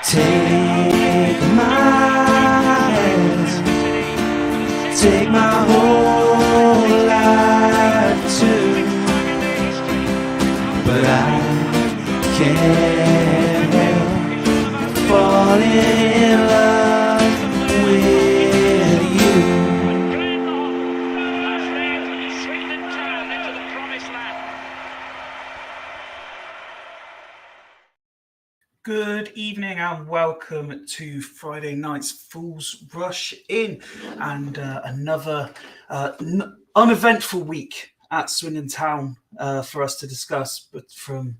Take my hand, take my whole life too, but I can't help falling in love with you. Good evening and welcome to Friday night's Fool's Rush In, and another uneventful week at Swindon Town for us to discuss, but from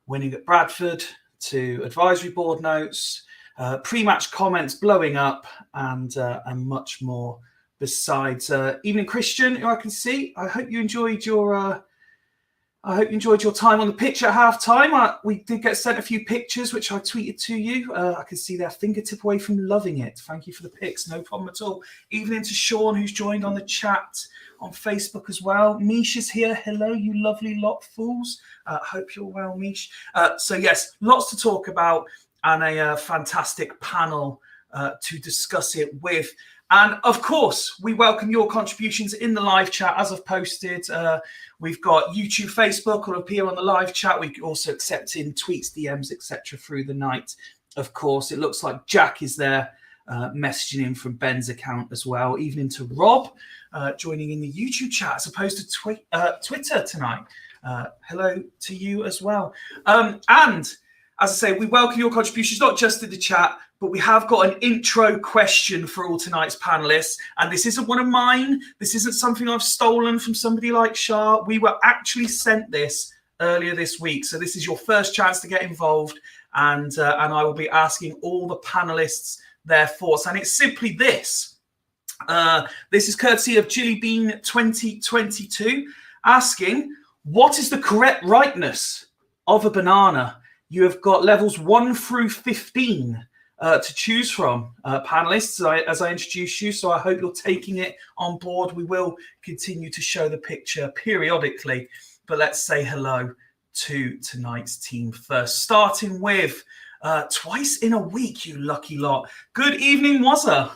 winning at Bradford to advisory board notes, pre-match comments blowing up, and much more besides. Evening, Christian, who I can see. I hope you enjoyed your time on the pitch at half-time. We did get sent a few pictures, which I tweeted to you. I can see their fingertip away from loving it. Thank you for the pics. No problem at all. Evening to Sean, who's joined on the chat on Facebook as well. Mish is here. Hello, you lovely lot, fools. Hope you're well, Mish. So, yes, lots to talk about and a fantastic panel to discuss it with. And, of course, we welcome your contributions in the live chat. As I've posted, we've got YouTube, Facebook will appear on the live chat. We also accept in tweets, DMs, etc. through the night. Of course, it looks like Jack is there messaging in from Ben's account as well. Evening to Rob joining in the YouTube chat as opposed to Twitter tonight. Hello to you as well. And as I say, we welcome your contributions, not just in the chat, but we have got an intro question for all tonight's panelists. And this isn't one of mine. This isn't something I've stolen from somebody like Shah. We were actually sent this earlier this week. So this is your first chance to get involved. And I will be asking all the panelists their thoughts. And it's simply this. This is courtesy of Chili Bean 2022, asking, what is the correct ripeness of a banana? You have got levels 1 through 15 to choose from, panelists, as I introduce you. So I hope you're taking it on board. We will continue to show the picture periodically, but let's say hello to tonight's team first, starting with twice in a week, you lucky lot. Good evening, Wazza.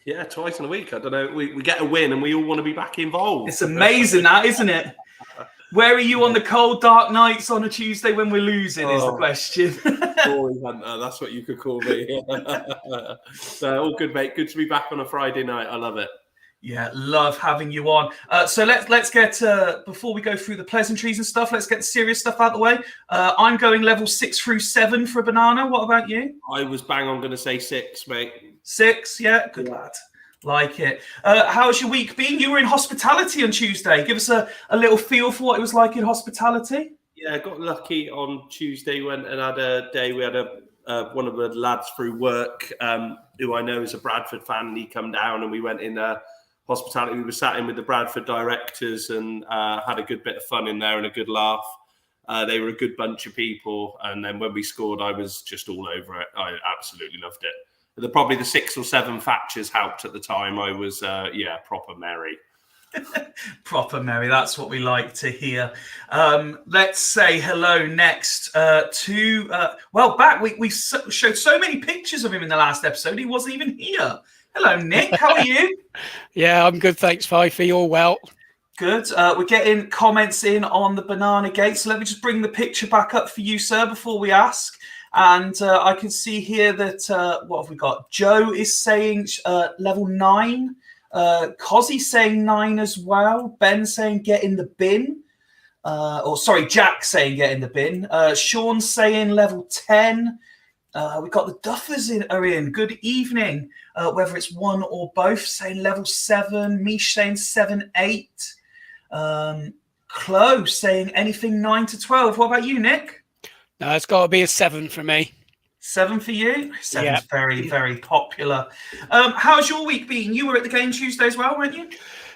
Yeah, twice in a week. I don't know. We get a win and we all want to be back involved. It's amazing, that, isn't it? Where are you on the cold, dark nights on a Tuesday when we're losing is the question. Glory hunter, that's what you could call me. So, all good, mate. Good to be back on a Friday night. I love it. Yeah, love having you on. So let's get, before we go through the pleasantries and stuff, let's get the serious stuff out of the way. I'm going level 6 through 7 for a banana. What about you? I was bang on going to say 6, mate. 6, yeah, good lad. Like it. How's your week been? You were in hospitality on Tuesday. Give us a little feel for what it was like in hospitality. Yeah, I got lucky on Tuesday. Went and had a day. We had one of the lads through work who I know is a Bradford fan, and he come down and we went in hospitality. We were sat in with the Bradford directors and had a good bit of fun in there and a good laugh. They were a good bunch of people. And then when we scored, I was just all over it. I absolutely loved it. Probably the 6 or 7 factors helped at the time. I was, proper merry. Proper merry. That's what we like to hear. Let's say hello next to, back. We showed so many pictures of him in the last episode. He wasn't even here. Hello, Nick. How are you? Yeah, I'm good. Thanks, Fifey. All well. Good. We're getting comments in on the Banana Gate. So let me just bring the picture back up for you, sir, before we ask. And I can see here that, what have we got? Joe is saying level 9. Cozzy's saying 9 as well. Ben saying get in the bin. Jack saying get in the bin. Sean's saying level 10. We've got the Duffers are in. Good evening. Whether it's one or both, saying level 7. Mish saying 7, 8. Chloe saying anything 9 to 12. What about you, Nick? No, it's got to be a 7 for me. 7 for you? 7's very, very popular. How's your week been? You were at the game Tuesday as well, weren't you?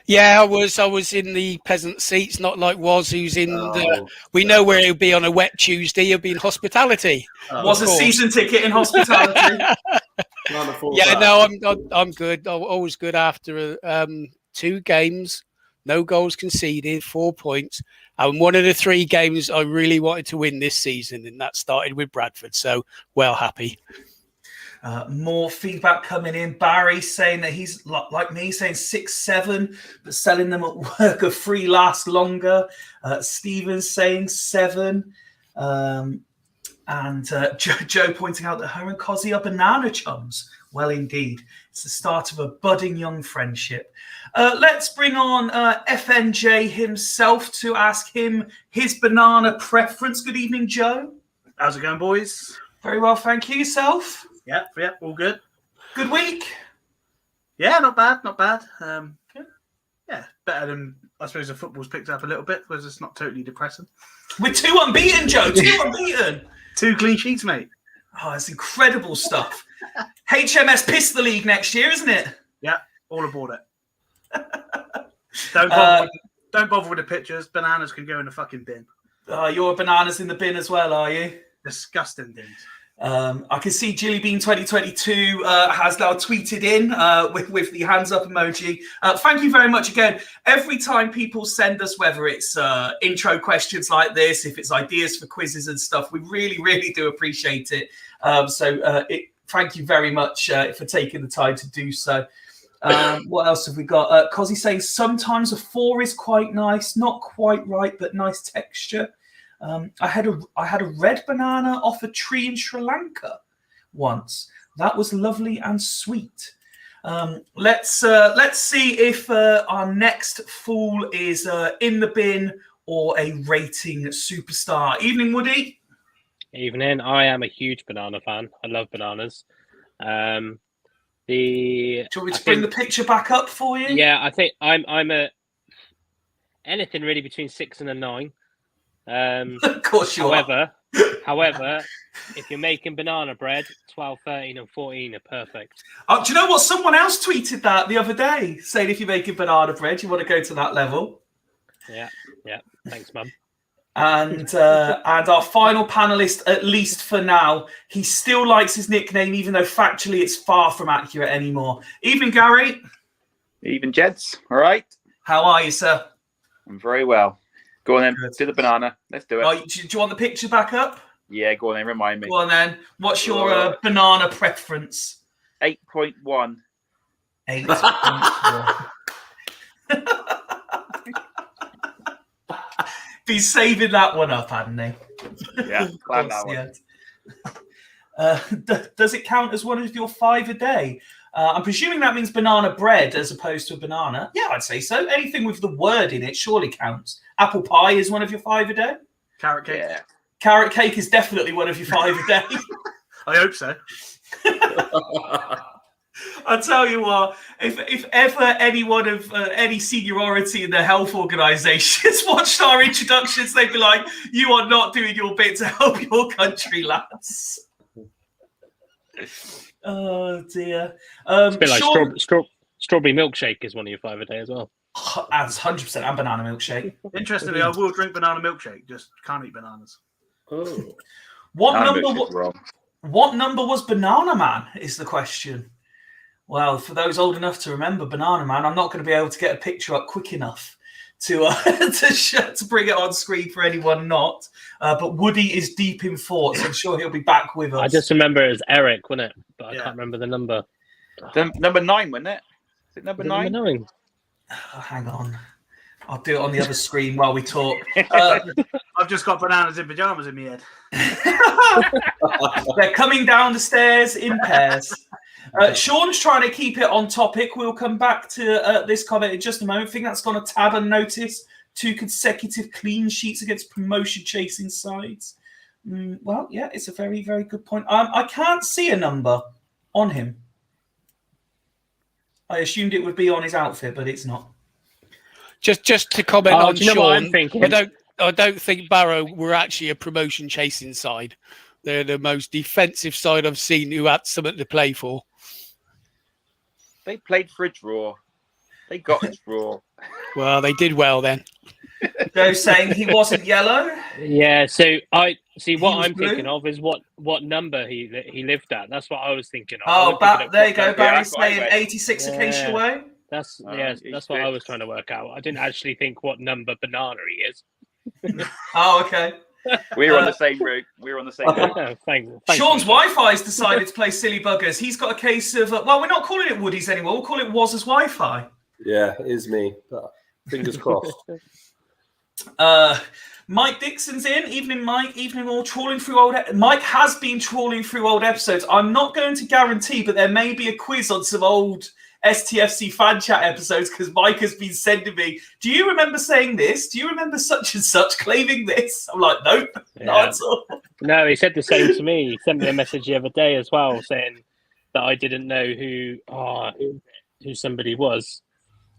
Yeah, I was in the peasant seats, not like Woz, who's in the... We know where he'll be on a wet Tuesday. He'll be in hospitality. Was a season ticket in hospitality? I'm good. I'm always good after 2 games, no goals conceded, 4 points. And one of the 3 games I really wanted to win this season, and that started with Bradford. So, well happy. More feedback coming in. Barry saying that he's like me, saying 6, 7, but selling them at work are free last longer. Stephen saying 7. And Joe pointing out that her and Cozzy are banana chums. Well, indeed. It's the start of a budding young friendship. Let's bring on FNJ himself to ask him his banana preference. Good evening, Joe. How's it going, boys? Very well, thank you. Yourself? Yeah, all good. Good week? Yeah, not bad. Yeah, better than, I suppose, the football's picked up a little bit, because it's not totally depressing. We're 2 unbeaten, Joe. 2 unbeaten. 2 clean sheets, mate. Oh, it's incredible stuff. HMS piss the league next year, isn't it? Yeah, all aboard it. Don't bother with the pictures. Bananas can go in the fucking bin. Your bananas in the bin as well, are you? Disgusting things. I can see Jillybean 2022 has now tweeted in with the hands up emoji. Thank you very much again. Every time people send us, whether it's intro questions like this, if it's ideas for quizzes and stuff, we really, really do appreciate it. Thank you very much for taking the time to do so. What else have we got? Cozzy saying sometimes a 4 is quite nice, not quite right, but nice texture. I had a red banana off a tree in Sri Lanka once. That was lovely and sweet. Let's see if our next fool is in the bin or a rating superstar. Evening, Woody. Evening. I am a huge banana fan. I love bananas. Do you want me to bring the picture back up for you? Yeah, I think I'm a anything really between 6 and a 9. Of course you are. However, if you're making banana bread, 12, 13 and 14 are perfect. Do you know what? Someone else tweeted that the other day, saying if you're making banana bread, you want to go to that level. Yeah. Thanks, Mum. And our final panelist, at least for now, he still likes his nickname, even though factually it's far from accurate anymore. Evening, Gary. Even Jeds. All right. How are you, sir? I'm very well. Go on then. Good. Do the banana. Let's do it. Do you want the picture back up? Yeah, go on then. Remind me. Go on then. What's your banana preference? 8.1 8.1. Be saving that one up, hadn't he? Yeah, plan that one. Does it count as one of your 5 a day? I'm presuming that means banana bread as opposed to a banana. Yeah, I'd say so. Anything with the word in it surely counts. Apple pie is one of your 5 a day. Carrot cake. Yeah. Carrot cake is definitely one of your 5 a day. I hope so. I'll tell you what, if ever anyone of any seniority in the health organisations watched our introductions, they'd be like, you are not doing your bit to help your country, lads. Oh, dear. It's a bit like Sean, strawberry milkshake is one of your 5 a day as well. That's 100%, and banana milkshake. Interestingly, I will drink banana milkshake, just can't eat bananas. Oh. What Banana number? milkshake's wrong. What number was Banana Man? Is the question. Well, for those old enough to remember Banana Man, I'm not going to be able to get a picture up quick enough to to bring it on screen for anyone not. But Woody is deep in thought, so I'm sure he'll be back with us. I just remember it as Eric, wasn't it? But Yeah. I can't remember the number. Number 9, wasn't it? Is it number 9? Number 9. Oh, hang on. I'll do it on the other screen while we talk. I've just got bananas in pajamas in my head. They're coming down the stairs in pairs. Sean's trying to keep it on topic. We'll come back to this comment in just a moment. I think that's gone a tad unnoticed. 2 consecutive clean sheets against promotion chasing sides. Well, yeah, it's a very, very good point. I can't see a number on him. I assumed it would be on his outfit, but it's not. Just to comment on do you know what I'm Sean, thinking? I don't think Barrow were actually a promotion chasing side. They're the most defensive side I've seen who had something to play for. They played for a draw. They got a draw. Well, they did well then. Joe saying he wasn't yellow. Yeah, so I see what was I'm blue? thinking of is what number he lived at. That's what I was thinking of. Oh, there you go. Barry that's what I saying went. 86 Acacia Way. That's he's that's what I was fixed. trying to work out. I didn't actually think what number banana he is. Oh, okay. We're on the same route. We're on the same route. Thanks. Sean's Wi-Fi's decided to play silly buggers. He's got a case of, well, we're not calling it Woody's anymore. We'll call it Waz's Wi-Fi. Yeah, it is me. But fingers crossed. Mike Dixon's in. Evening, Mike. Evening, all. Trawling through old... Mike has been trawling through old episodes. I'm not going to guarantee, but there may be a quiz on some old STFC fan chat episodes because Mike has been sending me, do you remember saying this? Do you remember such and such claiming this? I'm like, nope, not at all. No, he said the same to me. He sent me a message the other day as well saying that I didn't know who somebody was.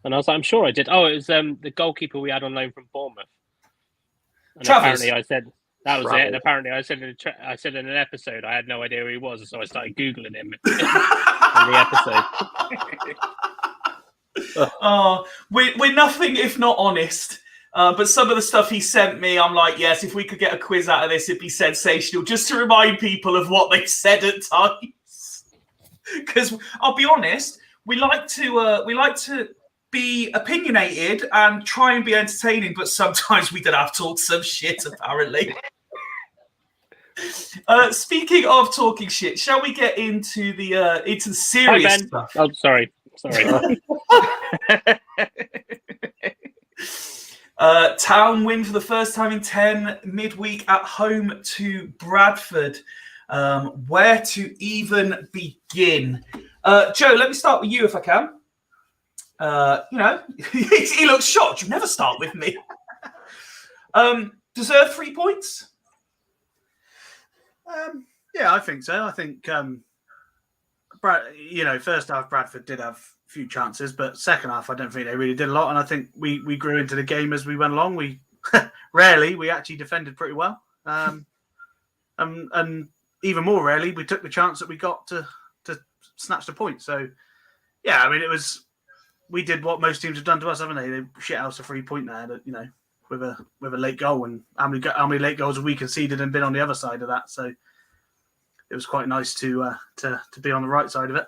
And I was like, I'm sure I did. Oh, it was the goalkeeper we had on loan from Bournemouth. And Travis. apparently I said that was Travis. it. And apparently I said in an episode I had no idea who he was, so I started googling him in the episode. We're nothing if not honest. But some of the stuff he sent me, I'm like, yes, if we could get a quiz out of this, it'd be sensational. Just to remind people of what they said at times. Because I'll be honest, we like to be opinionated and try and be entertaining, but sometimes we don't have to talk some shit, apparently. Speaking of talking shit, shall we get into the serious Hi, Ben. stuff? Oh, sorry. Town win for the first time in 10 midweek at home to Bradford. Where to even begin? Joe, let me start with you if I can. He looks shocked. You never start with me. Deserve 3 points? Yeah, I think so. I think, first half Bradford did have a few chances, but second half I don't think they really did a lot. And I think we grew into the game as we went along. We actually defended pretty well. And even more rarely, we took the chance that we got to snatch the point. So, yeah, I mean, we did what most teams have done to us, haven't they? They shit house a 3 point there, with a late goal, and how many late goals have we conceded and been on the other side of that? So it was quite nice to be on the right side of it.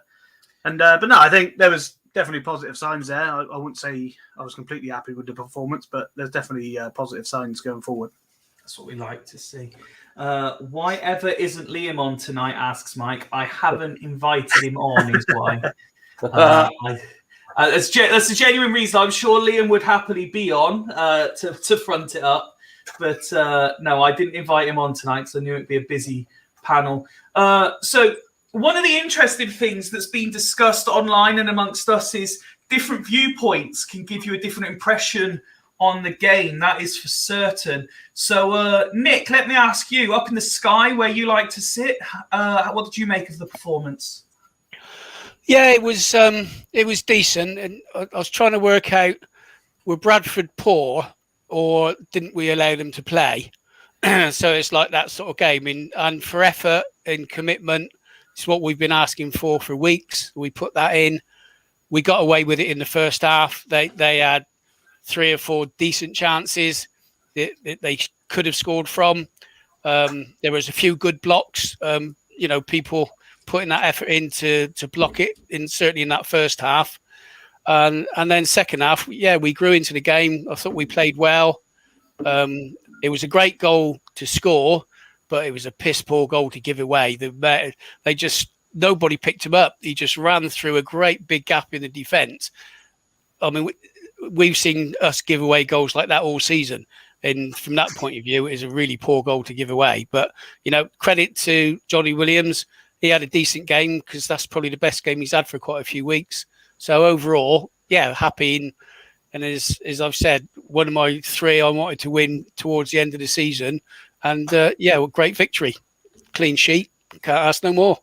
And but no, I think there was definitely positive signs there. I wouldn't say I was completely happy with the performance, but there's definitely positive signs going forward. That's what we like to see. Why ever isn't Liam on tonight? Asks Mike. I haven't invited him on. Is why. That's a genuine reason. I'm sure Liam would happily be on to front it up. But no, I didn't invite him on tonight because I knew it'd be a busy panel. So one of the interesting things that's been discussed online and amongst us is different viewpoints can give you a different impression on the game. That is for certain. So Nick, let me ask you, up in the sky where you like to sit, what did you make of the performance? Yeah, it was decent, and I was trying to work out, were Bradford poor or didn't we allow them to play? So it's like that sort of game, and for effort and commitment, it's what we've been asking for weeks. We put that in. We got away with it in the first half. They had 3 or 4 decent chances that they could have scored from. There was a few good blocks. People putting that effort in to block it, certainly in that first half. And then second half, we grew into the game. I thought we played well. It was a great goal to score, but it was a piss poor goal to give away. Nobody picked him up. He just ran through a great big gap in the defence. I mean, we've seen us give away goals like that all season. And from that point of view, it is a really poor goal to give away. But, credit to Johnny Williams. He had a decent game because that's probably the best game he's had for quite a few weeks. So overall, happy. And as I've said, one of my 3 I wanted to win towards the end of the season. And great victory. Clean sheet. Can't ask no more.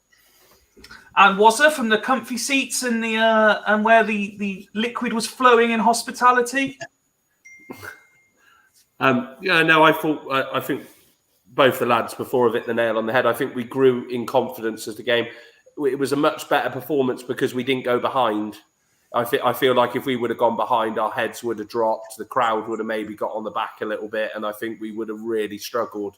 And was it from the comfy seats and the and where the liquid was flowing in hospitality? I think both the lads before have hit the nail on the head. I think we grew in confidence as the game. It was a much better performance because we didn't go behind. I feel like if we would have gone behind, our heads would have dropped. The crowd would have maybe got on the back a little bit, and I think we would have really struggled.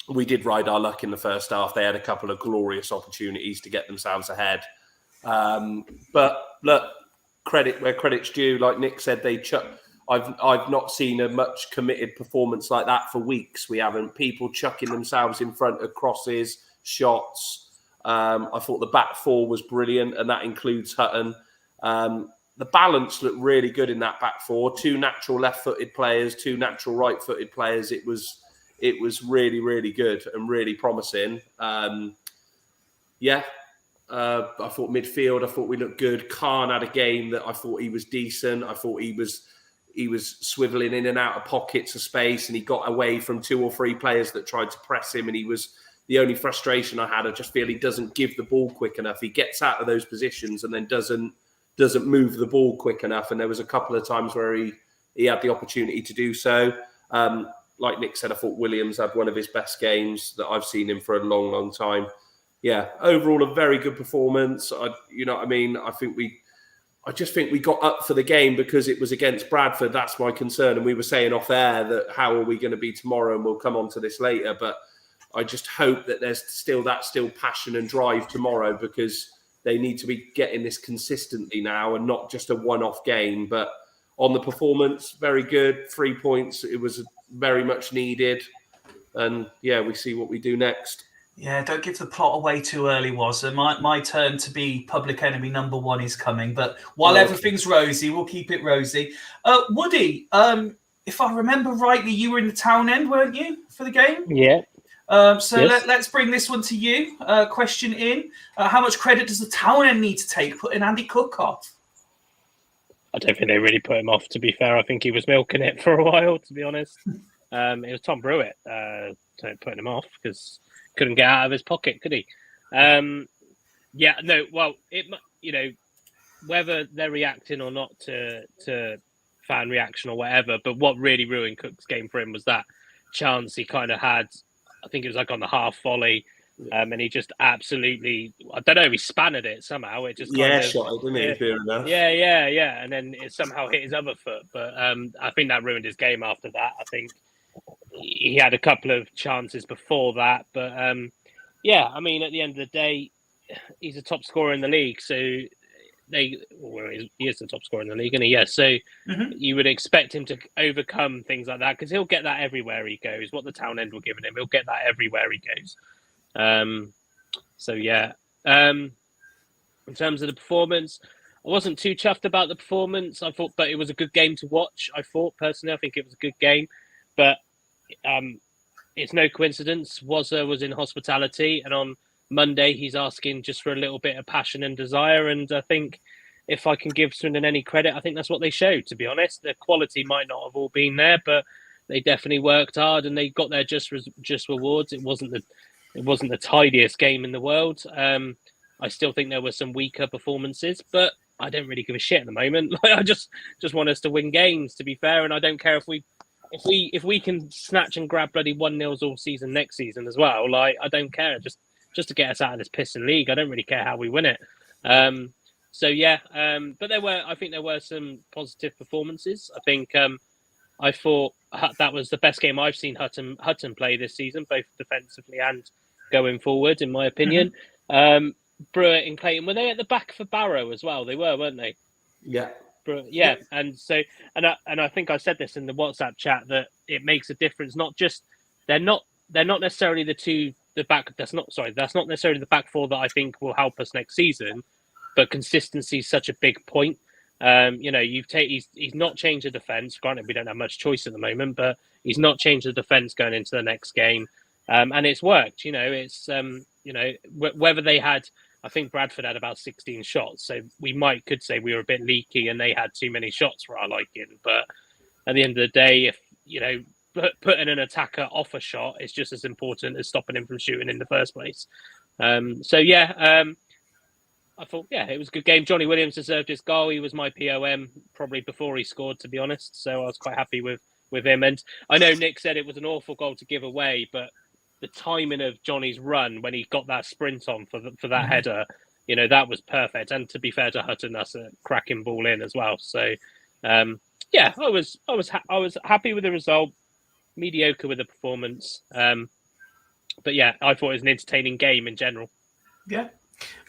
We did ride our luck in the first half. They had a couple of glorious opportunities to get themselves ahead. But look, credit where credit's due. Like Nick said, I've not seen a much committed performance like that for weeks. We haven't. People chucking themselves in front of crosses, shots. I thought the back 4 was brilliant, and that includes Hutton. The balance looked really good in that back 4. 2 natural left-footed players, 2 natural right-footed players. It was really, really good and really promising. I thought midfield, I thought we looked good. Khan had a game that I thought he was decent. I thought he was swiveling in and out of pockets of space, and he got away from 2 or 3 players that tried to press him. And he was the only frustration I had. I just feel he doesn't give the ball quick enough. He gets out of those positions and then doesn't move the ball quick enough. And there was a couple of times where he had the opportunity to do so. Like Nick said, I thought Williams had one of his best games that I've seen him for a long, long time. Yeah, overall a very good performance. I just think we got up for the game because it was against Bradford. That's my concern. And we were saying off air that how are we going to be tomorrow? And we'll come on to this later. But I just hope that there's still passion and drive tomorrow, because they need to be getting this consistently now and not just a one-off game. But on the performance, very good. 3 points. It was very much needed. And we see what we do next. Yeah, don't give the plot away too early, was it? My turn to be public enemy number 1 is coming. But while everything's rosy, we'll keep it rosy. Woody, if I remember rightly, you were in the town end, weren't you, for the game? Yeah. Yes. Let's bring this one to you. Question in. How much credit does the town end need to take putting Andy Cook off? I don't think they really put him off, to be fair. I think he was milking it for a while, to be honest. It was Tom Brewitt putting him off because couldn't get out of his pocket, could he? Whether they're reacting or not to fan reaction or whatever, but what really ruined Cook's game for him was that chance he kind of had. I think it was like on the half volley, and he just absolutely, I don't know, he spanned it somehow. It just shot it, didn't it? Fair enough. Yeah, and then it somehow hit his other foot. But I think that ruined his game after that. I think he had a couple of chances before that, but at the end of the day, he's a top scorer in the league, so he is the top scorer in the league, isn't he? Yes. So you would expect him to overcome things like that, because he'll get that everywhere he goes. What the town end were giving him, he'll get that everywhere he goes. In terms of the performance, I wasn't too chuffed about the performance. I thought, but it was a good game to watch. I think it was a good game, but it's no coincidence. Wazza was in hospitality, and on Monday he's asking just for a little bit of passion and desire. And I think if I can give Swindon any credit, I think that's what they showed. To be honest, the quality might not have all been there, but they definitely worked hard and they got their just rewards. It wasn't the tidiest game in the world. I still think there were some weaker performances, but I don't really give a shit at the moment. I just want us to win games, to be fair, and I don't care if we can snatch and grab bloody 1-0s all season next season as well. Like, I don't care, just to get us out of this pissing league. I don't really care how we win it. But I think there were some positive performances. I think I thought that was the best game I've seen Hutton play this season, both defensively and going forward, in my opinion. Mm-hmm. Brewitt and Clayton, were they at the back for Barrow as well? They were, weren't they? Yeah. Yeah, and so I think I said this in the WhatsApp chat that it makes a difference. Not just they're not necessarily that's not necessarily the back four that I think will help us next season, but consistency is such a big point. He's not changed the defense. Granted, we don't have much choice at the moment, but he's not changed the defense going into the next game, and it's worked. Whether they had. I think Bradford had about 16 shots, so we could say we were a bit leaky and they had too many shots for our liking. But at the end of the day, if putting an attacker off a shot is just as important as stopping him from shooting in the first place. I thought, it was a good game. Johnny Williams deserved his goal. He was my POM probably before he scored, to be honest. So I was quite happy with him. And I know Nick said it was an awful goal to give away, but the timing of Johnny's run when he got that sprint on for that header, that was perfect. And to be fair to Hutton, that's a cracking ball in as well. So, I was happy with the result, mediocre with the performance. But I thought it was an entertaining game in general. Yeah,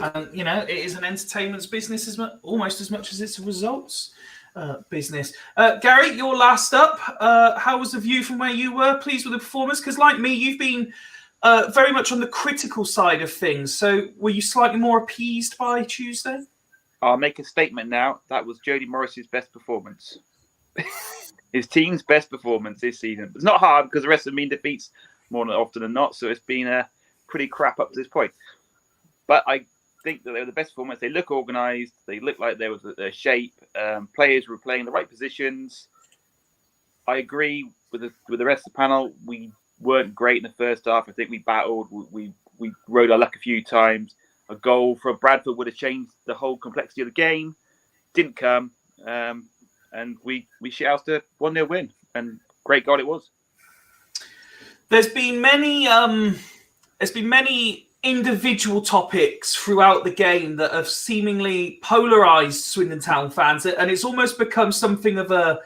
it is an entertainment business almost as much as it's a results business. Gary, you're last up. How was the view from where you were? Pleased with the performance? Because like me, you've been very much on the critical side of things. So were you slightly more appeased by Tuesday? I'll make a statement now. That was Jody Morris's best performance. His team's best performance this season. It's not hard because the rest of them mean defeats more often than not. So it's been pretty crap up to this point. But I think that they were the best performance. They look organised. They look like there was their shape. Players were playing the right positions. I agree with the rest of the panel. We weren't great in the first half. I think we battled. We rode our luck a few times. A goal from Bradford would have changed the whole complexity of the game. Didn't come. And we shit out a 1-0 win. And great goal it was. There's been many individual topics throughout the game that have seemingly polarised Swindon Town fans, and it's almost become something of a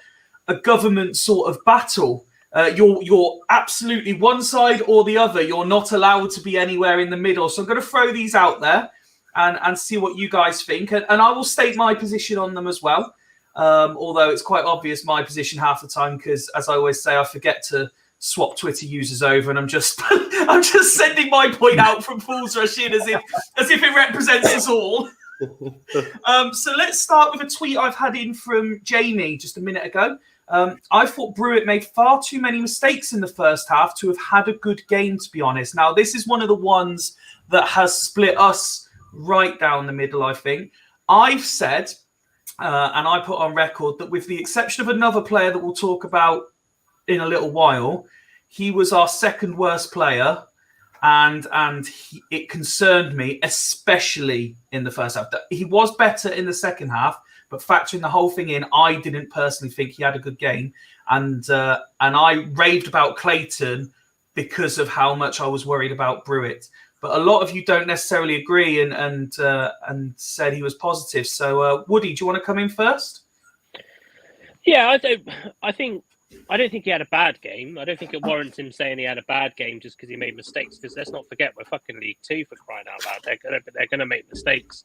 government sort of battle. You're absolutely one side or the other. You're not allowed to be anywhere in the middle. So I'm going to throw these out there and see what you guys think, and I will state my position on them as well. Although it's quite obvious my position half the time because, as I always say, I forget to swap Twitter users over, and I'm just sending my point out from Fools Rush In as if it represents us all. So let's start with a tweet I've had in from Jamie just a minute ago. I thought Brewitt made far too many mistakes in the first half to have had a good game, to be honest. Now, this is one of the ones that has split us right down the middle, I think. I've said, and I put on record, that with the exception of another player that we'll talk about in a little while, he was our second worst player, and it concerned me, especially in the first half. He was better in the second half, but factoring the whole thing in, I didn't personally think he had a good game, and I raved about Clayton because of how much I was worried about Brewitt. But a lot of you don't necessarily agree and said he was positive. So, Woody, do you want to come in first? Yeah, I don't think he had a bad game. I don't think it warrants him saying he had a bad game just because he made mistakes. Because let's not forget, we're fucking League Two, for crying out loud. They're gonna make mistakes.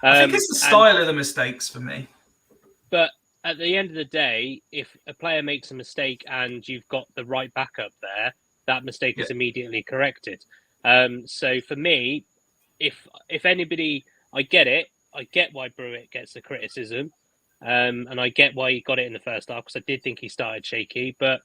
I think it's the style of the mistakes for me. But at the end of the day, if a player makes a mistake and you've got the right backup there, that mistake is immediately corrected. So for me, if anybody, I get it. I get why Brewitt gets the criticism, and I get why he got it in the first half because I did think he started shaky. But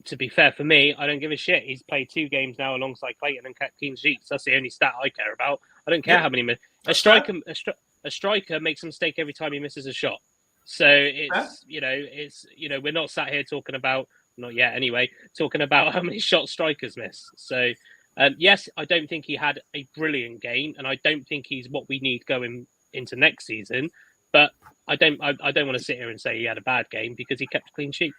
to be fair for me, I don't give a shit. He's played 2 games now alongside Clayton and kept clean sheets. That's the only stat I care about. I don't care how many minutes. A striker makes a mistake every time he misses a shot. So it's we're not sat here talking about, not yet anyway, talking about how many shots strikers miss. So yes, I don't think he had a brilliant game, and I don't think he's what we need going into next season. But I don't want to sit here and say he had a bad game because he kept a clean sheet.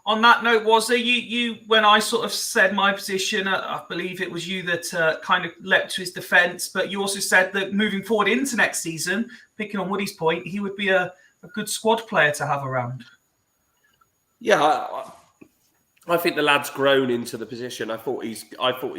On that note, was there you when I sort of said my position, I believe it was you that kind of leapt to his defence, but you also said that moving forward into next season, picking on Woody's point, he would be a good squad player to have around. Yeah, I think the lad's grown into the position. I thought he's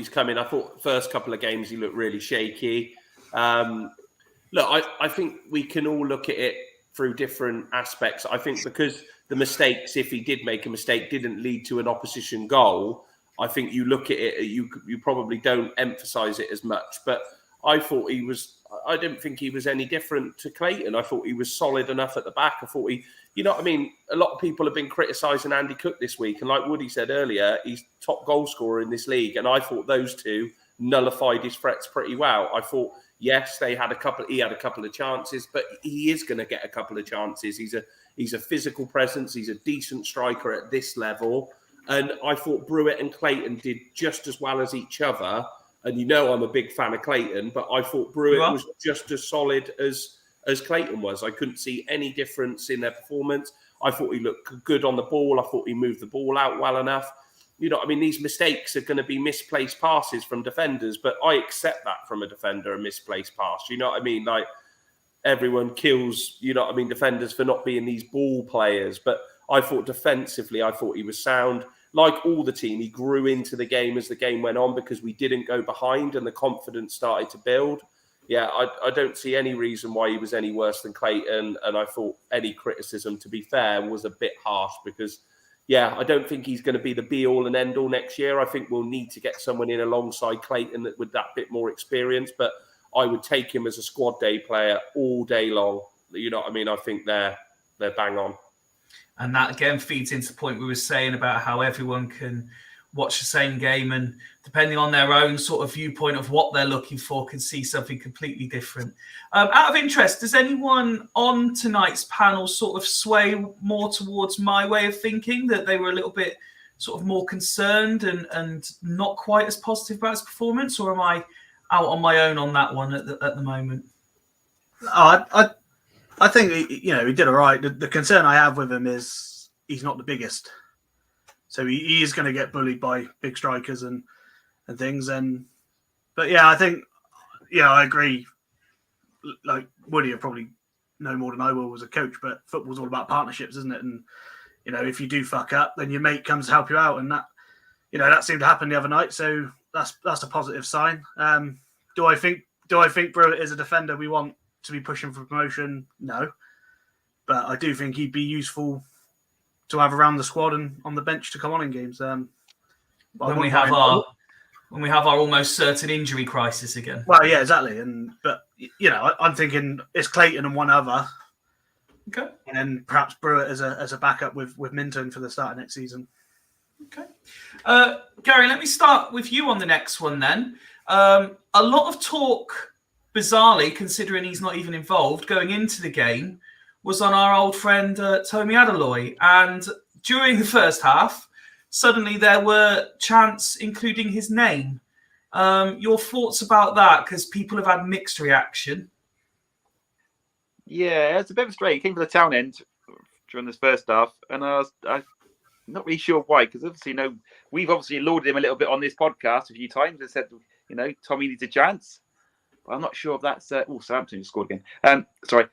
come in. I thought first couple of games he looked really shaky. Look, I think we can all look at it through different aspects. I think because the mistakes, if he did make a mistake, didn't lead to an opposition goal, I think you look at it, you probably don't emphasise it as much. But I didn't think he was any different to Clayton. I thought he was solid enough at the back. I thought you know what I mean? A lot of people have been criticising Andy Cook this week. And like Woody said earlier, he's top goal scorer in this league. And I thought those two nullified his threats pretty well. I thought, yes, he had a couple of chances, but he is going to get a couple of chances. He's a physical presence. He's a decent striker at this level. And I thought Brewitt and Clayton did just as well as each other. And you know I'm a big fan of Clayton, but I thought Brewitt was just as solid as Clayton was. I couldn't see any difference in their performance. I thought he looked good on the ball. I thought he moved the ball out well enough. You know what I mean? These mistakes are going to be misplaced passes from defenders, but I accept that from a defender, a misplaced pass. You know what I mean? Like, everyone kills, you know what I mean, defenders for not being these ball players. But I thought defensively, I thought he was sound. Like all the team, he grew into the game as the game went on because we didn't go behind and the confidence started to build. Yeah, I don't see any reason why he was any worse than Clayton. And I thought any criticism, to be fair, was a bit harsh because, yeah, I don't think he's going to be the be-all and end-all next year. I think we'll need to get someone in alongside Clayton with that bit more experience. But I would take him as a squad day player all day long. You know what I mean? I think they're bang on. And that, again, feeds into the point we were saying about how everyone can watch the same game and, depending on their own sort of viewpoint of what they're looking for, can see something completely different. Out of interest, does anyone on tonight's panel sort of sway more towards my way of thinking, that they were a little bit sort of more concerned and not quite as positive about his performance, or am I out on my own on that one at the moment? I think he did all right. The concern I have with him is he's not the biggest, so he is going to get bullied by big strikers and things. But yeah, I think I agree. Like Woody, will probably know more than I will as a coach, but football's all about partnerships, isn't it? And if you do fuck up, then your mate comes to help you out, and that seemed to happen the other night. So that's a positive sign. Do I think Brewitt is a defender we want to be pushing for promotion? No, but I do think he'd be useful to have around the squad and on the bench to come on in games. When we have our almost certain injury crisis again. Well, yeah, exactly. But I'm thinking it's Clayton and one other. Okay. And then perhaps Brewitt as a backup with Minton for the start of next season. Okay. Gary, let me start with you on the next one then. A lot of talk, bizarrely, considering he's not even involved, going into the game, was on our old friend Tommy Adeloy. And during the first half, suddenly there were chants including his name. Your thoughts about that? Because people have had mixed reaction. Yeah, it's a bit of a strange. He came from the town end during this first half, and I'm not really sure why. Because obviously, we've obviously lauded him a little bit on this podcast a few times and said, Tommy needs a chance. But I'm not sure if that's. Southampton just scored again. Sorry.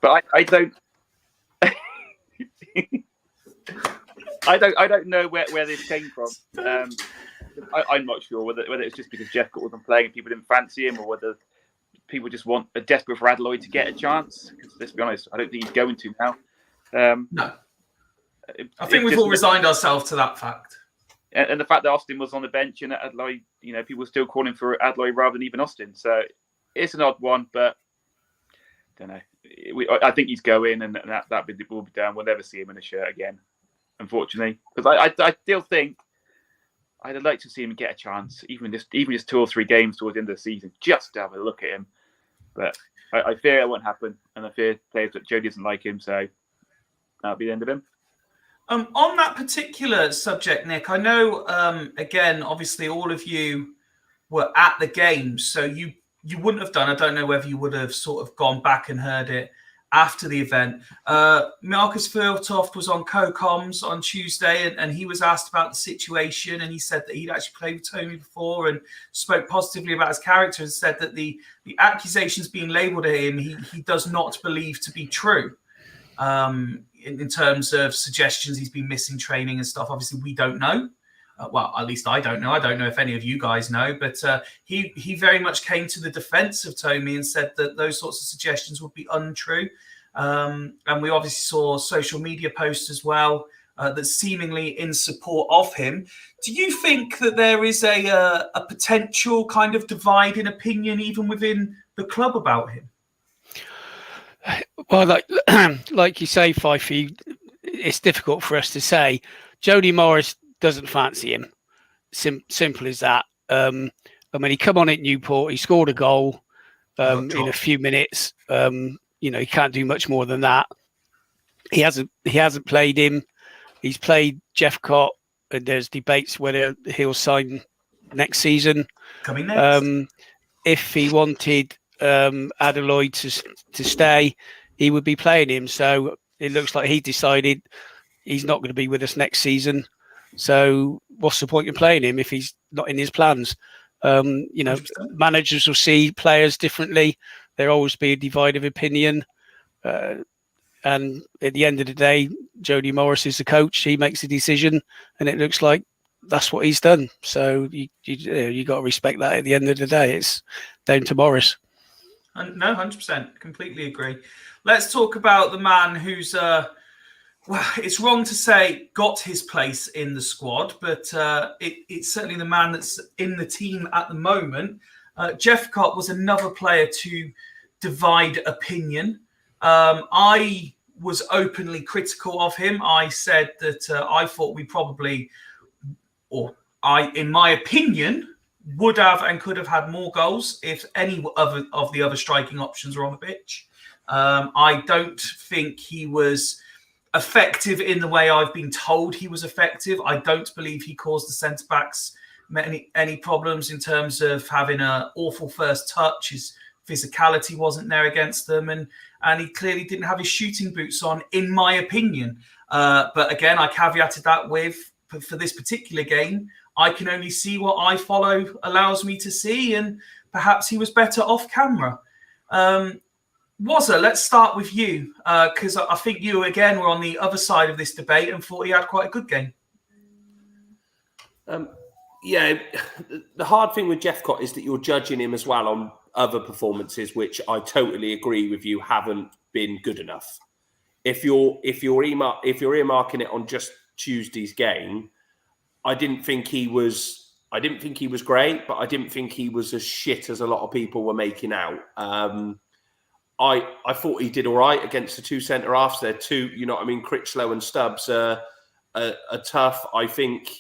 But I don't. I don't know where this came from. I'm not sure whether it's just because Jeff wasn't playing and people didn't fancy him, or whether people just are desperate for Adeloy to get a chance. Because let's be honest, I don't think he's going to now. No, I think we've all resigned ourselves to that fact. And the fact that Austin was on the bench and Adeloy, people were still calling for Adeloy rather than even Austin. So it's an odd one, but I don't know. I think he's going, and that will be done. We'll never see him in a shirt again, unfortunately. Because I still think I'd like to see him get a chance, even just 2 or 3 games towards the end of the season, just to have a look at him. But I fear it won't happen, and I fear players that Jody doesn't like him, so that'll be the end of him. On that particular subject, Nick, I know, again, obviously all of you were at the games, so you wouldn't have done, I don't know whether you would have sort of gone back and heard it after the event. Marcus Filtoft was on co-coms on Tuesday, and he was asked about the situation, and he said that he'd actually played with Tommy before and spoke positively about his character, and said that the accusations being labelled at him, he does not believe to be true. In terms of suggestions he's been missing training and stuff. Obviously, we don't know. Well, at least I don't know. I don't know if any of you guys know. But he very much came to the defence of Tommy and said that those sorts of suggestions would be untrue. And we obviously saw social media posts as well that seemingly in support of him. Do you think that there is a potential kind of divide in opinion even within the club about him? Well, like you say, Fifey, it's difficult for us to say. Jody Morris doesn't fancy him. Simple as that. I mean, he come on at Newport, he scored a goal in a few minutes. He can't do much more than that. He hasn't played him. He's played Jeffcott, and there's debates whether he'll sign next season. Coming next. If he wanted Adeloy to stay, he would be playing him. So it looks like he decided he's not going to be with us next season. So what's the point in playing him if he's not in his plans? 100%. Managers will see players differently. There'll always be a divide of opinion. And at the end of the day, Jody Morris is the coach. He makes the decision, and it looks like that's what he's done. So you got to respect that. At the end of the day, it's down to Morris. No, 100%. Completely agree. Let's talk about the man who's, well, it's wrong to say got his place in the squad, but it's certainly the man that's in the team at the moment. Jeffcott was another player to divide opinion. I was openly critical of him. I said that I thought we probably, in my opinion, would have and could have had more goals if any of the other striking options were on the pitch. I don't think he was effective in the way I've been told he was effective. I don't believe he caused the centre-backs any problems in terms of having an awful first touch. His physicality wasn't there against them, and he clearly didn't have his shooting boots on, in my opinion. But again, I caveated that with, for this particular game, I can only see what I follow allows me to see, and perhaps he was better off camera. Wazza, let's start with you, because I think you, again, were on the other side of this debate and thought he had quite a good game. Yeah, the hard thing with Jeffcott is that you're judging him as well on other performances, which I totally agree with you haven't been good enough. If you're earmarking it on just Tuesday's game, I didn't think he was great, but I didn't think he was as shit as a lot of people were making out. I thought he did all right against the two centre halves. They're two, Critchlow and Stubbs are tough. I think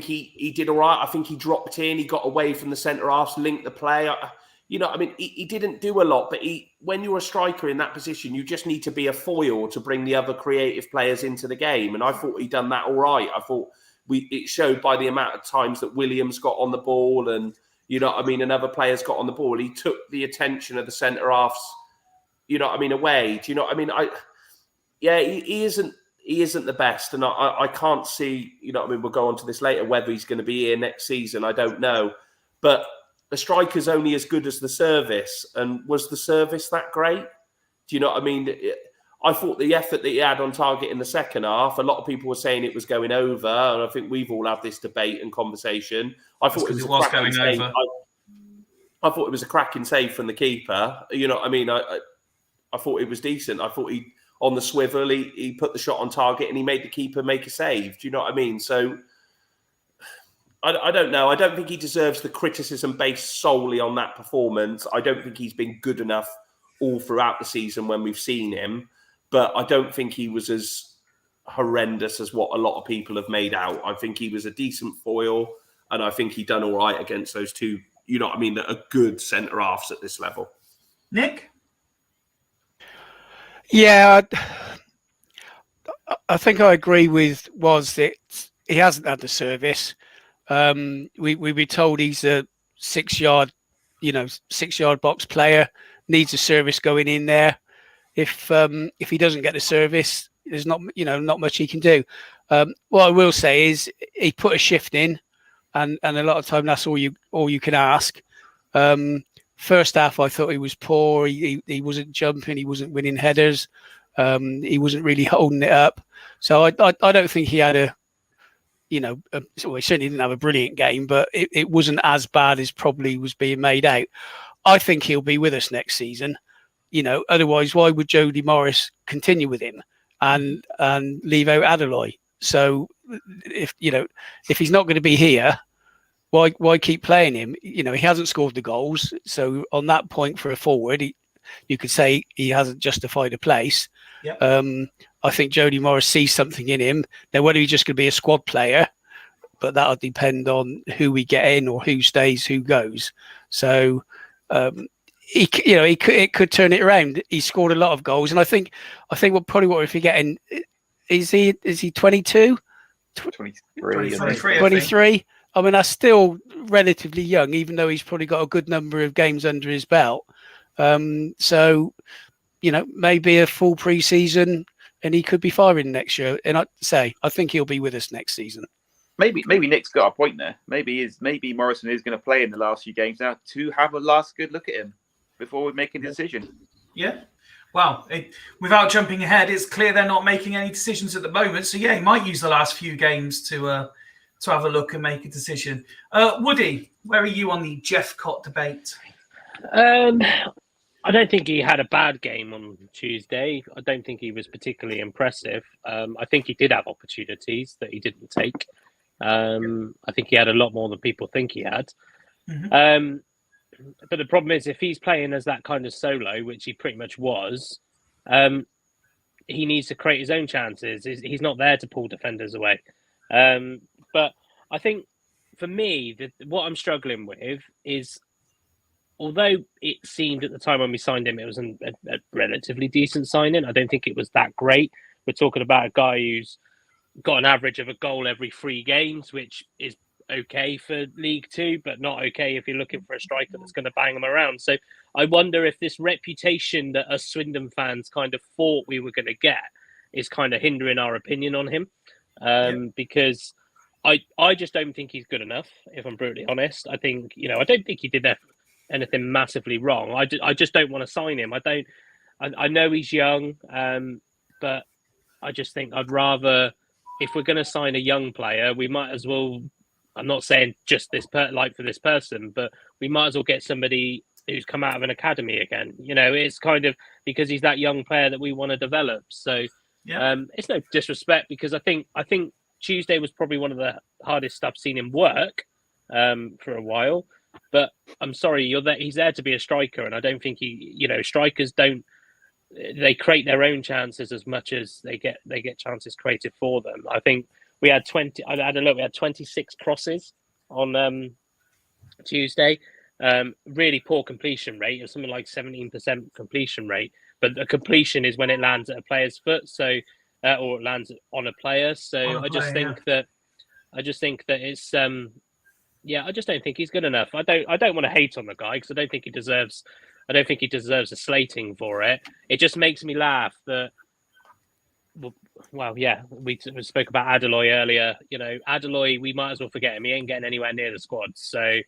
he did all right. I think he dropped in. He got away from the centre halves, linked the play. He didn't do a lot, but when you're a striker in that position, you just need to be a foil to bring the other creative players into the game. And I thought he'd done that all right. I thought it showed by the amount of times that Williams got on the ball and, and other players got on the ball. He took the attention of the centre halves, away. Do you know what I mean? He isn't the best. And I can't see, we'll go on to this later, whether he's going to be here next season. I don't know. But the striker's only as good as the service. And was the service that great? Do you know what I mean? I thought the effort that he had on target in the second half, a lot of people were saying it was going over. And I think we've all had this debate and conversation. I thought it was going over. I thought it was a cracking save from the keeper. You know what I mean? I thought it was decent. I thought on the swivel, he put the shot on target and he made the keeper make a save. Do you know what I mean? So I don't know. I don't think he deserves the criticism based solely on that performance. I don't think he's been good enough all throughout the season when we've seen him, but I don't think he was as horrendous as what a lot of people have made out. I think he was a decent foil, and I think he done all right against those two, you know what I mean, that are good centre halves at this level. Nick? Yeah, I think I agree with Was that he hasn't had the service. We were told he's a 6 yard, 6 yard box player, needs a service going in there. If he doesn't get the service, there's not much he can do. What I will say is he put a shift in, and a lot of time that's all you can ask. First half, I thought he was poor. He wasn't jumping. He wasn't winning headers. He wasn't really holding it up. So I don't think he had he certainly didn't have a brilliant game, but it wasn't as bad as probably was being made out. I think he'll be with us next season. Otherwise, why would Jody Morris continue with him and leave out Adeloy? So if he's not going to be here, why keep playing him? He hasn't scored the goals. So on that point for a forward, you could say he hasn't justified a place. Yep. I think Jody Morris sees something in him. Now, whether he's just going to be a squad player, but that'll depend on who we get in or who stays, who goes. So it could turn it around. He scored a lot of goals, and I think what we're forgetting is he 22? 23. 23. I mean, that's still relatively young, even though he's probably got a good number of games under his belt. So, maybe a full pre-season and he could be firing next year. And I think he'll be with us next season. Maybe Nick's got a point there. Maybe Morrison is going to play in the last few games now to have a last good look at him before we make a decision. Yeah. Well, without jumping ahead, it's clear they're not making any decisions at the moment. So, yeah, he might use the last few games to have a look and make a decision. Woody, where are you on the Jeff Cott debate? I don't think he had a bad game on Tuesday. I don't think he was particularly impressive. I think he did have opportunities that he didn't take. I think he had a lot more than people think he had. Mm-hmm. But the problem is, if he's playing as that kind of solo, which he pretty much was, he needs to create his own chances. He's not there to pull defenders away. But I think for me, what I'm struggling with is, although it seemed at the time when we signed him, it was a relatively decent signing. I don't think it was that great. We're talking about a guy who's got an average of a goal every 3 games, which is okay for League Two, but not okay if you're looking for a striker that's going to bang them around. So I wonder if this reputation that us Swindon fans kind of thought we were going to get is kind of hindering our opinion on him. Because I just don't think he's good enough, if I'm brutally honest. I think, I don't think he did anything massively wrong. I just don't want to sign him. I know he's young, but I just think I'd rather, if we're going to sign a young player, we might as well, I'm not saying just for this person, but we might as well get somebody who's come out of an academy again. It's kind of because he's that young player that we want to develop. So it's no disrespect, because I think Tuesday was probably one of the hardest I've seen him work for a while. But I'm sorry, he's there to be a striker, and I don't think strikers they create their own chances as much as they get chances created for them. I think we had 26 crosses on Tuesday. Really poor completion rate of something like 17% completion rate. But the completion is when it lands at a player's foot, or it lands on a player. So I just think that it's I just don't think he's good enough. I don't want to hate on the guy, because I don't think he deserves a slating for it. It just makes me laugh that. Well, yeah, we spoke about Adeloy earlier. Adeloy, we might as well forget him. He ain't getting anywhere near the squad. So,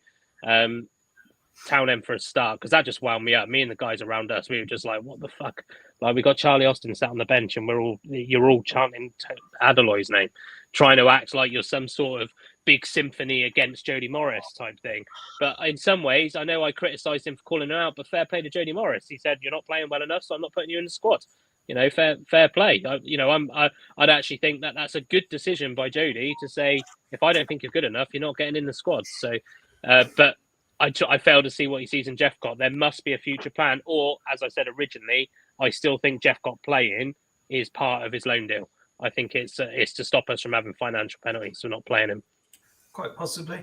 Townend for a start, because that just wound me up. Me and the guys around us, we were just like, "What the fuck?" Like, we got Charlie Austin sat on the bench, and you're all chanting Adeloy's name, trying to act like you're some sort of big symphony against Jody Morris type thing. But in some ways, I know I criticised him for calling him out, but fair play to Jody Morris. He said, "You're not playing well enough, so I'm not putting you in the squad." fair play. I'd actually think that that's a good decision by Jody to say, if I don't think you're good enough, you're not getting in the squad. So, but I fail to see what he sees in Jeffcott. There must be a future plan, or as I said originally, I still think Jeffcott playing is part of his loan deal. I think it's to stop us from having financial penalties for not playing him. Quite possibly.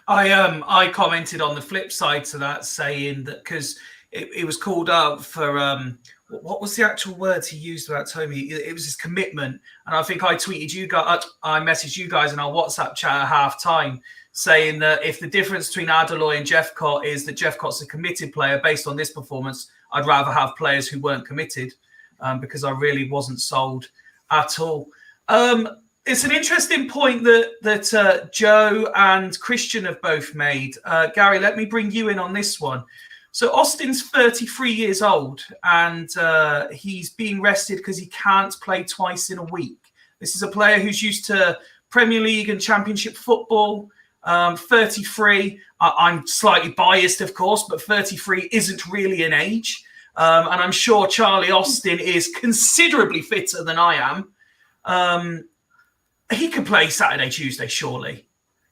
I commented on the flip side to that, saying that because it was called out for what was the actual words he used about Tommy? It was his commitment, and I think I tweeted you guys, I messaged you guys in our WhatsApp chat at half time, saying that if the difference between Adeloy and Jeffcott is that Jeffcott's a committed player based on this performance, I'd rather have players who weren't committed, because I really wasn't sold at all. It's an interesting point that Joe and Christian have both made. Gary, let me bring you in on this one. So Austin's 33 years old, and he's being rested because he can't play twice in a week. This is a player who's used to Premier League and Championship football. 33. I'm slightly biased, of course, but 33 isn't really an age. And I'm sure Charlie Austin is considerably fitter than I am. He can play Saturday, Tuesday, surely.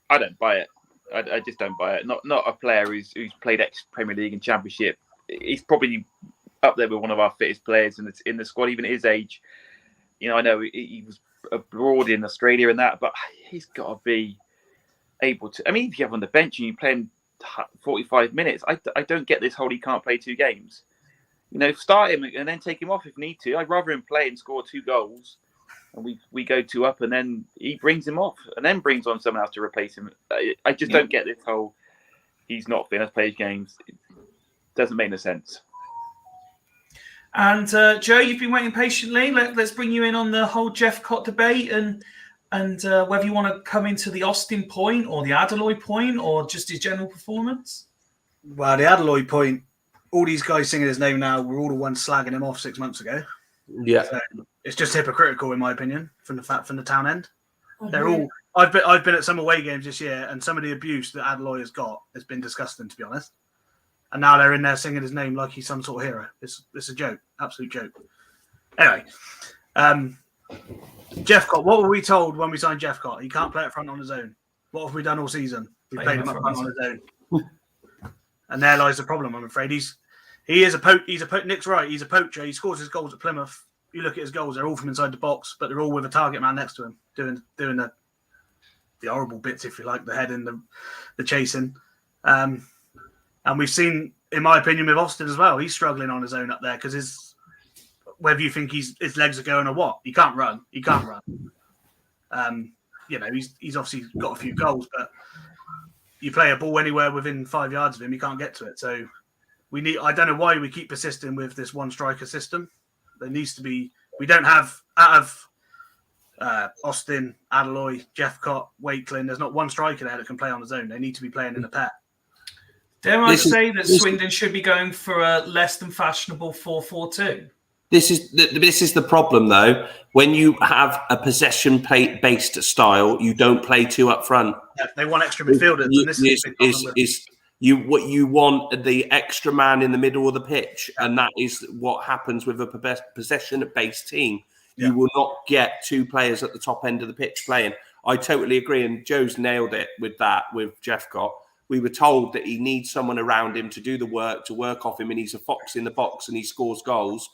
I don't buy it. I just don't buy it. Not a player who's played Premier League and Championship. He's probably up there with one of our fittest players in the squad, even at his age. I know he was abroad in Australia and that, but he's got to be able to. I mean, if you have him on the bench and you play him 45 minutes, I don't get this whole he can't play 2 games. Start him and then take him off if need to. I'd rather him play and score 2 goals. And we go 2 up, and then he brings him off, and then brings on someone else to replace him. I just don't get this whole he's not fit enough to play games. It doesn't make no sense. And Joe, you've been waiting patiently. Let's bring you in on the whole Jeffcott debate, and whether you want to come into the Austin point or the Adeloy point or just his general performance. Well, the Adeloy point, all these guys singing his name now were all the ones slagging him off 6 months ago. Yeah. So it's just hypocritical, in my opinion, from the town end. They're all. I've been at some away games this year, and some of the abuse that Adeloy has got has been disgusting, to be honest. And now they're in there singing his name like he's some sort of hero. It's a joke, absolute joke. Anyway, Jeffcott. What were we told when we signed Jeffcott? He can't play up front on his own. What have we done all season? We played him up front on his own, and there lies the problem. I'm afraid he's a poacher. Nick's right. He's a poacher. He scores his goals at Plymouth. You look at his goals; they're all from inside the box, but they're all with a target man next to him, doing the horrible bits, if you like, the heading, the chasing. And we've seen, in my opinion, with Austin as well, he's struggling on his own up there because whether you think his legs are going or what, he can't run. He can't run. He's obviously got a few goals, but you play a ball anywhere within 5 yards of him, he can't get to it. So I don't know why we keep persisting with this one striker system. There needs to be. We don't have out of Austin, Adeloy, Jeffcott, Wakeland. There's not one striker there that can play on his own. They need to be playing in a pair. Dare I say that Swindon should be going for a less than fashionable 4-4-2? This is the problem, though. When you have a possession-based style, you don't play 2 up front. Yeah, they want extra midfielders. What you want the extra man in the middle of the pitch, and that is what happens with a possession-based team. Yeah. You will not get 2 players at the top end of the pitch playing. I totally agree, and Joe's nailed it with Jeffcott. We were told that he needs someone around him to do the work, to work off him, and he's a fox in the box and he scores goals.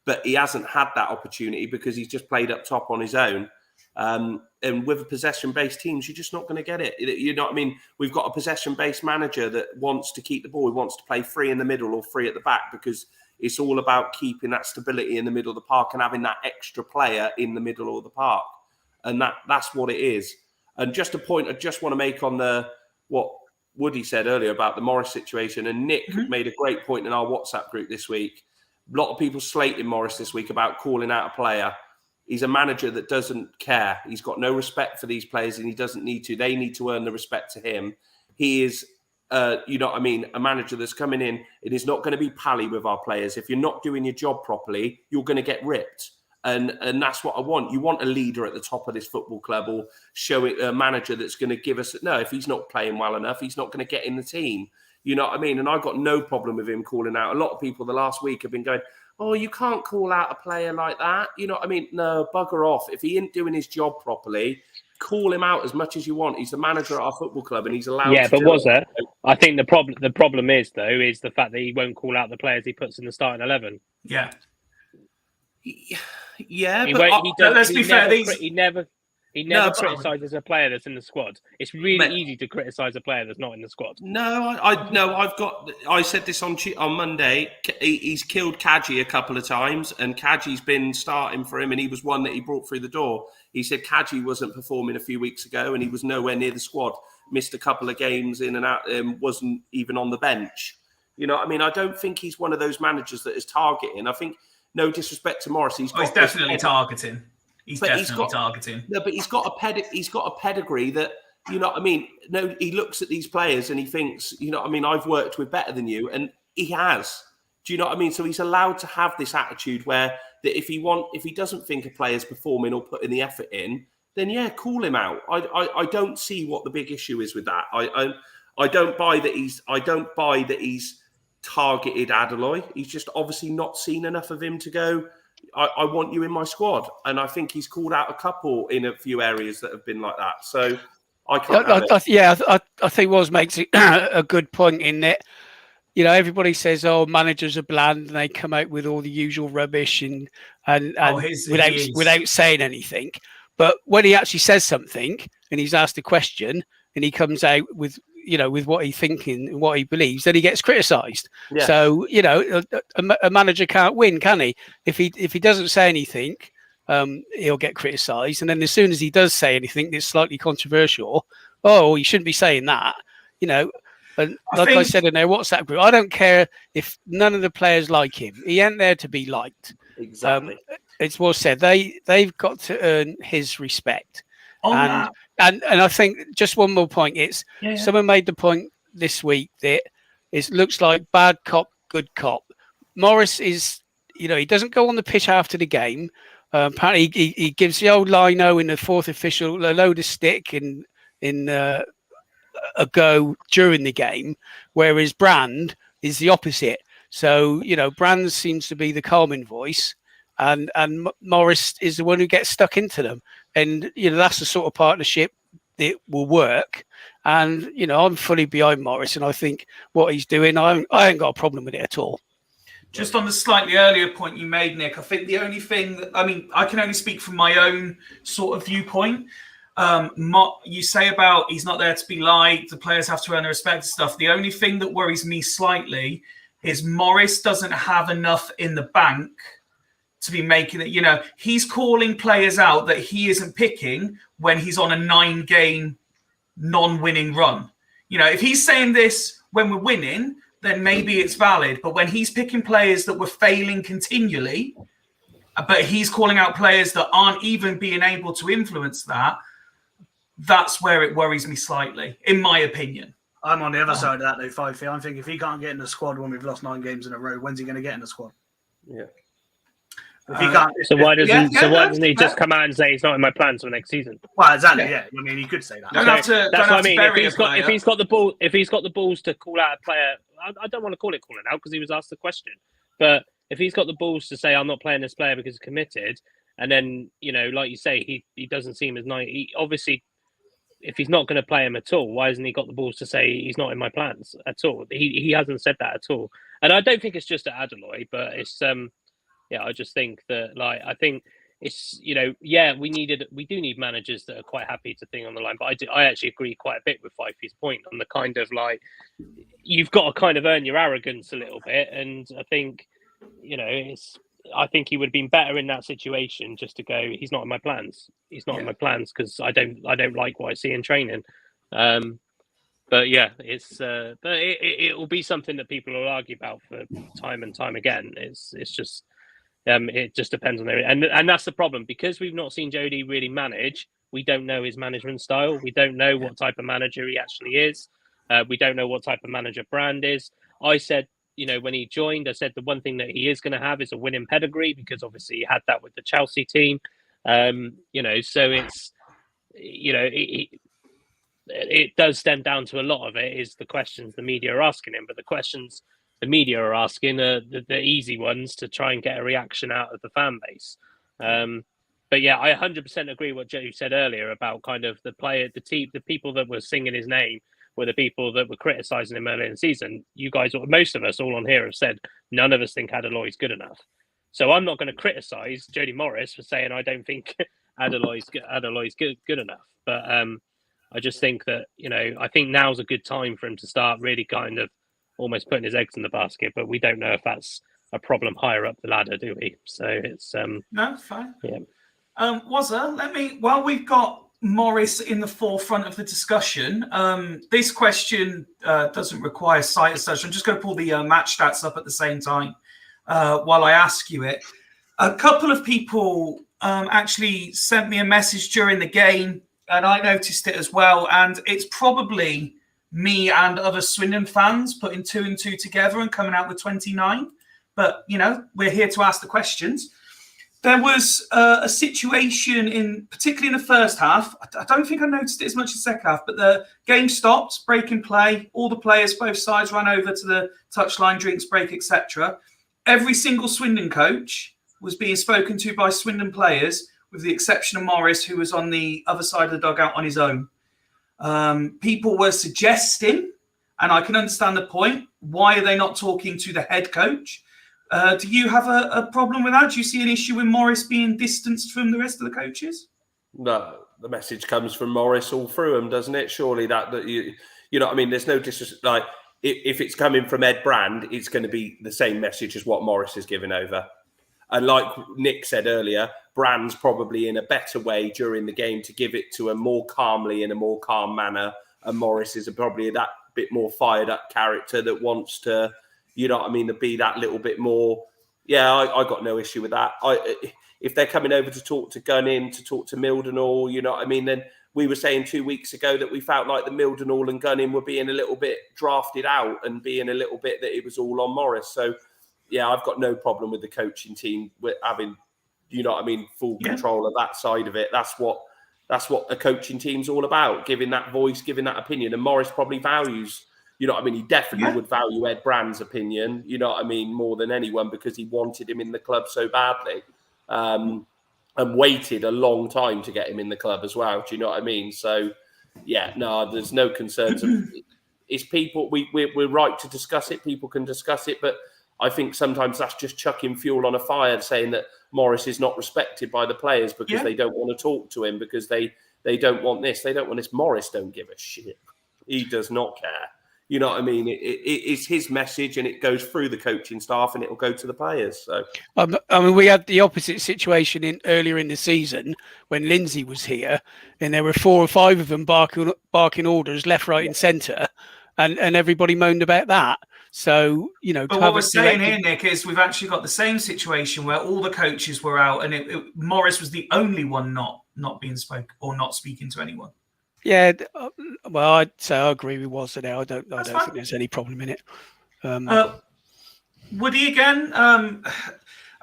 But he hasn't had that opportunity because he's just played up top on his own. And with a possession-based teams, you're just not going to get it. You know what I mean? We've got a possession-based manager that wants to keep the ball. He wants to play 3 in the middle or 3 at the back because it's all about keeping that stability in the middle of the park and having that extra player in the middle of the park. And that's what it is. And just a point I just want to make on what Woody said earlier about the Morris situation. And Nick made a great point in our WhatsApp group this week. A lot of people slating Morris this week about calling out a player. He's a manager that doesn't care. He's got no respect for these players and he doesn't need to. They need to earn the respect to him. He is, a manager that's coming in and is not going to be pally with our players. If you're not doing your job properly, you're going to get ripped. And that's what I want. You want a leader at the top of this football club or show it a manager that's going to give us... No, if he's not playing well enough, he's not going to get in the team. You know what I mean? And I've got no problem with him calling out. A lot of people the last week have been going, oh, you can't call out a player like that. You know what I mean? No, bugger off. If he ain't doing his job properly, call him out as much as you want. He's the manager at our football club and he's allowed Yeah, to but do was it. it? I think the problem is though is the fact that he won't call out the players he puts in the starting 11. Yeah. Yeah, let's be fair. He never sorry. criticises a player that's in the squad. It's really easy to criticise a player that's not in the squad. No, I said this on Monday. He's killed Kaji a couple of times, and Kaji's been starting for him, and he was one that he brought through the door. He said Kaji wasn't performing a few weeks ago, and he was nowhere near the squad. Missed a couple of games in and out, wasn't even on the bench. You know what I mean? I don't think he's one of those managers that is targeting. I think, no disrespect to Morris, he's definitely targeting. He's targeting. No, but he's got a pedigree that, you know what I mean? No, he looks at these players and he thinks, you know what I mean, I've worked with better than you, and he has. Do you know what I mean? So he's allowed to have this attitude where that if he doesn't think a player's performing or putting the effort in, then yeah, call him out. I don't see what the big issue is with that. I don't buy that he's targeted Adeloy. He's just obviously not seen enough of him to go, I want you in my squad. And I think he's called out a couple in a few areas that have been like that. So I can't I think Woz makes a good point in that, you know, everybody says, oh, managers are bland and they come out with all the usual rubbish and without saying anything. But when he actually says something and he's asked a question and he comes out with, you know, with what he's thinking and what he believes, then he gets criticised. Yeah. So, you know, a manager can't win, can he? If he doesn't say anything, he'll get criticised. And then as soon as he does say anything that's slightly controversial, oh, you shouldn't be saying that, you know. And I said in their WhatsApp group, I don't care if none of the players like him. He ain't there to be liked. Exactly. It's what said. They've got to earn his respect. And I think just one more point. Someone made the point this week that it looks like bad cop, good cop. Morris is, you know, he doesn't go on the pitch after the game. Apparently, he gives the old lino in the fourth official a load of stick in a go during the game, whereas Brand is the opposite. So, you know, Brand seems to be the calming voice, and Morris is the one who gets stuck into them. And, you know, that's the sort of partnership that will work. And, you know, I'm fully behind Morris, and I think what he's doing, I ain't got a problem with it at all. Just on the slightly earlier point you made, Nick, I think the only thing that, I mean, I can only speak from my own sort of viewpoint. You say about he's not there to be liked, the players have to earn their respect and stuff. The only thing that worries me slightly is Morris doesn't have enough in the bank to be making it. You know, he's calling players out that he isn't picking when he's on a 9-game non-winning run. You know, if he's saying this when we're winning, then maybe it's valid. But when he's picking players that were failing continually, but he's calling out players that aren't even being able to influence that, that's where it worries me slightly, in my opinion. I'm on the other side of that, though, Fifey. I'm thinking if he can't get in the squad when we've lost 9 games in a row, when's he going to get in the squad? Yeah. If he can't, so why doesn't he just come out and say he's not in my plans for next season? Well, exactly. Yeah. I mean, he could say that. That's what I mean. If he's got the balls to call out a player, I don't want to call it calling out because he was asked the question. But if he's got the balls to say I'm not playing this player because he's committed, and then, you know, like you say, he doesn't seem as nice. He obviously, if he's not going to play him at all, why hasn't he got the balls to say he's not in my plans at all? He hasn't said that at all. And I don't think it's just at Adeloy, but it's I just think that, like, I think it's, you know, we do need managers that are quite happy to thing on the line. But I actually agree quite a bit with Fifey's point on the kind of, like, you've got to kind of earn your arrogance a little bit. And I think, you know, I think he would have been better in that situation just to go, he's not in my plans. He's not in my plans because I don't like what I see in training. But yeah, it will be something that people will argue about for time and time again. It's just it just depends on their, and that's the problem, because we've not seen Jody really manage. We don't know his management style. We don't know what type of manager he actually is. We don't know what type of manager Brand is. I said, you know, when he joined, I said the one thing that he is going to have is a winning pedigree, because obviously he had that with the Chelsea team. You know, so it's, you know, it does stem down to a lot of it is the questions the media are asking him, but the questions the media are asking the easy ones to try and get a reaction out of the fan base. But yeah, I 100% agree what Joe said earlier about kind of the people that were singing his name were the people that were criticising him earlier in the season. You guys, most of us all on here have said none of us think Adeloy's good enough. So I'm not going to criticise Jody Morris for saying I don't think Adeloy's good enough. But I just think that, I think now's a good time for him to start really kind of almost putting his eggs in the basket. But we don't know if that's a problem higher up the ladder, do we? So it's no, fine. Yeah. While we've got Morris in the forefront of the discussion, this question doesn't require sight as such. I'm just going to pull the match stats up at the same time while I ask you it. A couple of people actually sent me a message during the game, and I noticed it as well. And it's probably me and other Swindon fans putting 2 and 2 together and coming out with 29. But, we're here to ask the questions. There was a situation particularly in the first half. I don't think I noticed it as much as the second half, but the game stopped, break in play. All the players, both sides, ran over to the touchline, drinks break, etc. Every single Swindon coach was being spoken to by Swindon players, with the exception of Morris, who was on the other side of the dugout on his own. People were suggesting, and I can understand the point, why are they not talking to the head coach? Do you have a problem with that? Do you see an issue with Morris being distanced from the rest of the coaches? No, the message comes from Morris all through him, doesn't it? Surely that you know what I mean? There's no disrespect. Like, if it's coming from Ed Brand, it's going to be the same message as what Morris is giving over. And like Nick said earlier, Brand's probably in a better way during the game to give it to him more calmly in a more calm manner. And Morris is probably that bit more fired up character that wants to, to be that little bit more. Yeah, I got no issue with that. If they're coming over to talk to Gunning, to talk to Mildenhall, then we were saying 2 weeks ago that we felt like the Mildenhall and Gunning were being a little bit drafted out and being a little bit that it was all on Morris. So, yeah, I've got no problem with the coaching team with having, full control of that side of it. That's what a coaching team's all about, giving that voice, giving that opinion. And Morris probably values, he definitely would value Ed Brand's opinion, more than anyone, because he wanted him in the club so badly. And waited a long time to get him in the club as well. Do you know what I mean? So, yeah, no, there's no concerns. It's people, we're right to discuss it. People can discuss it. But I think sometimes that's just chucking fuel on a fire, saying that Morris is not respected by the players because they don't want to talk to him, because they don't want this. They don't want this. Morris don't give a shit. He does not care. You know what I mean? It's his message, and it goes through the coaching staff, and it will go to the players. So, we had the opposite situation earlier in the season when Lindsay was here, and there were 4 or 5 of them barking orders left, right, and centre, and everybody moaned about that. So, But what we're saying here, Nick, is we've actually got the same situation where all the coaches were out, and Morris was the only one not being spoken or not speaking to anyone. Yeah, well, I'd say I agree with Wazza there. I don't think there's any problem in it. Woody, again, I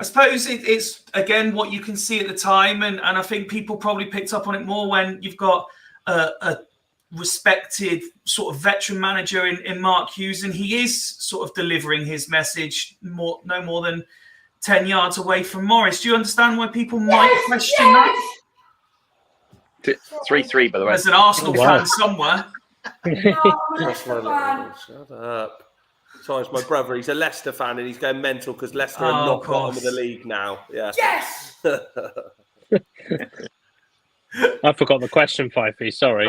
suppose it's, again, what you can see at the time, and I think people probably picked up on it more when you've got a respected sort of veteran manager in Mark Hughes, and he is sort of delivering his message no more than 10 yards away from Morris. Do you understand why people might question that? 3-3, by the way. There's an Arsenal fan somewhere. Shut up. Sorry, it's my brother. He's a Leicester fan, and he's going mental because Leicester are not bottom of the league now. Yeah. Yes! I forgot the question, Fifey. Sorry.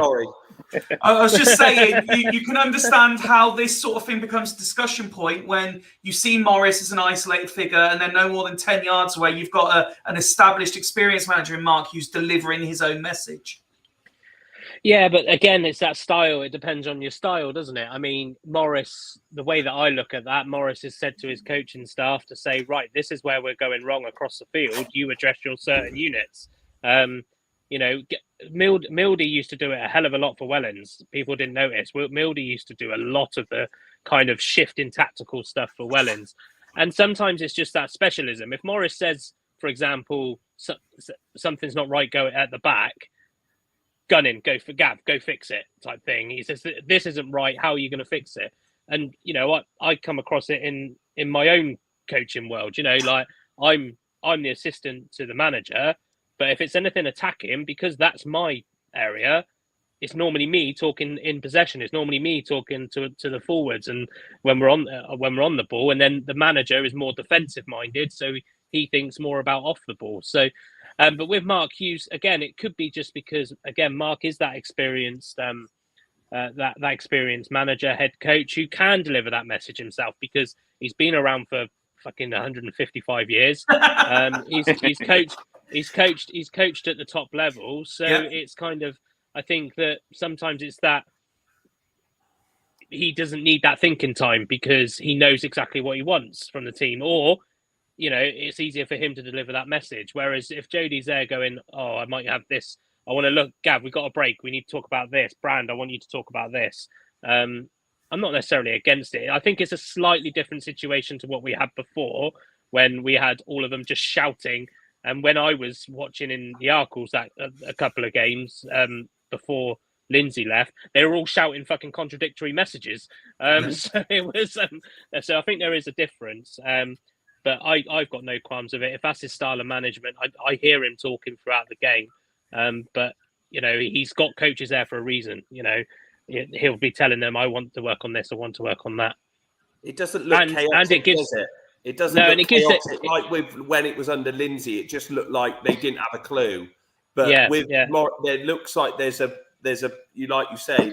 I was just saying, you can understand how this sort of thing becomes a discussion point when you see Morris as an isolated figure, and then no more than 10 yards away, you've got an established, experienced manager in Mark Hughes delivering his own message. Yeah, but again, it's that style. It depends on your style, doesn't it? I mean, Morris, the way that I look at that, Morris has said to his coaching staff to say, right, this is where we're going wrong across the field. You address your certain units. Mildy used to do it a hell of a lot for Wellens. People didn't notice. Mildy used to do a lot of the kind of shift in tactical stuff for Wellens. And sometimes it's just that specialism. If Morris says, for example, something's not right, go at the back, Gunning, go for Gav, go fix it type thing. He says, this isn't right. How are you going to fix it? And I come across it in my own coaching world. Like I'm the assistant to the manager, but if it's anything attacking, because that's my area, it's normally me talking in possession. It's normally me talking to the forwards, and when we're on the ball, and then the manager is more defensive minded, so he thinks more about off the ball. So, but with Mark Hughes, again, it could be just because Mark is that experienced that experienced manager, head coach who can deliver that message himself because he's been around for fucking 155 years. He's coached at the top level, so it's kind of. I think that sometimes it's that he doesn't need that thinking time because he knows exactly what he wants from the team, or it's easier for him to deliver that message. Whereas if Jodie's there going, "Oh, I might have this. I want to look, Gav. We've got a break. We need to talk about this. Brand, I want you to talk about this." I'm not necessarily against it. I think it's a slightly different situation to what we had before when we had all of them just shouting. And when I was watching in the Arkles that a couple of games before Lindsay left, they were all shouting fucking contradictory messages. So it was. So I think there is a difference. But I've got no qualms of it. If that's his style of management, I hear him talking throughout the game. But he's got coaches there for a reason. He'll be telling them, "I want to work on this. I want to work on that." It doesn't look chaotic, and it gives, does it? It doesn't look chaotic like when it was under Lindsay. It just looked like they didn't have a clue. But it looks like there's a like you say,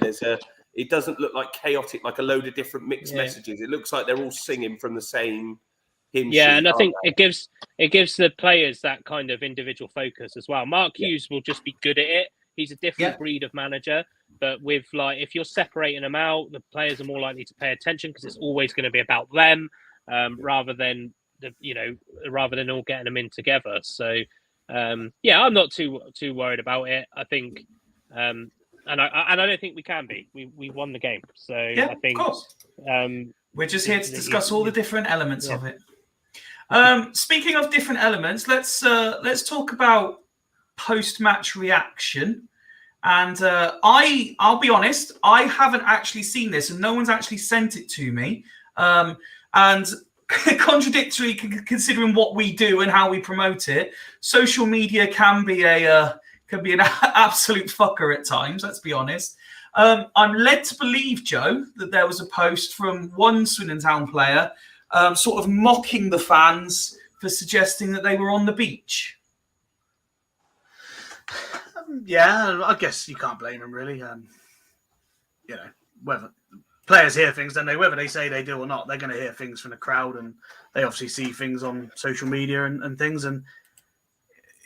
it doesn't look like chaotic, like a load of different mixed messages. It looks like they're all singing from the same hymn sheet, and I think it gives the players that kind of individual focus as well. Mark Hughes will just be good at it. He's a different breed of manager, but with if you're separating them out, the players are more likely to pay attention because it's always going to be about them rather than all getting them in together. So I'm not too worried about it. I think. And I don't think we can be. We won the game, so I think. Of course. We're just here to discuss all the different elements of it. Speaking of different elements, let's talk about post-match reaction. And I'll be honest, I haven't actually seen this, and no one's actually sent it to me. And contradictory considering what we do and how we promote it, social media can be an absolute fucker at times. Let's be honest. I'm led to believe, Joe, that there was a post from one Swindon Town player sort of mocking the fans for suggesting that they were on the beach. Yeah, I guess you can't blame them, really. Whether players hear things, then whether they say they do or not, they're going to hear things from the crowd, and they obviously see things on social media and things. And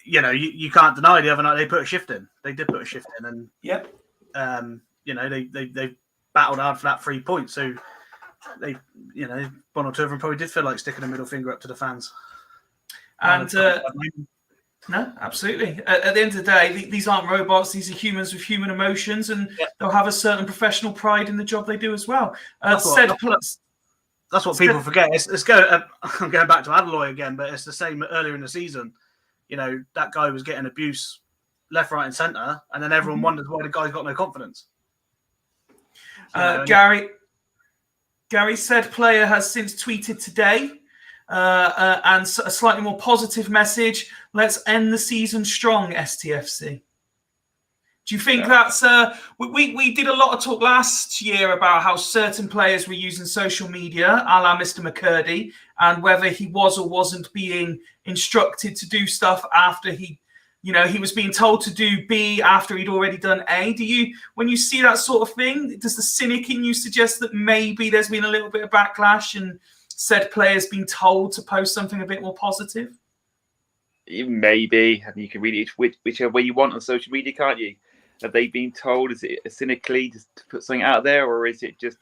you can't deny the other night they put a shift in. They did put a shift in, and they battled hard for that 3 points. So they, one or two of them probably did feel like sticking a middle finger up to the fans. And no, absolutely. At the end of the day, these aren't robots. These are humans with human emotions, and they'll have a certain professional pride in the job they do as well. That's what people forget. I'm going back to Adaloy again, but it's the same earlier in the season. That guy was getting abuse left, right, and centre, and then everyone wonders why the guy's got no confidence. Gary said player has since tweeted today. And a slightly more positive message. Let's end the season strong, STFC. Do you think that's... we did a lot of talk last year about how certain players were using social media, a la Mr. McCurdy, and whether he was or wasn't being instructed to do stuff after he was being told to do B after he'd already done A. When you see that sort of thing, does the cynic in you suggest that maybe there's been a little bit of backlash and said players being told to post something a bit more positive? Maybe. You can read it whichever way you want on social media, can't you? Have they been told? Is it cynically just to put something out there, or is it just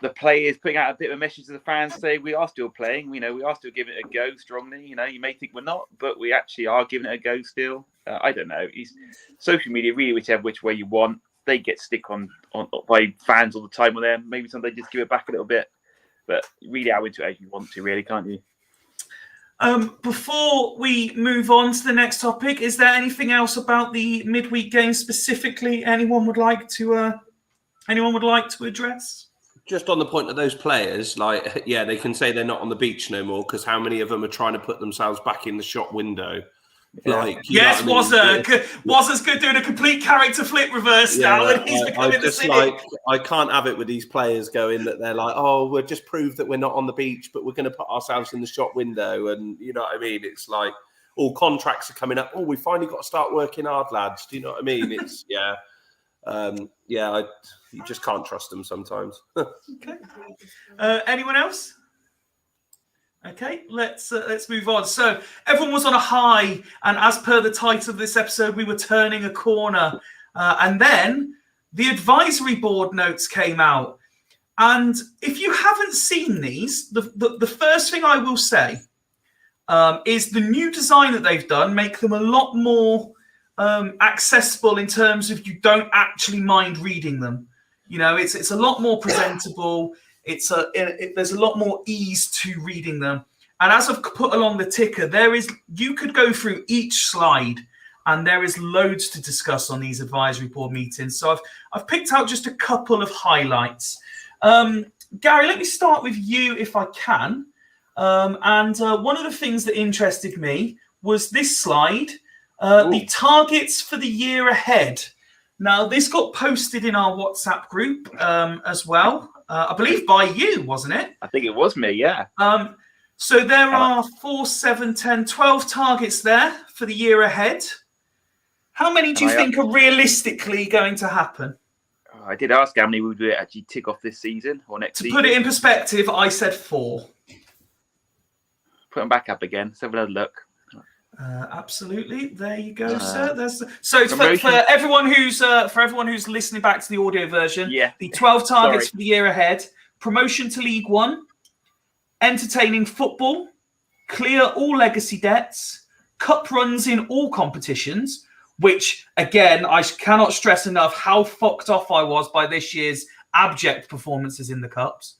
the players putting out a bit of a message to the fans, say we are still playing, we are still giving it a go strongly. You may think we're not, but we actually are giving it a go still. I don't know. Social media, really, which way you want. They get stick on by fans all the time with them. Maybe sometimes they just give it back a little bit. But really out into it as you want to, really, can't you? Before we move on to the next topic, is there anything else about the midweek game specifically anyone would like to address? Just on the point of those players, like, yeah, they can say they're not on the beach no more because how many of them are trying to put themselves back in the shop window? Like, yes, was as good doing a complete character flip reverse now, and he's becoming the cynic. Like, I can't have it with these players going that they're like, oh, we'll just prove that we're not on the beach, but we're going to put ourselves in the shop window, and you know what I mean? It's like all contracts are coming up. Oh, we finally got to start working hard, lads. Do you know what I mean? It's you just can't trust them sometimes. Okay. Anyone else? Okay, let's move on. So everyone was on a high, and as per the title of this episode, we were turning a corner. And then the advisory board notes came out. And if you haven't seen these, the first thing I will say is the new design that they've done make them a lot more accessible in terms of you don't actually mind reading them. You know, it's a lot more presentable. There's a lot more ease to reading them. And as I've put along the ticker, you could go through each slide and there is loads to discuss on these advisory board meetings. So I've picked out just a couple of highlights. Gary, let me start with you if I can. And one of the things that interested me was this slide, the targets for the year ahead. Now, this got posted in our WhatsApp group as well. I believe by you, wasn't it? I think it was me, yeah. So there are 4, 7, 10, 12 targets there for the year ahead. How many do you think are realistically going to happen? I did ask how many would we actually tick off this season or next season. To put it in perspective, I said 4. Put them back up again. Let's have another look. Absolutely. There you go, sir. So for everyone who's listening back to the audio version, the 12 targets for the year ahead: promotion to League One, entertaining football, clear all legacy debts, cup runs in all competitions. Which again, I cannot stress enough how fucked off I was by this year's abject performances in the cups.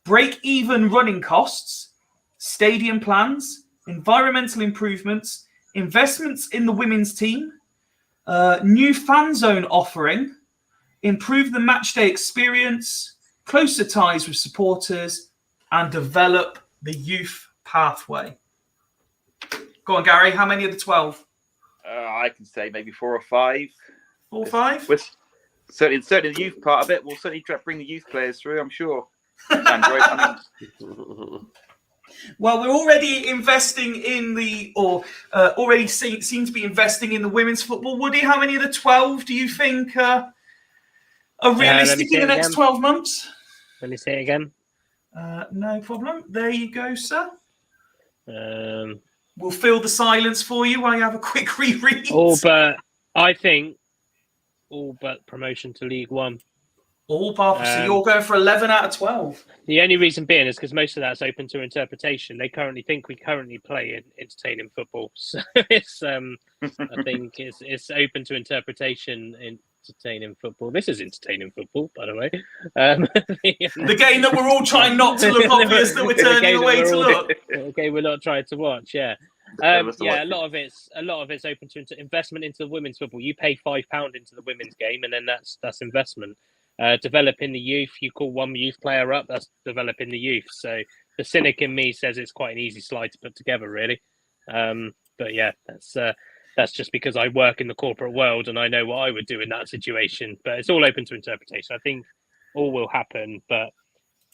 Break even running costs, stadium plans, environmental improvements, investments in the women's team, new fan zone offering, improve the matchday experience, closer ties with supporters, and develop the youth pathway. Go on, Gary. How many of the 12? I can say maybe 4 or 5. 4 or 5? Certainly the youth part of it. We'll certainly try to bring the youth players through, I'm sure. Well, we're already investing in already seem to be investing in the women's football. Woody, how many of the 12 do you think are realistic in the next 12 months? Let me say it again. No problem. There you go, sir. We'll fill the silence for you while you have a quick reread. All but promotion to League One. All but so you're going for 11 out of 12. The only reason being is because most of that's open to interpretation. They currently think we currently play in entertaining football, so it's I think it's open to interpretation. Entertaining football. This is entertaining football, by the way. The game that we're all trying not to look obvious that we're turning away to look. Okay, we're not trying to watch. Yeah, a lot of it's open to investment into the women's football. You pay £5 into the women's game, and then that's investment. Developing the youth. You call one youth player up, that's developing the youth. So the cynic in me says it's quite an easy slide to put together, really. But yeah, that's just because I work in the corporate world and I know what I would do in that situation. But it's all open to interpretation. I think all will happen, but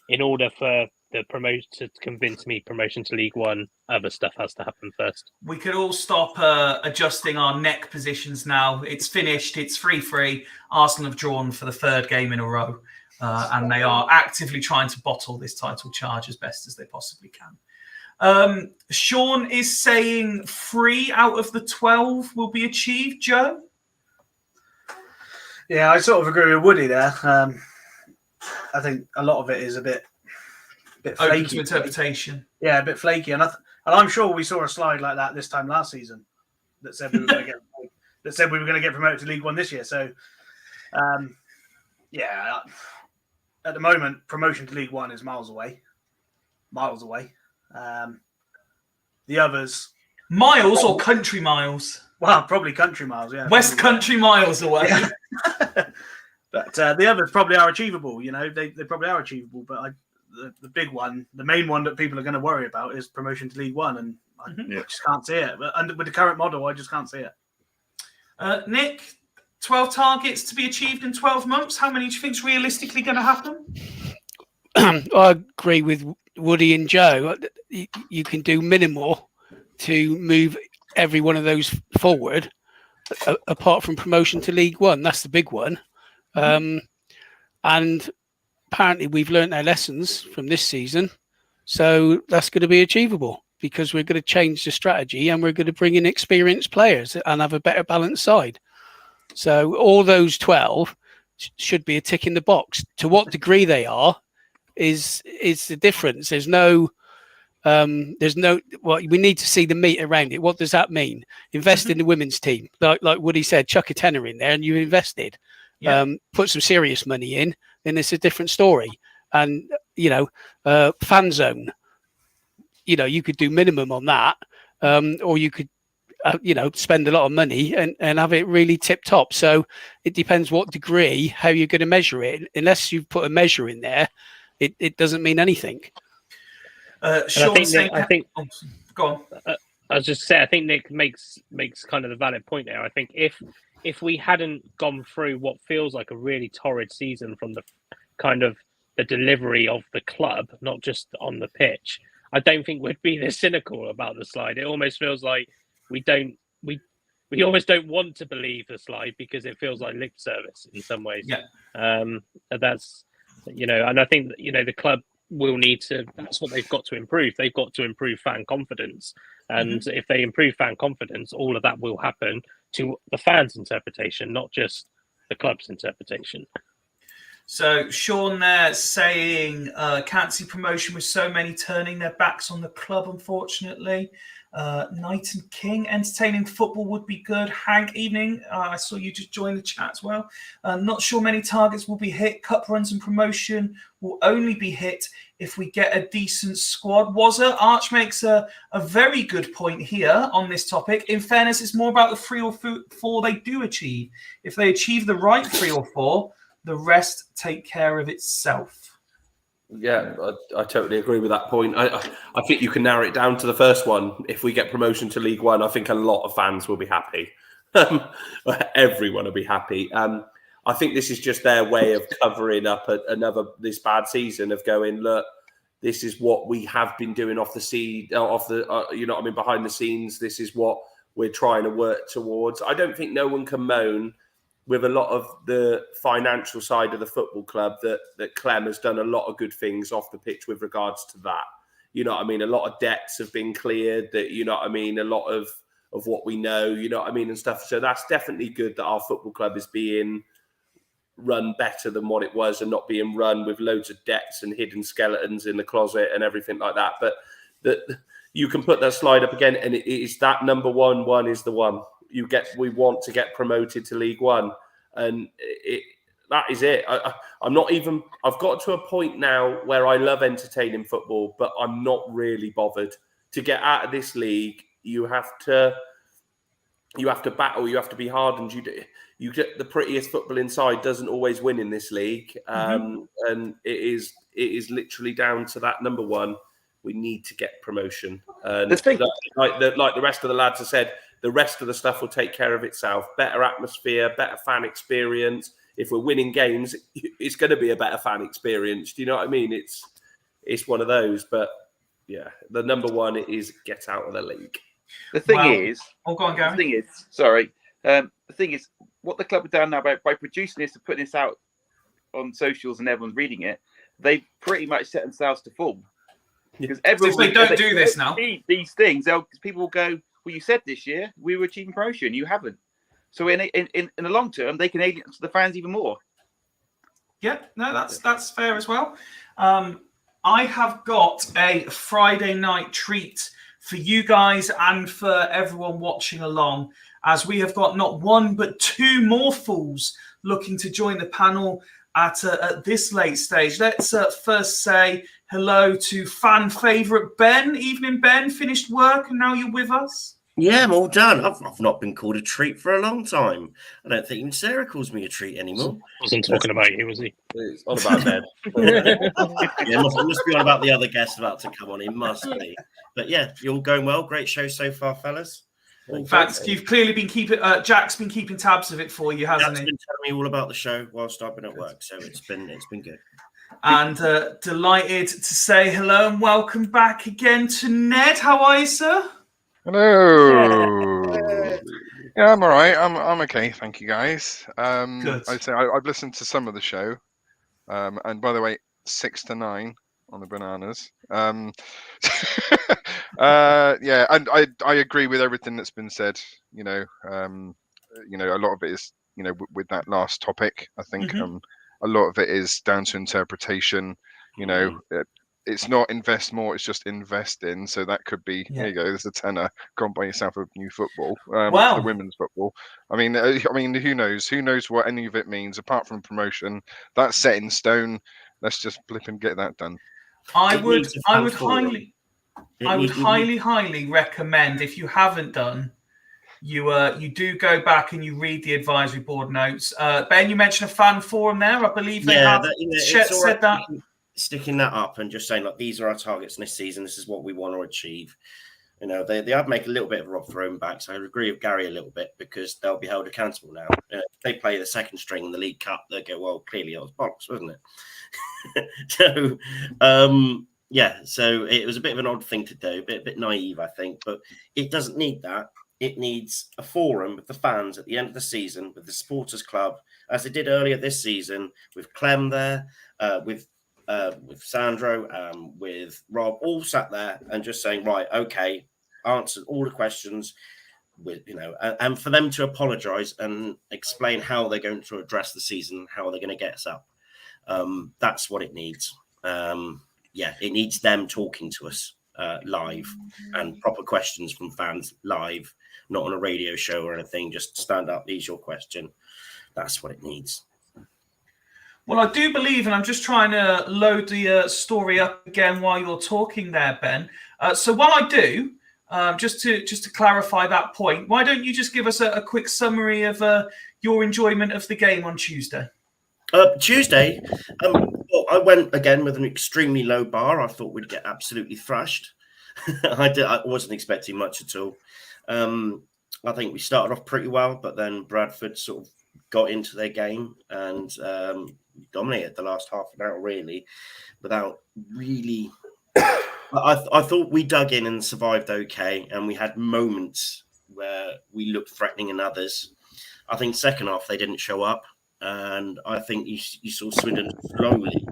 in order for the promotion to convince me promotion to League One, other stuff has to happen first. We could all stop adjusting our neck positions now. It's finished. It's 3-3. Arsenal have drawn for the 3rd game in a row, and they are actively trying to bottle this title charge as best as they possibly can. Sean is saying 3 out of the 12 will be achieved. Joe? Yeah, I sort of agree with Woody there. I think a lot of it is a bit flaky. Open to interpretation. Yeah, a bit flaky. And I'm sure we saw a slide like that this time last season that said we were going to get promoted to League One this year. So, at the moment, promotion to League One is miles away. The others, miles or country miles? Well, probably country miles. Yeah, West Country miles away. Yeah. But the others probably are achievable. You know, they probably are achievable. But the big one, the main one that people are going to worry about is promotion to League One, and I just can't see it. But with the current model, I just can't see it. Nick, 12 targets to be achieved in 12 months. How many do you think is realistically going to happen? I agree with Woody and Joe. You can do minimal to move every one of those forward, apart from promotion to League One. That's the big one. And apparently we've learned our lessons from this season. So that's going to be achievable because we're going to change the strategy and we're going to bring in experienced players and have a better balanced side. So all those 12 should be a tick in the box. To what degree they are is the difference. There's no well, we need to see the meat around it. What does that mean? Invest in the women's team. Like Woody said, chuck a tenner in there and you invested. Put some serious money in, then it's a different story. And, fan zone, you could do minimum on that. Or you could, spend a lot of money and have it really tip top. So it depends what degree, how you're going to measure it. Unless you put a measure in there, it doesn't mean anything. Sean, I think go on. I was just saying, I think Nick makes kind of the valid point there. I think if we hadn't gone through what feels like a really torrid season from the kind of the delivery of the club, not just on the pitch, I don't think we'd be this cynical about the slide. It almost feels like we almost don't want to believe the slide because it feels like lip service in some ways. That's and I think the club will need to, that's what they've got to improve. They've got to improve fan confidence. And if they improve fan confidence, all of that will happen to the fans' interpretation, not just the club's interpretation. So Sean there saying can't see promotion with so many turning their backs on the club, unfortunately. Knight and King, entertaining football would be good. Hank, evening. I saw you just join the chat as well. Not sure many targets will be hit. Cup runs and promotion will only be hit if we get a decent squad. Arch makes a very good point here on this topic. In fairness, it's more about the 3 or 4 they do achieve. If they achieve the right 3 or 4, the rest take care of itself. Yeah, I totally agree with that point. I think you can narrow it down to the first one. If we get promotion to League One, I think a lot of fans will be happy. Everyone will be happy. I think this is just their way of covering up this bad season of going, look, this is what we have been doing behind the scenes. This is what we're trying to work towards. I don't think no one can moan with a lot of the financial side of the football club that Clem has done a lot of good things off the pitch with regards to that. A lot of debts have been cleared, a lot of what we know, and stuff. So that's definitely good that our football club is being run better than what it was and not being run with loads of debts and hidden skeletons in the closet and everything like that. But you can put that slide up again, and it is that number one is the one. We want to get promoted to League One, and that is it. I'm not even. I've got to a point now where I love entertaining football, but I'm not really bothered. To get out of this league, you have to battle. You have to be hard, and you get the prettiest football inside doesn't always win in this league, and it is literally down to that number one. We need to get promotion, and like the rest of the lads have said. The rest of the stuff will take care of itself. Better atmosphere, better fan experience. If we're winning games, it's going to be a better fan experience. Do you know what I mean? It's one of those. But yeah, the number one is get out of the league. The thing is, go on, Gary. The thing is, what the club have done now by producing this and putting this out on socials and everyone's reading it, they've pretty much set themselves to fall. Because if they don't do this now, these things, people will go, well, you said this year we were achieving promotion. You haven't. So in the long term, they can alienate the fans even more. Yeah, no, that's fair as well. I have got a Friday night treat for you guys and for everyone watching along, as we have got not one but 2 more fools looking to join the panel at this late stage. Let's first say hello to fan favourite Ben. Evening, Ben. Finished work and now you're with us? Yeah, I'm all done. I've not been called a treat for a long time. I don't think even Sarah calls me a treat anymore. Wasn't talking about you, was he? It's all about Ned. Yeah, must be on about the other guests about to come on. It must be. But yeah, you're all going well. Great show so far, fellas. In fact, you've clearly been keeping. Jack's been keeping tabs of it for you, hasn't Jack's he? been telling me all about the show whilst I've been at work, so it's been good. And delighted to say hello and welcome back again to Ned. How are you, sir? Hello. Yeah, I'm all right. I'm okay. Thank you, guys. Good. I'd say I've listened to some of the show. And by the way, 6 to 9 on the bananas. Yeah, and I agree with everything that's been said. A lot of it is, with that last topic. I think a lot of it is down to interpretation. It's not invest more; it's just invest in. So that could be here you go. There's a tenner. Go and buy yourself a new football. Wow. The women's football. I mean, who knows? Who knows what any of it means apart from promotion? That's set in stone. Let's just flip and get that done. I would highly recommend, if you haven't done, you do go back and you read the advisory board notes. Ben, you mentioned a fan forum there. I believe they have said that. Sticking that up and just saying, like, these are our targets this season. This is what we want to achieve. They have make a little bit of Rob throwbacks. I agree with Gary a little bit because they'll be held accountable now. If they play the second string in the League Cup, they'll go, well, clearly it was bollocks, wasn't it? So it was a bit of an odd thing to do, a bit naive, I think, but it doesn't need that. It needs a forum with the fans at the end of the season, with the supporters club, as they did earlier this season, with Clem there, with Sandro, with Rob, all sat there and just saying, right, okay, answer all the questions, and for them to apologise and explain how they're going to address the season, how they're going to get us up. That's what it needs. It needs them talking to us live and proper questions from fans live, not on a radio show or anything. Just stand up, here's your question. That's what it needs. Well, I do believe, and I'm just trying to load the story up again while you're talking there, Ben. So while I do, just to clarify that point, why don't you just give us a quick summary of your enjoyment of the game on Tuesday? Tuesday, I went again with an extremely low bar. I thought we'd get absolutely thrashed. I wasn't expecting much at all. I think we started off pretty well, but then Bradford sort of got into their game and dominated the last half an hour, really, without really. I thought we dug in and survived okay, and we had moments where we looked threatening in others. I think second half they didn't show up, and I think you saw Swindon slowly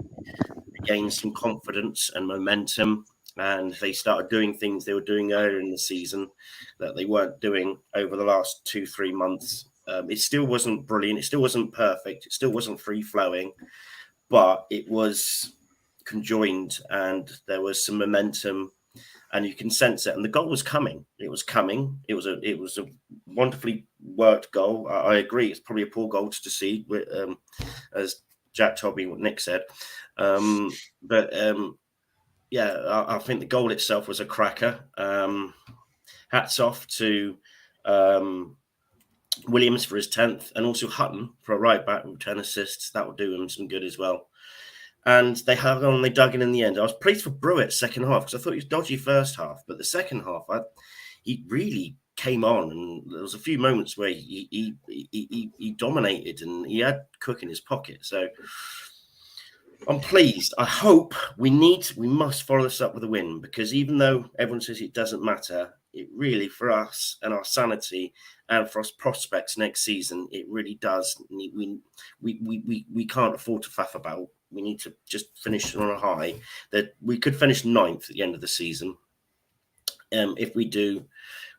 gain some confidence and momentum, and they started doing things they were doing earlier in the season that they weren't doing over the last 2-3 months. It still wasn't brilliant. It still wasn't perfect. It still wasn't free-flowing, but it was conjoined and there was some momentum and you can sense it. And the goal was coming. It was coming. It was a wonderfully worked goal. I agree. It's probably a poor goal to see, as Jack told me what Nick said. I think the goal itself was a cracker. Hats off to Williams for his 10th, and also Hutton for a right back with 10 assists. That will do him some good as well. And they hung on, they dug in the end. I was pleased for Brewitt second half because I thought he was dodgy first half, but the second half, he really came on, and there was a few moments where he dominated and he had Cook in his pocket. So I'm pleased. I hope we must follow this up with a win, because even though everyone says it doesn't matter, it really, for us and our sanity and for us prospects next season, it really does. We can't afford to faff about. We need to just finish on a high. That we could finish 9th at the end of the season, if we do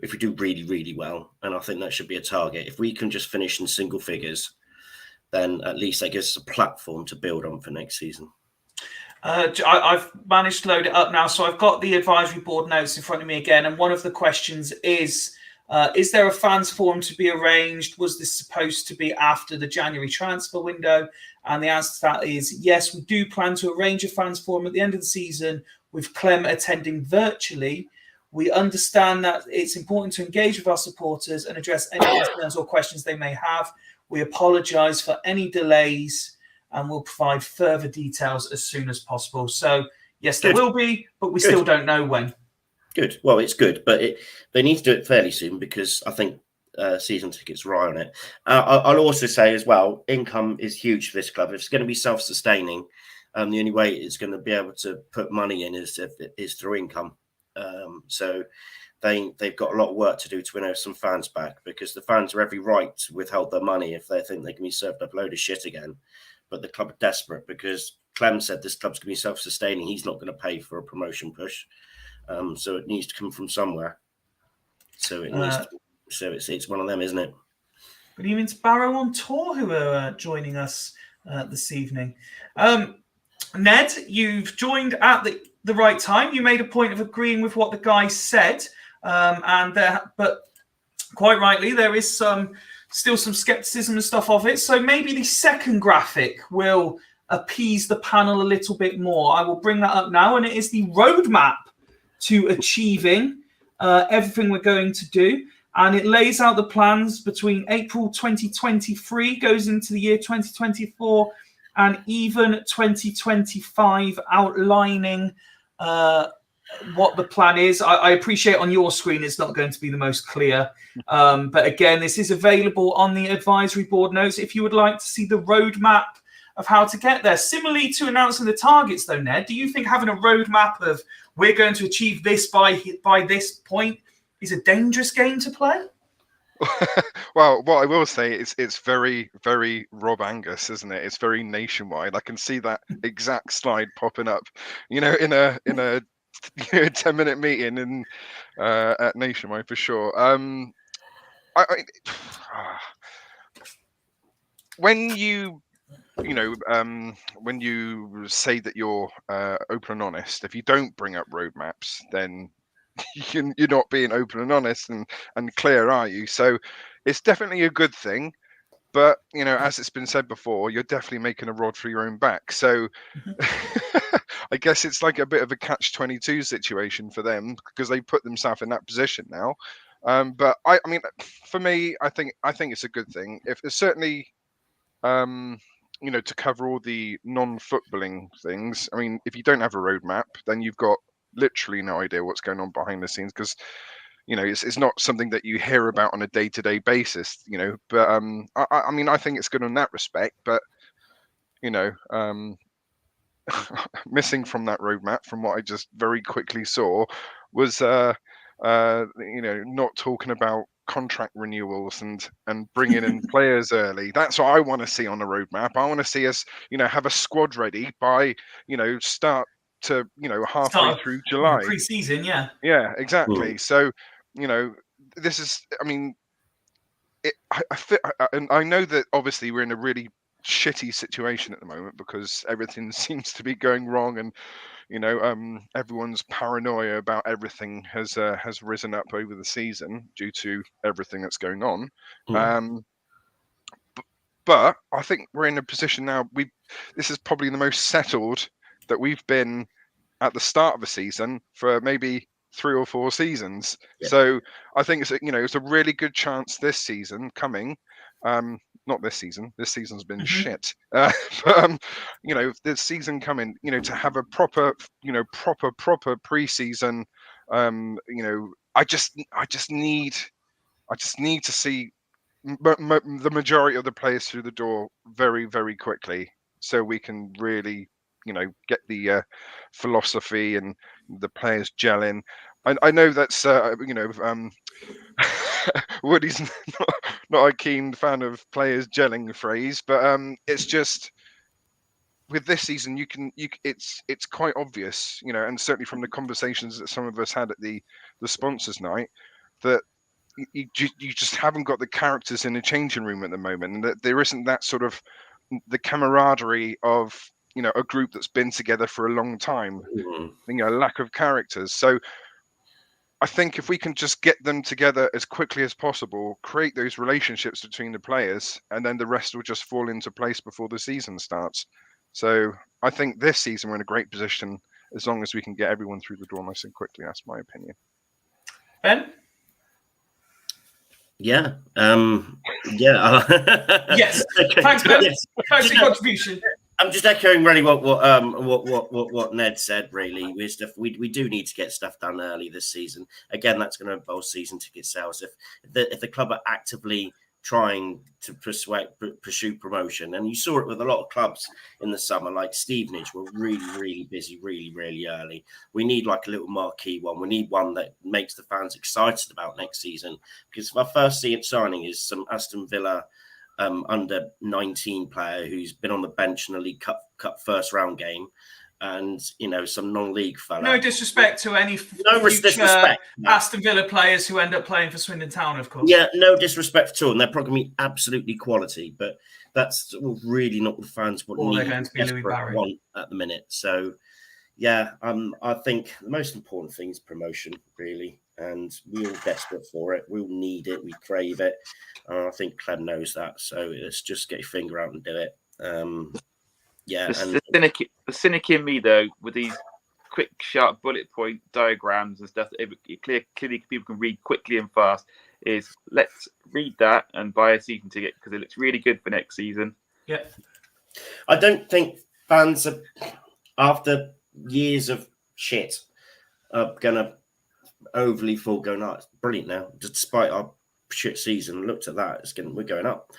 really, really well. And I think that should be a target. If we can just finish in single figures, then at least that gives us a platform to build on for next season. I've managed to load it up now, so I've got the advisory board notes in front of me again, and one of the questions is there a fans forum to be arranged? Was this supposed to be after the January transfer window? And the answer to that is yes, we do plan to arrange a fans forum at the end of the season, with Clem attending virtually. We understand that it's important to engage with our supporters and address any concerns or questions they may have. We apologise for any delays and we'll provide further details as soon as possible. So, yes, there will be, but we still don't know when. Good. Well, it's good, but they need to do it fairly soon because I think season tickets are on it. I'll also say as well, income is huge for this club. If it's going to be self-sustaining, the only way it's going to be able to put money in is through income. So they've got a lot of work to do to win some fans back, because the fans are every right to withhold their money if they think they can be served up a load of shit again. But the club are desperate because Clem said this club's going to be self-sustaining. He's not going to pay for a promotion push. So it needs to come from somewhere. So it needs to, so it's one of them, isn't it? Good evening to Barrow on tour, who are joining us this evening. Ned, you've joined at the right time. You made a point of agreeing with what the guy said, but quite rightly, there is still some skepticism and stuff of it. So maybe the second graphic will appease the panel a little bit more. I will bring that up now, and it is the roadmap to achieving everything we're going to do. And it lays out the plans between April 2023, goes into the year 2024, and even 2025, outlining what the plan is. I appreciate on your screen it's not going to be the most clear. But again, this is available on the advisory board notes if you would like to see the roadmap of how to get there. Similarly to announcing the targets, though, Ned, do you think having a roadmap of we're going to achieve this by this point is a dangerous game to play? Well, what I will say is it's very, very Rob Angus, isn't it? It's very nationwide. I can see that exact slide popping up, in a 10-minute meeting in at Nationwide for sure. When you say that you're open and honest, if you don't bring up roadmaps, then you're not being open and honest and clear, are you? So it's definitely a good thing, but as it's been said before, you're definitely making a rod for your own back. So I guess it's like a bit of a catch-22 situation for them, because they put themselves in that position now. But I mean, for me, I think it's a good thing. If it's certainly to cover all the non-footballing things. I mean, if you don't have a roadmap, then you've got literally no idea what's going on behind the scenes, because it's not something that you hear about on a day-to-day basis. But I mean, I think it's good in that respect. But missing from that roadmap, from what I just very quickly saw, was not talking about contract renewals and bringing in players early. That's what I want to see on the roadmap. I want to see us, have a squad ready by, start to, halfway through July. Pre-season, yeah. Yeah, exactly. So, this is, I mean, I know that obviously we're in a really shitty situation at the moment because everything seems to be going wrong, and everyone's paranoia about everything has risen up over the season due to everything that's going on. But I think we're in a position now. This is probably the most settled that we've been at the start of a season for maybe 3 or 4 seasons. Yeah. So I think it's a really good chance this season coming. Not this season. This season's been shit. But this season coming, to have a proper pre-season. I just need to see the majority of the players through the door very, very quickly, so we can really, get the philosophy and the players gelling. I know that's Woody's not a keen fan of players gelling phrase, but it's just with this season it's quite obvious, and certainly from the conversations that some of us had at the sponsors night, that you just haven't got the characters in the changing room at the moment, and that there isn't that sort of the camaraderie of a group that's been together for a long time. Lack of characters. So I think if we can just get them together as quickly as possible, create those relationships between the players, and then the rest will just fall into place before the season starts. So I think this season we're in a great position as long as we can get everyone through the door nice and quickly. That's my opinion. Ben? Yeah. Yeah. Yes. Okay. Thanks, Ben. Yes. Thanks for your contribution. I'm just echoing really what Ned said. Really, we do need to get stuff done early this season. Again, that's going to involve season ticket sales. If the club are actively trying to pursue promotion, and you saw it with a lot of clubs in the summer, like Stevenage were really busy, really early. We need like a little marquee one. We need one that makes the fans excited about next season, because our first signing is some Aston Villa under 19 player who's been on the bench in a League Cup first round game, and some non-league fella. No disrespect to any future Aston Villa players who end up playing for Swindon Town, of course. Yeah, no disrespect at all, and they're probably going to be absolutely quality, but that's really not what the fans want at the minute. So, yeah, I think the most important thing is promotion, really, and we're all desperate for it. We all need it. We crave it. I think Clem knows that. So let's just get your finger out and do it. The cynic in me, though, with these quick, sharp bullet point diagrams and stuff, clearly people can read quickly and fast, is let's read that and buy a season ticket because it looks really good for next season. Yeah. I don't think fans are, after years of shit, are going to overly fall going, it's brilliant now, despite our shit season. Looked at that, we're going up.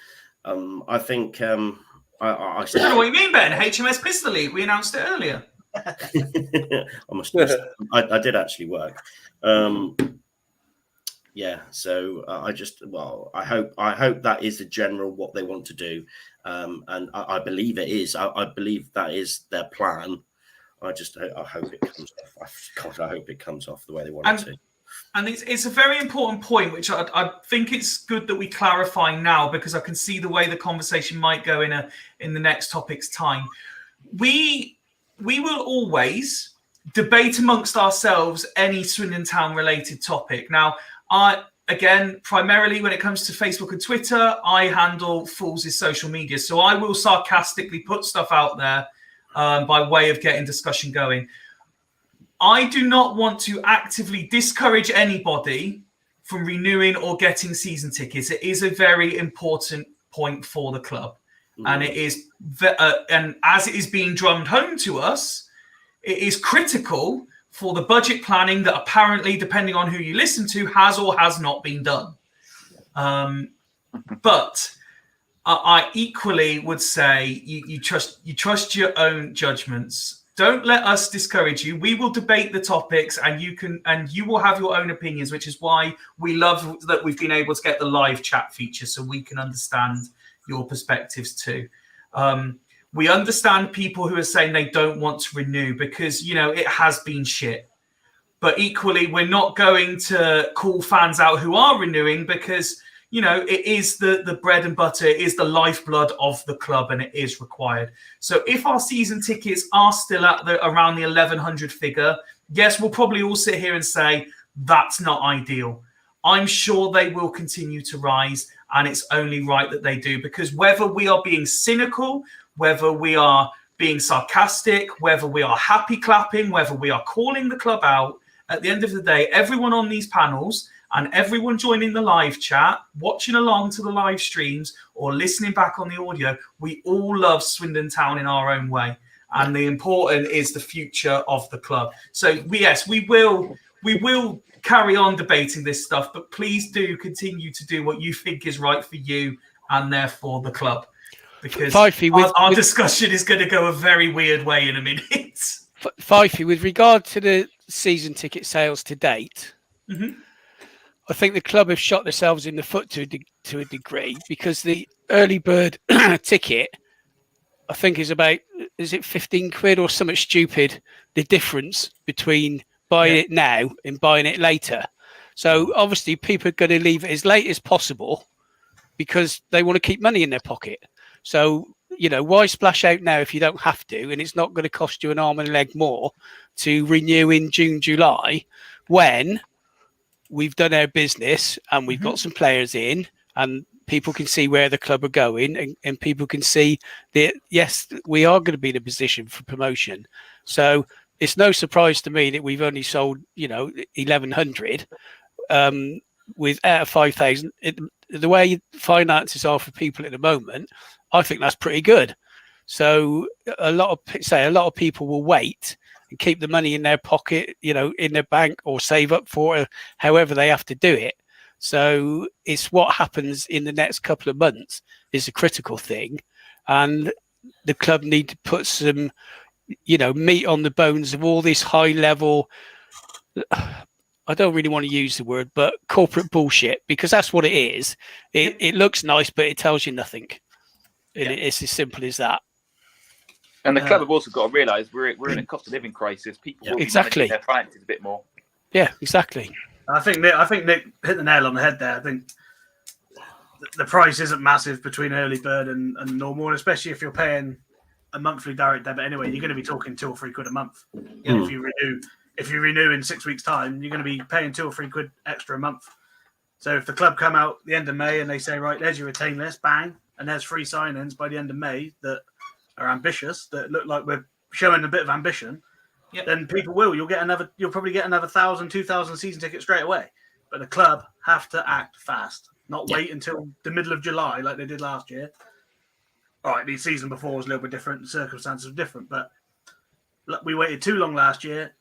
I think I don't know what you mean, Ben. HMS Pistol League, we announced it earlier. I did actually work. So I hope that is the general what they want to do, and I believe it is. I believe that is their plan. I hope it comes off. God, I hope it comes off the way they want it to. And it's a very important point, which I think it's good that we clarify now, because I can see the way the conversation might go in the next topic's time. We will always debate amongst ourselves any Swindon Town related topic. Now, again, primarily when it comes to Facebook and Twitter, I handle Fools' social media. So I will sarcastically put stuff out there by way of getting discussion going. I do not want to actively discourage anybody from renewing or getting season tickets. It is a very important point for the club. And it is, and as it is being drummed home to us, it is critical for the budget planning that apparently, depending on who you listen to, has or has not been done. But I equally would say you trust your own judgments. Don't let us discourage you. We will debate the topics, and you will have your own opinions, which is why we love that we've been able to get the live chat feature so we can understand your perspectives too. We understand people who are saying they don't want to renew because, it has been shit. But equally, we're not going to call fans out who are renewing because, it is the bread and butter, it is the lifeblood of the club, and it is required. So if our season tickets are still at around the 1,100 figure, yes, we'll probably all sit here and say that's not ideal. I'm sure they will continue to rise, and it's only right that they do, because whether we are being cynical, whether we are being sarcastic, whether we are happy clapping, whether we are calling the club out, at the end of the day, everyone on these panels and everyone joining the live chat, watching along to the live streams or listening back on the audio, we all love Swindon Town in our own way. And the important is the future of the club. So yes, we will carry on debating this stuff, but please do continue to do what you think is right for you and therefore the club. Because our discussion is going to go a very weird way in a minute. Fifey, with regard to the season ticket sales to date, I think the club have shot themselves in the foot to a degree, because the early bird ticket, I think, is it 15 quid or something stupid, the difference between buying it now and buying it later. So obviously people are going to leave it as late as possible because they want to keep money in their pocket. So, why splash out now if you don't have to, and it's not going to cost you an arm and a leg more to renew in June, July, when we've done our business and we've got some players in and people can see where the club are going, and people can see that, yes, we are going to be in a position for promotion. So it's no surprise to me that we've only sold, 1,100. with out of 5,000, the way finances are for people at the moment, I think that's pretty good. So a lot of people will wait and keep the money in their pocket, in their bank, or save up for it, however they have to do it. So it's what happens in the next couple of months is a critical thing, and the club need to put some, meat on the bones of all this high level. I don't really want to use the word, but corporate bullshit, because that's what it is. It looks nice, but it tells you nothing. And it's as simple as that. And the club have also got to realise we're in a cost of living crisis. People will be managing their finances a bit more. Yeah, exactly. I think Nick hit the nail on the head there. I think the price isn't massive between early bird and normal, and especially if you're paying a monthly direct debit anyway, you're going to be talking £2 or £3 a month. If you renew in 6 weeks' time, you're going to be paying £2 or £3 extra a month. So if the club come out the end of May and they say, right, there's your retain list, bang, and there's 3 signings by the end of May that are ambitious, that look like we're showing a bit of ambition, then people will. You'll probably get another 1,000, 2,000 season tickets straight away. But the club have to act fast, not wait until the middle of July like they did last year. All right, the season before was a little bit different, the circumstances were different, but we waited too long last year.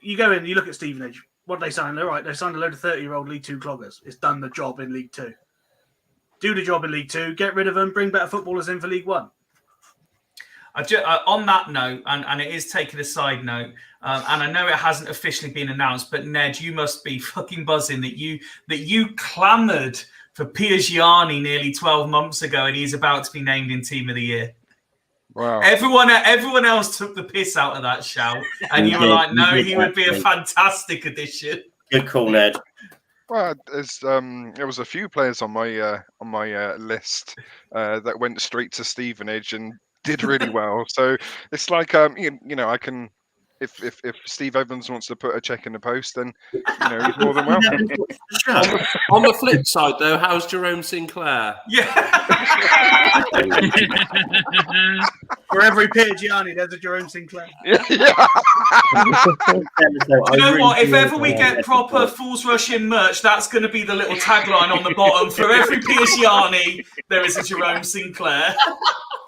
You go in, you look at Stevenage. What did they sign? All right, they signed a load of 30-year-old League 2 cloggers. It's done the job in League 2. Do the job in League 2, get rid of them, bring better footballers in for League 1. On that note, and it is taking a side note, and I know it hasn't officially been announced, but Ned, you must be fucking buzzing that you clamoured for Gianni nearly 12 months ago, and he's about to be named in Team of the Year. Wow! Everyone else took the piss out of that shout, and you were like, "No, he would be a fantastic addition." Good call, Ned. Well, there was a few players on my list that went straight to Stevenage and did really well. So it's like I can, if Steve Evans wants to put a check in the post, then he's more than welcome. On the flip side, though, how's Jerome Sinclair? Yeah. For every Peter Gianni, there's a Jerome Sinclair. Do you know what? If ever we get proper Fools Rush in merch, that's going to be the little tagline on the bottom. For every Peter Gianni, there is a Jerome Sinclair.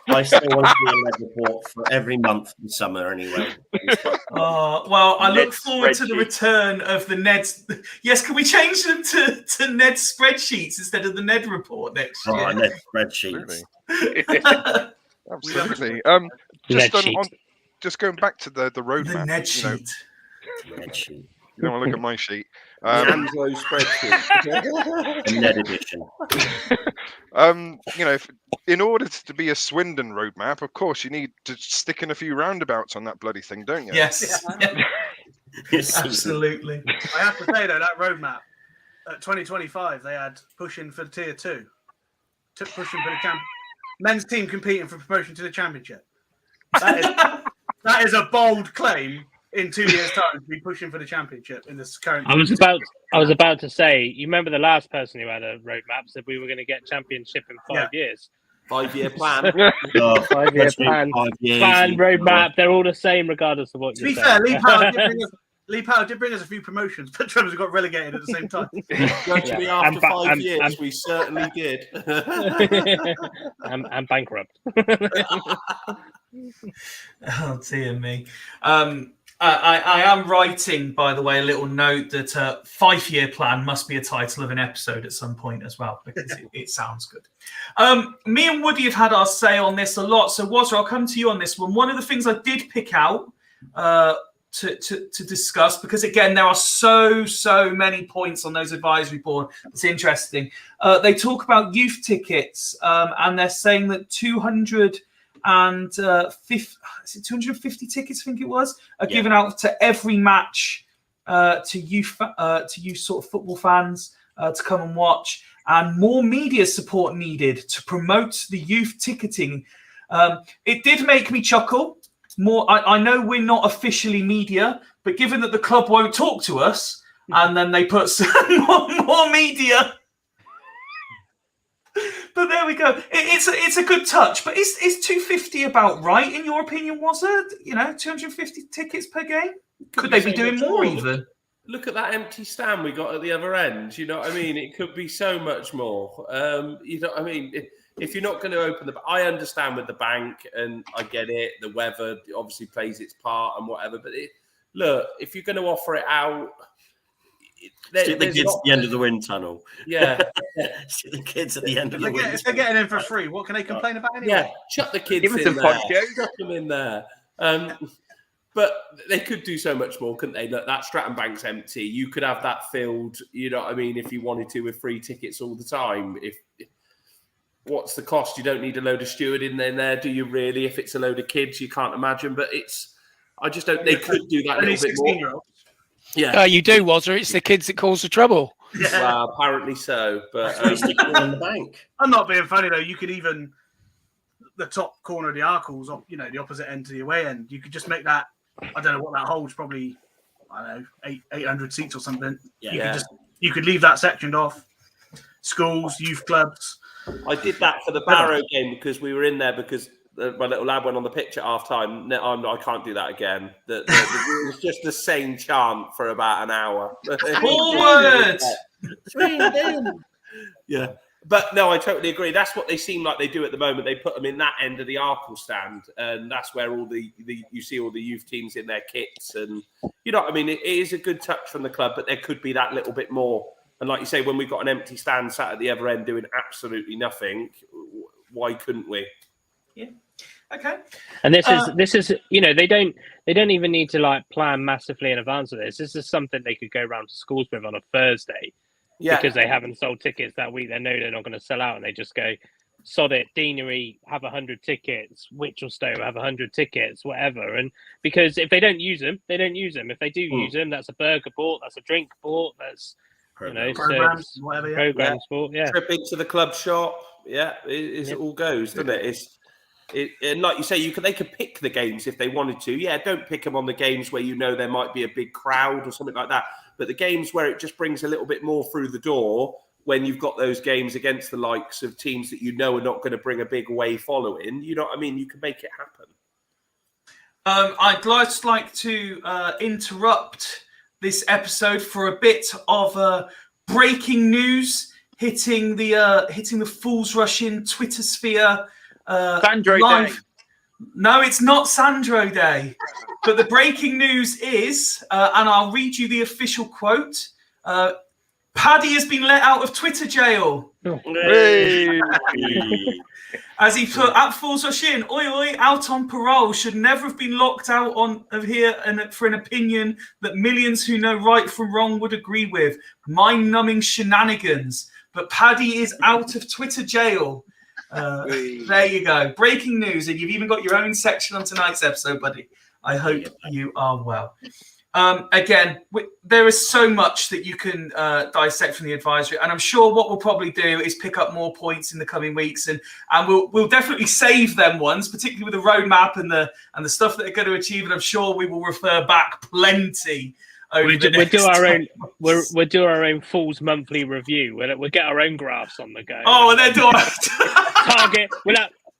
I still want to be a Ned report for every month in summer anyway. Well, I look forward to the return of the Ned's. Yes, can we change them to Ned spreadsheets instead of the Ned report next year? Oh, Ned spreadsheets. Absolutely. Just going back to the roadmap. The Ned sheet. Ned sheet. You don't want to look at my sheet. Anglo spreadsheet. Ned edition. In order to be a Swindon roadmap, of course, you need to stick in a few roundabouts on that bloody thing, don't you? Yes. Absolutely. I have to say, though, that roadmap at 2025, they had pushing for Tier 2, pushing for the men's team competing for promotion to the Championship. That is a bold claim. In 2 years' time, to be pushing for the Championship in this current. I was about to say. You remember the last person who had a roadmap said we were going to get Championship in 5 years. 5-year plan. 5-year plan. Plan, roadmap. They're all the same, regardless of what you say. To be fair, Lee Powell did bring us a few promotions, but Tremors got relegated at the same time. Judging me after 5 years, we certainly did. and bankrupt. Oh dear me. I am writing, by the way, a little note that 5-year plan must be a title of an episode at some point as well, because it sounds good. Me and Woody have had our say on this a lot. So, Wazza, I'll come to you on this one. One of the things I did pick out to discuss, because, again, there are so many points on those advisory board. It's interesting. They talk about youth tickets, and they're saying that 250 tickets, I think it was, are given out to every match to youth sort of football fans to come and watch, and more media support needed to promote the youth ticketing. It did make me chuckle. I know we're not officially media, but given that the club won't talk to us, and then they put some more media. But there we go. It's a good touch. But is 250 about right in your opinion? Was it 250 tickets per game? Could they be doing more even? look at that empty stand we got at the other end. You know what I mean? It could be so much more. You know what I mean? If you're not going to open I understand with the bank, and I get it. The weather obviously plays its part and whatever. But look, if you're going to offer it out, Stick the kids at the end of the wind tunnel. Yeah. Stick the kids at the end of the wind If they're getting in for free, what can they complain about anyway? Yeah, chuck the kids Give them in some there. ponchos. Chuck them in there. But they could do so much more, couldn't they? Look, that Stratton Bank's empty. You could have that filled, you know what I mean, if you wanted to, with free tickets all the time. What's the cost? You don't need a load of stewarding in there, do you really? If it's a load of kids, you can't imagine. But I just don't. They could do that a little bit more. Yeah, you do, Wazzer. It's the kids that cause the trouble. Yeah. Well, apparently so. But Stick it in the bank. I'm not being funny though. You could even the top corner of the Arkles, you know, the opposite end to the away end. You could just make that. I don't know what that holds. Probably, I don't know, 800 seats or something. Yeah. You could leave that sectioned off. Schools, youth clubs. I did that for the Barrow game because we were in there because my little lad went on the pitch at half time. No, I can't do that again. It was just the same chant for about an hour. Forward! Yeah. But no, I totally agree. That's what they seem like they do at the moment. They put them in that end of the Arkle stand, and that's where all you see all the youth teams in their kits, and you know what I mean. It is a good touch from the club, but there could be that little bit more. And like you say, when we've got an empty stand sat at the other end doing absolutely nothing, why couldn't we? Yeah. Okay. And this is you know, they don't even need to like plan massively in advance of this. This is something they could go around to schools with on a Thursday. Yeah. Because they haven't sold tickets that week. They know they're not going to sell out, and they just go, sod it, Deanery have 100 tickets, Witchelstowe have 100 tickets, whatever. And because if they don't use them, they don't use them. If they do use them, that's a burger bought, that's a drink bought, that's Programs, whatever. programs bought. Yeah. Trip into the club shop. Yeah, it all goes, doesn't it? And like you say, they could pick the games if they wanted to. Yeah, don't pick them on the games where you know there might be a big crowd or something like that. But the games where it just brings a little bit more through the door, when you've got those games against the likes of teams that you know are not going to bring a big away following, you know what I mean? You can make it happen. I'd just like to interrupt this episode for a bit of breaking news hitting the Fools Rush in Twitter sphere. Sandro live. Day. No, it's not Sandro Day. But the breaking news is, and I'll read you the official quote, Paddy has been let out of Twitter jail. As he put, at Fools Rush in, oi oi, out on parole, should never have been locked out of here and for an opinion that millions who know right from wrong would agree with. Mind-numbing shenanigans. But Paddy is out of Twitter jail. There you go. Breaking news, and you've even got your own section on tonight's episode, buddy. I hope you are well. Again, there is so much that you can dissect from the advisory, and I'm sure what we'll probably do is pick up more points in the coming weeks, and we'll definitely save them ones, particularly with the roadmap and the stuff that they're going to achieve. And I'm sure we will refer back plenty. We'll do our own Fools monthly review. We'll get our own graphs on the go. Oh, and then do target.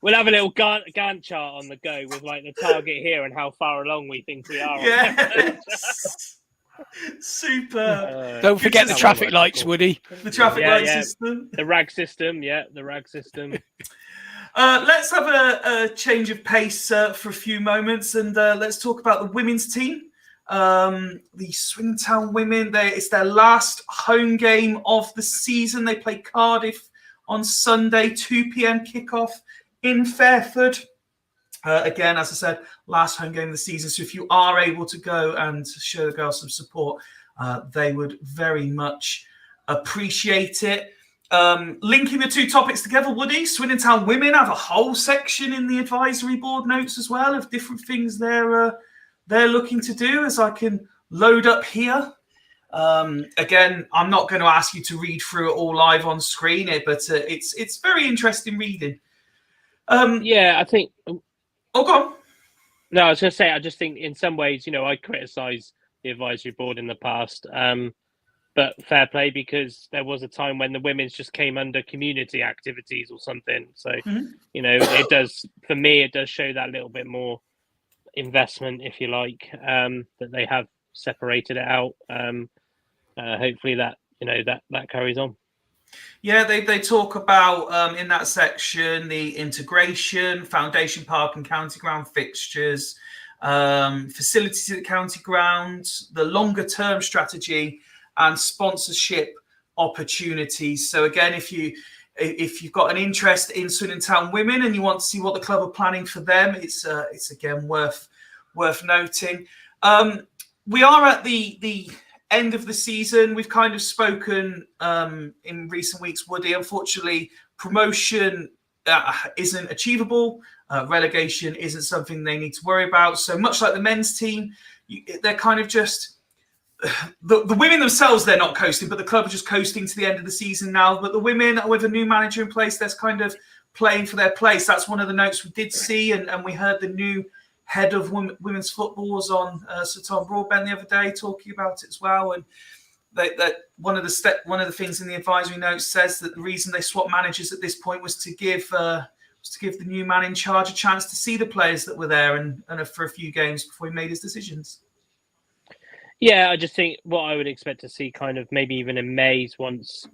We'll have a little Gantt chart on the go with like the target here and how far along we think we are. Yeah. Super. Don't forget the traffic lights, Woody. The traffic light system. The RAG system. Yeah, the RAG system. Let's have a change of pace for a few moments, and let's talk about the women's team. The Swindon women, it's their last home game of the season. They play Cardiff on Sunday, 2 p.m. kickoff in Fairford. Again, as I said, last home game of the season. So if you are able to go and show the girls some support, they would very much appreciate it. Linking the two topics together, Woody, Swindon Town women have a whole section in the advisory board notes as well of different things they're looking to do, as I can load up here. Again, I'm not going to ask you to read through it all live on screen, but it's very interesting reading. I think. Oh, go on. No, I was going to say, I just think in some ways, you know, I criticise the advisory board in the past, but fair play, because there was a time when the women's just came under community activities or something. So, you know, it does show that little bit more investment, if you like, that they have separated it out. Hopefully that that carries on. Yeah, they talk about in that section the integration, Foundation Park and County Ground fixtures, facilities at the County Ground, the longer term strategy, and sponsorship opportunities. So again, if you've got an interest in Swindon Town women and you want to see what the club are planning for them, it's again worth noting. We are at the end of the season. We've kind of spoken in recent weeks, Woody. Unfortunately, promotion isn't achievable. Relegation isn't something they need to worry about. So much like the men's team, they're kind of just the women themselves. They're not coasting, but the club are just coasting to the end of the season now. But the women, with a new manager in place, they're kind of playing for their place. That's one of the notes we did see, and we heard the new head of women's football was on Sir Tom Broadbent the other day talking about it as well. And that one of the things in the advisory notes says that the reason they swapped managers at this point was to give the new man in charge a chance to see the players that were there and for a few games before he made his decisions. Yeah, I just think what I would expect to see kind of maybe even in May, once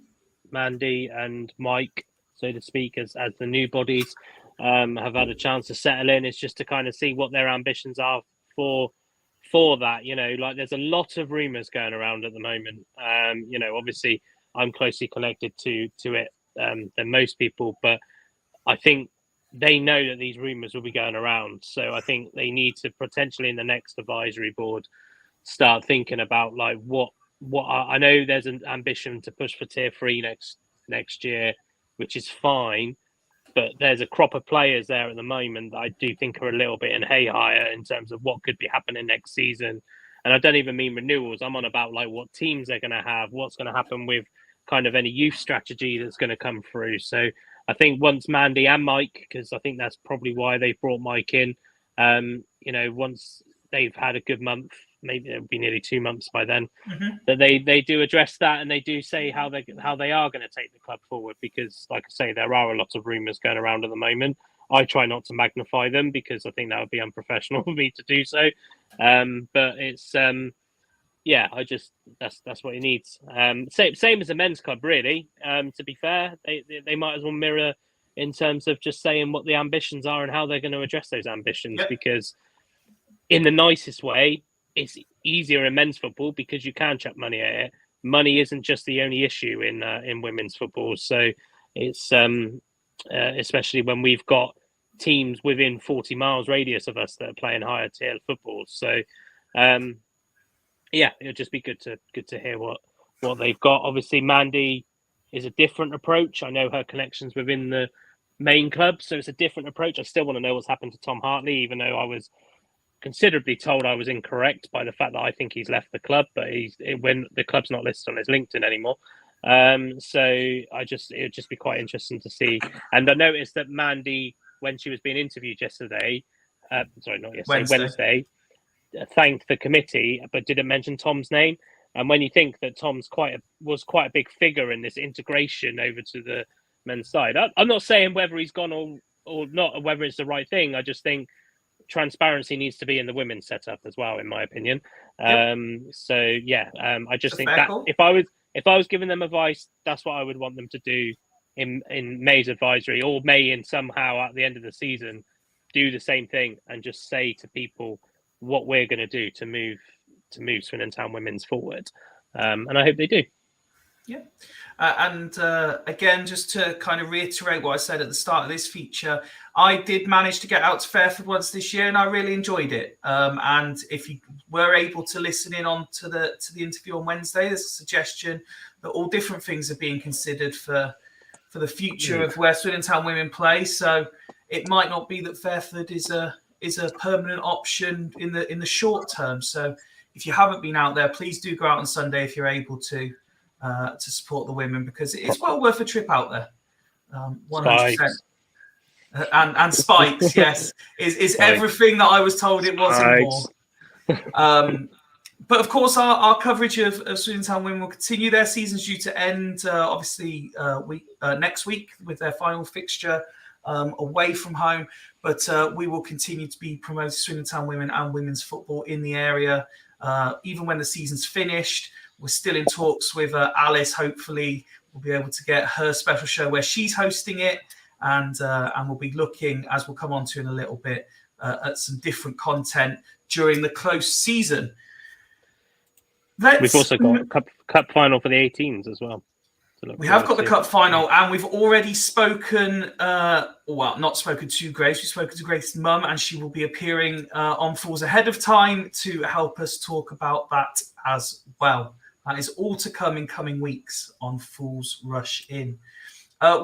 Mandy and Mike, so to speak, as the new bodies have had a chance to settle in, is just to kind of see what their ambitions are for that. Like there's a lot of rumours going around at the moment. Obviously I'm closely connected to it than most people, but I think they know that these rumours will be going around. So I think they need to potentially in the next advisory board start thinking about like what I know there's an ambition to push for tier 3 next year, which is fine, but there's a crop of players there at the moment that I do think are a little bit in haywire in terms of what could be happening next season. And I don't even mean renewals. I'm on about like what teams they're going to have, what's going to happen with kind of any youth strategy that's going to come through. So I think once Mandy and Mike, because I think that's probably why they brought Mike in, once they've had a good month, maybe it'll be nearly 2 months by then, that they do address that and they do say how they are going to take the club forward. Because, like I say, there are a lot of rumours going around at the moment. I try not to magnify them because I think that would be unprofessional for me to do so. But it's that's what he needs. Same as a men's club, really. To be fair, they might as well mirror in terms of just saying what the ambitions are and how they're going to address those ambitions. Yep. Because in the nicest way, it's easier in men's football because you can chuck money at it. Money isn't just the only issue in women's football. So it's especially when we've got teams within 40 miles radius of us that are playing higher tier football. So it'll just be good to hear what they've got. Obviously, Mandy is a different approach. I know her connections within the main club, so it's a different approach. I still want to know what's happened to Tom Hartley, even though I was considerably told I was incorrect by the fact that I think he's left the club, but when the club's not listed on his LinkedIn anymore. So it'd just be quite interesting to see. And I noticed that Mandy, when she was being interviewed yesterday, Wednesday, thanked the committee, but didn't mention Tom's name. And when you think that Tom's was quite a big figure in this integration over to the men's side, I'm not saying whether he's gone or not, or whether it's the right thing. I just think transparency needs to be in the women's setup as well, in my opinion. Yep. I just think that call. if I was giving them advice, that's what I would want them to do in May's advisory, or May in somehow at the end of the season, do the same thing and just say to people what we're going to do to move Swindon Town women's forward. And I hope they do. Yeah. Again, just to kind of reiterate what I said at the start of this feature, I did manage to get out to Fairford once this year and I really enjoyed it. And if you were able to listen in on to the interview on Wednesday, there's a suggestion that all different things are being considered for the future of where Swindon Town women play. So it might not be that Fairford is a permanent option in the short term. So if you haven't been out there, please do go out on Sunday if you're able to support the women, because it's well worth a trip out there. 100%. And Spikes, yes, is everything that I was told it was and more. But of course, our coverage of Swindon Town women will continue. Their season's due to end obviously next week with their final fixture away from home. But we will continue to be promoting Swindon Town women and women's football in the area even when the season's finished. We're still in talks with Alice. Hopefully, we'll be able to get her special show where she's hosting it, and we'll be looking, as we'll come on to in a little bit, at some different content during the close season. We've also got a cup final for the 18s as well. We have got the cup final, and we've already spoken, not spoken to Grace, we've spoken to Grace's mum, and she will be appearing on Fools ahead of time to help us talk about that as well. That is all to come in coming weeks on Fools Rush In.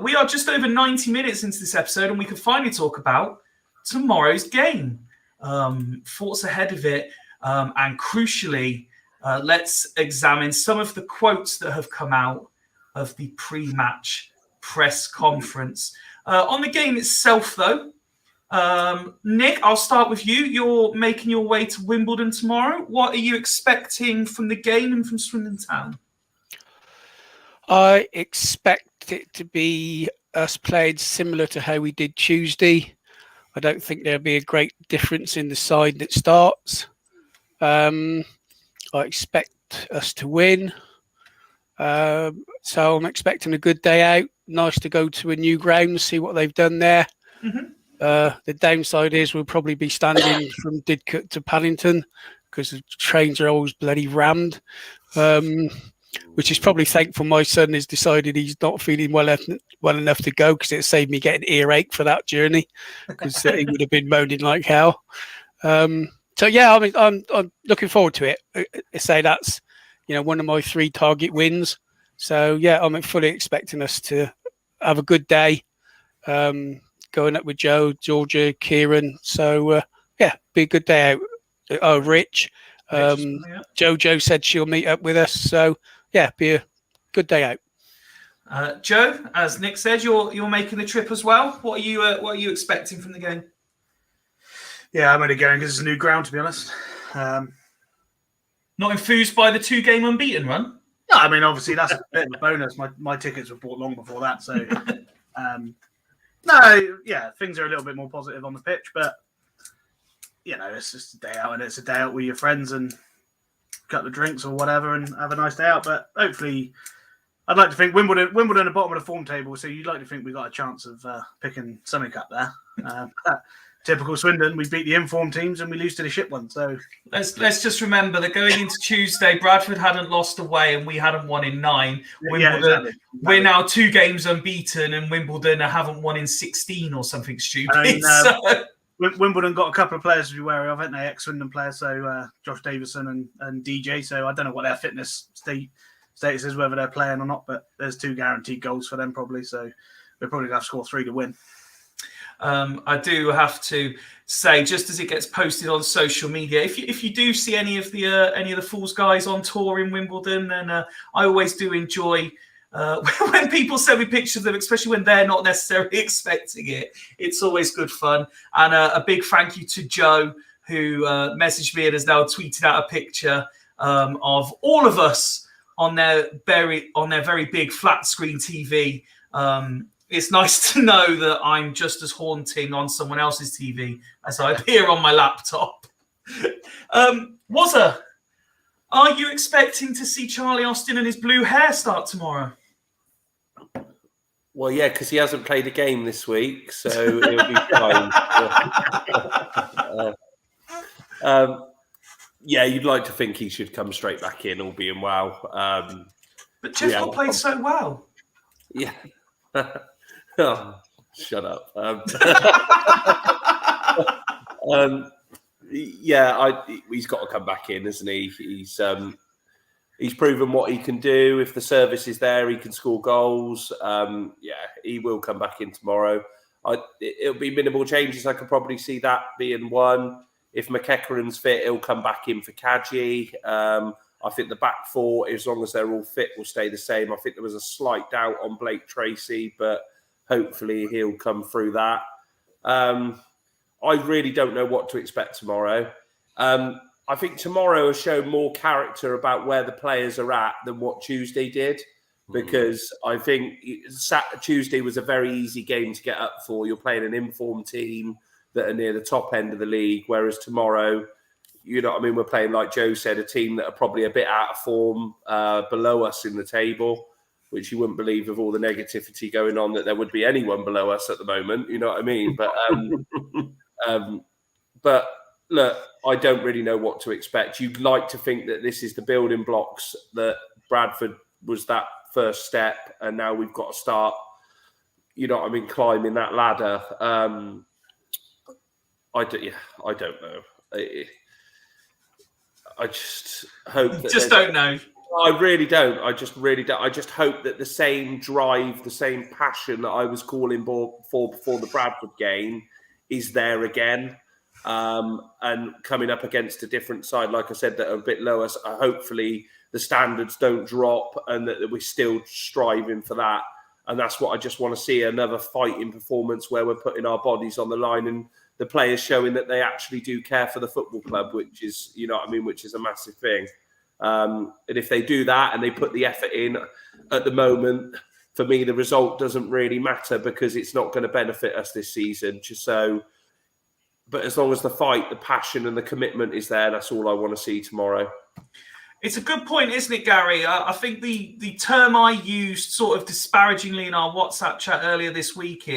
We are just over 90 minutes into this episode, and we can finally talk about tomorrow's game. Thoughts ahead of it, and crucially, let's examine some of the quotes that have come out of the pre-match press conference. On the game itself, though, Nick, I'll start with you. You're making your way to Wimbledon tomorrow. What are you expecting from the game and from Swindon Town? I expect it to be us played similar to how we did Tuesday. I don't think there'll be a great difference in the side that starts. I expect us to win. So I'm expecting a good day out. Nice to go to a new ground, see what they've done there. Mm-hmm. The downside is we'll probably be standing from Didcot to Paddington because the trains are always bloody rammed, which is probably thankful my son has decided he's not feeling well enough to go, because it saved me getting earache for that journey, because he would have been moaning like hell. So yeah, I'm looking forward to it. I say that's one of my 3 target wins. So yeah, I'm fully expecting us to have a good day. Going up with Joe, Georgia, Kieran. So yeah, be a good day out. Oh, Rich. Jojo said she'll meet up with us. So yeah, be a good day out. Joe, as Nick said, you're making the trip as well. What are you expecting from the game? Yeah, I'm only going because it's a new ground, to be honest. Not enthused by the 2-game unbeaten run? No, I mean, obviously that's a bit of a bonus. My tickets were bought long before that, so no, yeah, things are a little bit more positive on the pitch, but it's just a day out, and it's a day out with your friends and cut the drinks or whatever and have a nice day out. But hopefully, I'd like to think Wimbledon at the bottom of the form table, so you'd like to think we got a chance of picking something up there. Typical Swindon, we beat the informed teams and we lose to the shit ones. So let's just remember that going into Tuesday, Bradford hadn't lost away and we hadn't won in 9. Wimbledon, exactly. We're now 2 games unbeaten, and Wimbledon haven't won in 16 or something stupid. Wimbledon got a couple of players to be wary of, haven't they? Ex-Swindon players, so Josh Davison and DJ. So I don't know what their fitness status is, whether they're playing or not, but there's 2 guaranteed goals for them probably. So we're probably going to have to score 3 to win. I do have to say, just as it gets posted on social media, if you do see any of the Fools guys on tour in Wimbledon, then I always do enjoy when people send me pictures of them, especially when they're not necessarily expecting it. It's always good fun. And a big thank you to Joe, who messaged me and has now tweeted out a picture of all of us on their very big flat screen TV. It's nice to know that I'm just as haunting on someone else's TV as I appear on my laptop. Wazza, are you expecting to see Charlie Austin and his blue hair start tomorrow? Well, yeah, because he hasn't played a game this week, so it'll be fine. Yeah, you'd like to think he should come straight back in, all being well. But Jeff played so well. Yeah. Oh, shut up. He's got to come back in, isn't he? He's proven what he can do. If the service is there, he can score goals. He will come back in tomorrow. It'll be minimal changes. I could probably see that being one. If McEachran's fit, he'll come back in for Kadji. I think the back 4, as long as they're all fit, will stay the same. I think there was a slight doubt on Blake Tracy, but hopefully he'll come through that. I really don't know what to expect tomorrow. I think tomorrow has shown more character about where the players are at than what Tuesday did, because I think Tuesday was a very easy game to get up for. You're playing an informed team that are near the top end of the league, whereas tomorrow you know what I mean, we're playing, like Joe said, a team that are probably a bit out of form, below us in the table, which you wouldn't believe with all the negativity going on that there would be anyone below us at the moment. You know what I mean? But look, I don't really know what to expect. You'd like to think that this is the building blocks, that Bradford was that first step, and now we've got to start, you know what I mean, climbing that ladder. I don't know. I just hope that Just don't know. I really don't. I just hope that the same drive, the same passion that I was calling for before the Bradford game is there again. And coming up against a different side, like I said, that are a bit lower. So hopefully the standards don't drop, and that we're still striving for that. And that's what I just want to see, another fighting performance where we're putting our bodies on the line and the players showing that they actually do care for the football club, which is, you know what I mean, which is a massive thing. And if they do that and they put the effort in at the moment, for me, the result doesn't really matter because it's not going to benefit us this season. But as long as the fight, the passion and the commitment is there, that's all I want to see tomorrow. It's a good point, isn't it, Gary? I think the term I used sort of disparagingly in our WhatsApp chat earlier this week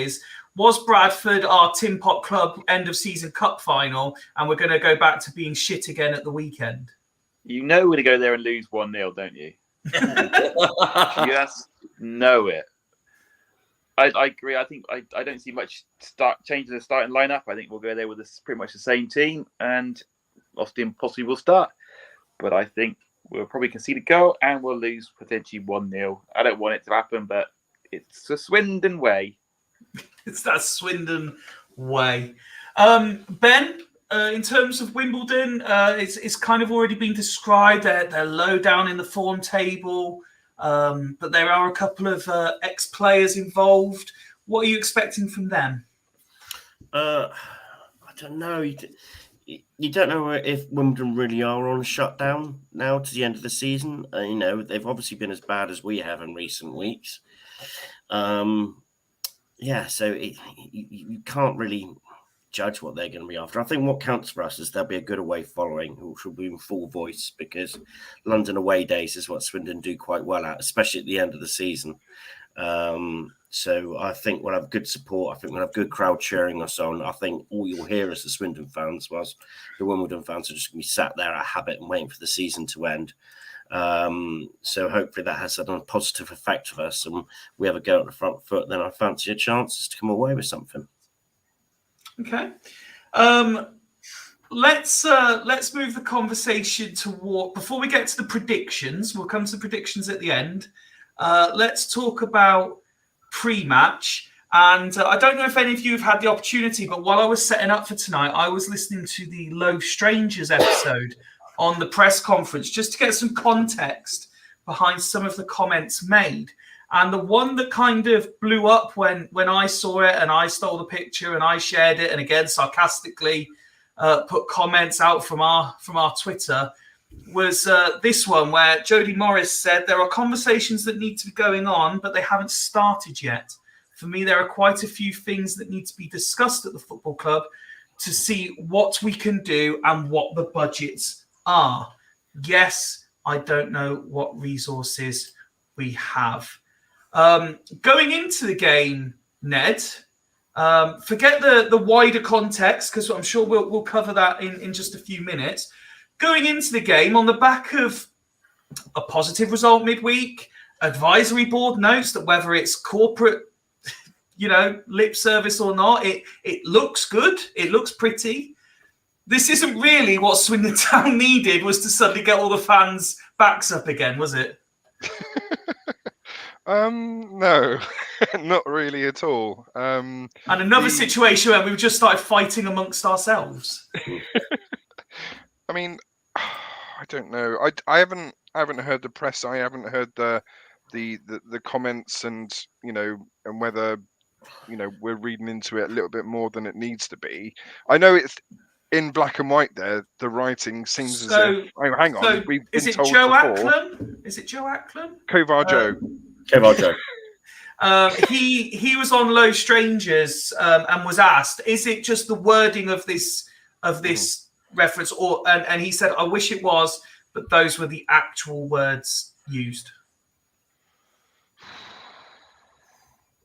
was Bradford our Tin Pot Club end of season cup final, and we're going to go back to being shit again at the weekend? You know we're going to go there and lose 1-0, don't you? Just know it. I agree. I think I don't see much change in the starting lineup. I think we'll go there with pretty much the same team, and Austin possibly will start. But I think we'll probably concede a goal and we'll lose potentially 1-0. I don't want it to happen, but it's a Swindon way. It's that Swindon way. Ben, in terms of Wimbledon, it's kind of already been described. They're low down in the form table, but there are a couple of ex-players involved. What are you expecting from them? I don't know. You don't know if Wimbledon really are on shutdown now to the end of the season. You know, they've obviously been as bad as we have in recent weeks. So you can't really judge what they're going to be after. I think what counts for us is there'll be a good away following, which will be in full voice, because London away days is what Swindon do quite well at, especially at the end of the season. So I think we'll have good support. I think we'll have good crowd cheering us on. I think all you'll hear is the Swindon fans, whilst the Wimbledon fans are just going to be sat there at habit and waiting for the season to end. So hopefully that has a positive effect of us, and we have a go at the front foot. Then I fancy a chance to come away with something. Okay. Let's move the conversation toward, before we get to the predictions, we'll come to the predictions at the end. Let's talk about pre-match. And I don't know if any of you have had the opportunity, but while I was setting up for tonight, I was listening to the Low Strangers episode on the press conference, just to get some context behind some of the comments made. And the one that kind of blew up when I saw it, and I stole the picture and I shared it, and again sarcastically put comments out from our Twitter, was this one where Jody Morris said, "There are conversations that need to be going on, but they haven't started yet. For me, there are quite a few things that need to be discussed at the football club to see what we can do and what the budgets are. Yes, I don't know what resources we have." Going into the game, Ned, forget the wider context, because I'm sure we'll cover that in just a few minutes. Going into the game on the back of a positive result midweek, advisory board notes that whether it's corporate, lip service or not, it looks good. It looks pretty. This isn't really what Swindon Town needed, was to suddenly get all the fans' backs up again, was it? No, not really at all. And another situation where we've just started fighting amongst ourselves. I mean, I don't know. I haven't heard the press. I haven't heard the comments, and and whether we're reading into it a little bit more than it needs to be. I know it's in black and white there. The writing seems as if. Oh, hang on. We've been told Joe before. Ackland? Is it Joe Ackland? Kovar Joe. Kovar Joe. He was on Low Strangers and was asked, is it just the wording of this reference, and he said, "I wish it was, but those were the actual words used."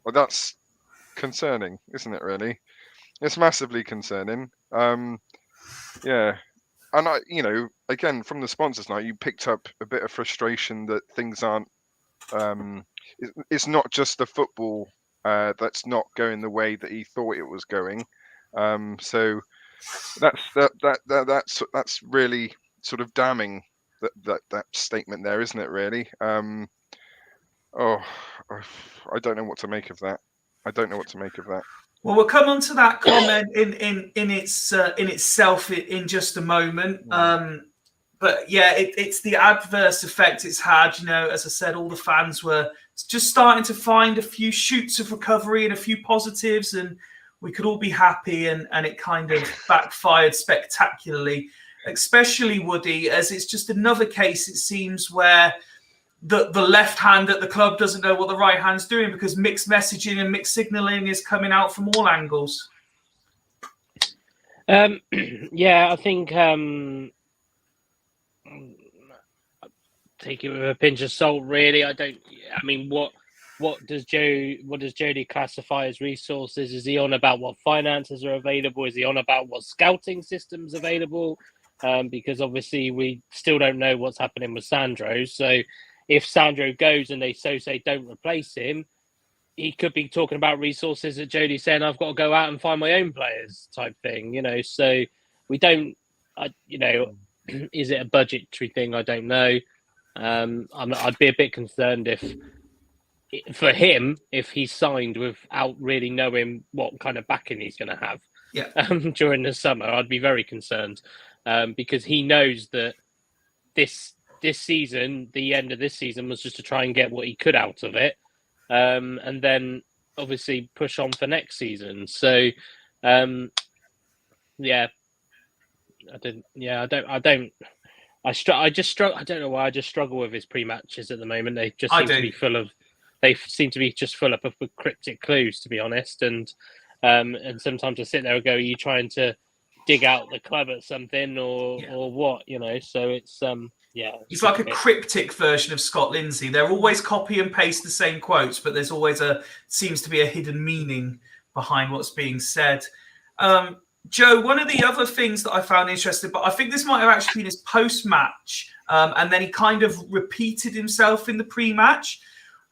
Well, that's concerning, isn't it? Really, it's massively concerning. Yeah, and again, from the sponsors night, you picked up a bit of frustration that things aren't. It's not just the football that's not going the way that he thought it was going. So that's really sort of damning, that statement there, isn't it? Really. I don't know what to make of that. Well, we'll come on to that comment in itself in just a moment. But yeah, it's the adverse effect it's had. As I said, all the fans were just starting to find a few shoots of recovery and a few positives, and we could all be happy. And it kind of backfired spectacularly, especially Woody, as it's just another case, it seems, where the left hand at the club doesn't know what the right hand's doing, because mixed messaging and mixed signalling is coming out from all angles. Yeah, I think take it with a pinch of salt, really. What does Jody classify as resources? Is he on about what finances are available? Is he on about what scouting systems available? Because obviously we still don't know what's happening with Sandro. So if Sandro goes and they say don't replace him, he could be talking about resources that Jody's saying, I've got to go out and find my own players type thing, So we don't, is it a budgetary thing? I don't know. I'd be a bit concerned if he's signed without really knowing what kind of backing he's going to have during the summer. I'd be very concerned because he knows that this season, the end of this season, was just to try and get what he could out of it, and then obviously push on for next season. So, I don't know why I just struggle with his pre-matches at the moment. They just seem to be just full up of cryptic clues, to be honest. And sometimes I sit there and go, are you trying to dig out the club at something or what? So it's He's like a cryptic version of Scott Lindsay. They're always copy and paste the same quotes, but there's always seems to be a hidden meaning behind what's being said. Joe, one of the other things that I found interesting, but I think this might have actually been his post-match, and then he kind of repeated himself in the pre-match,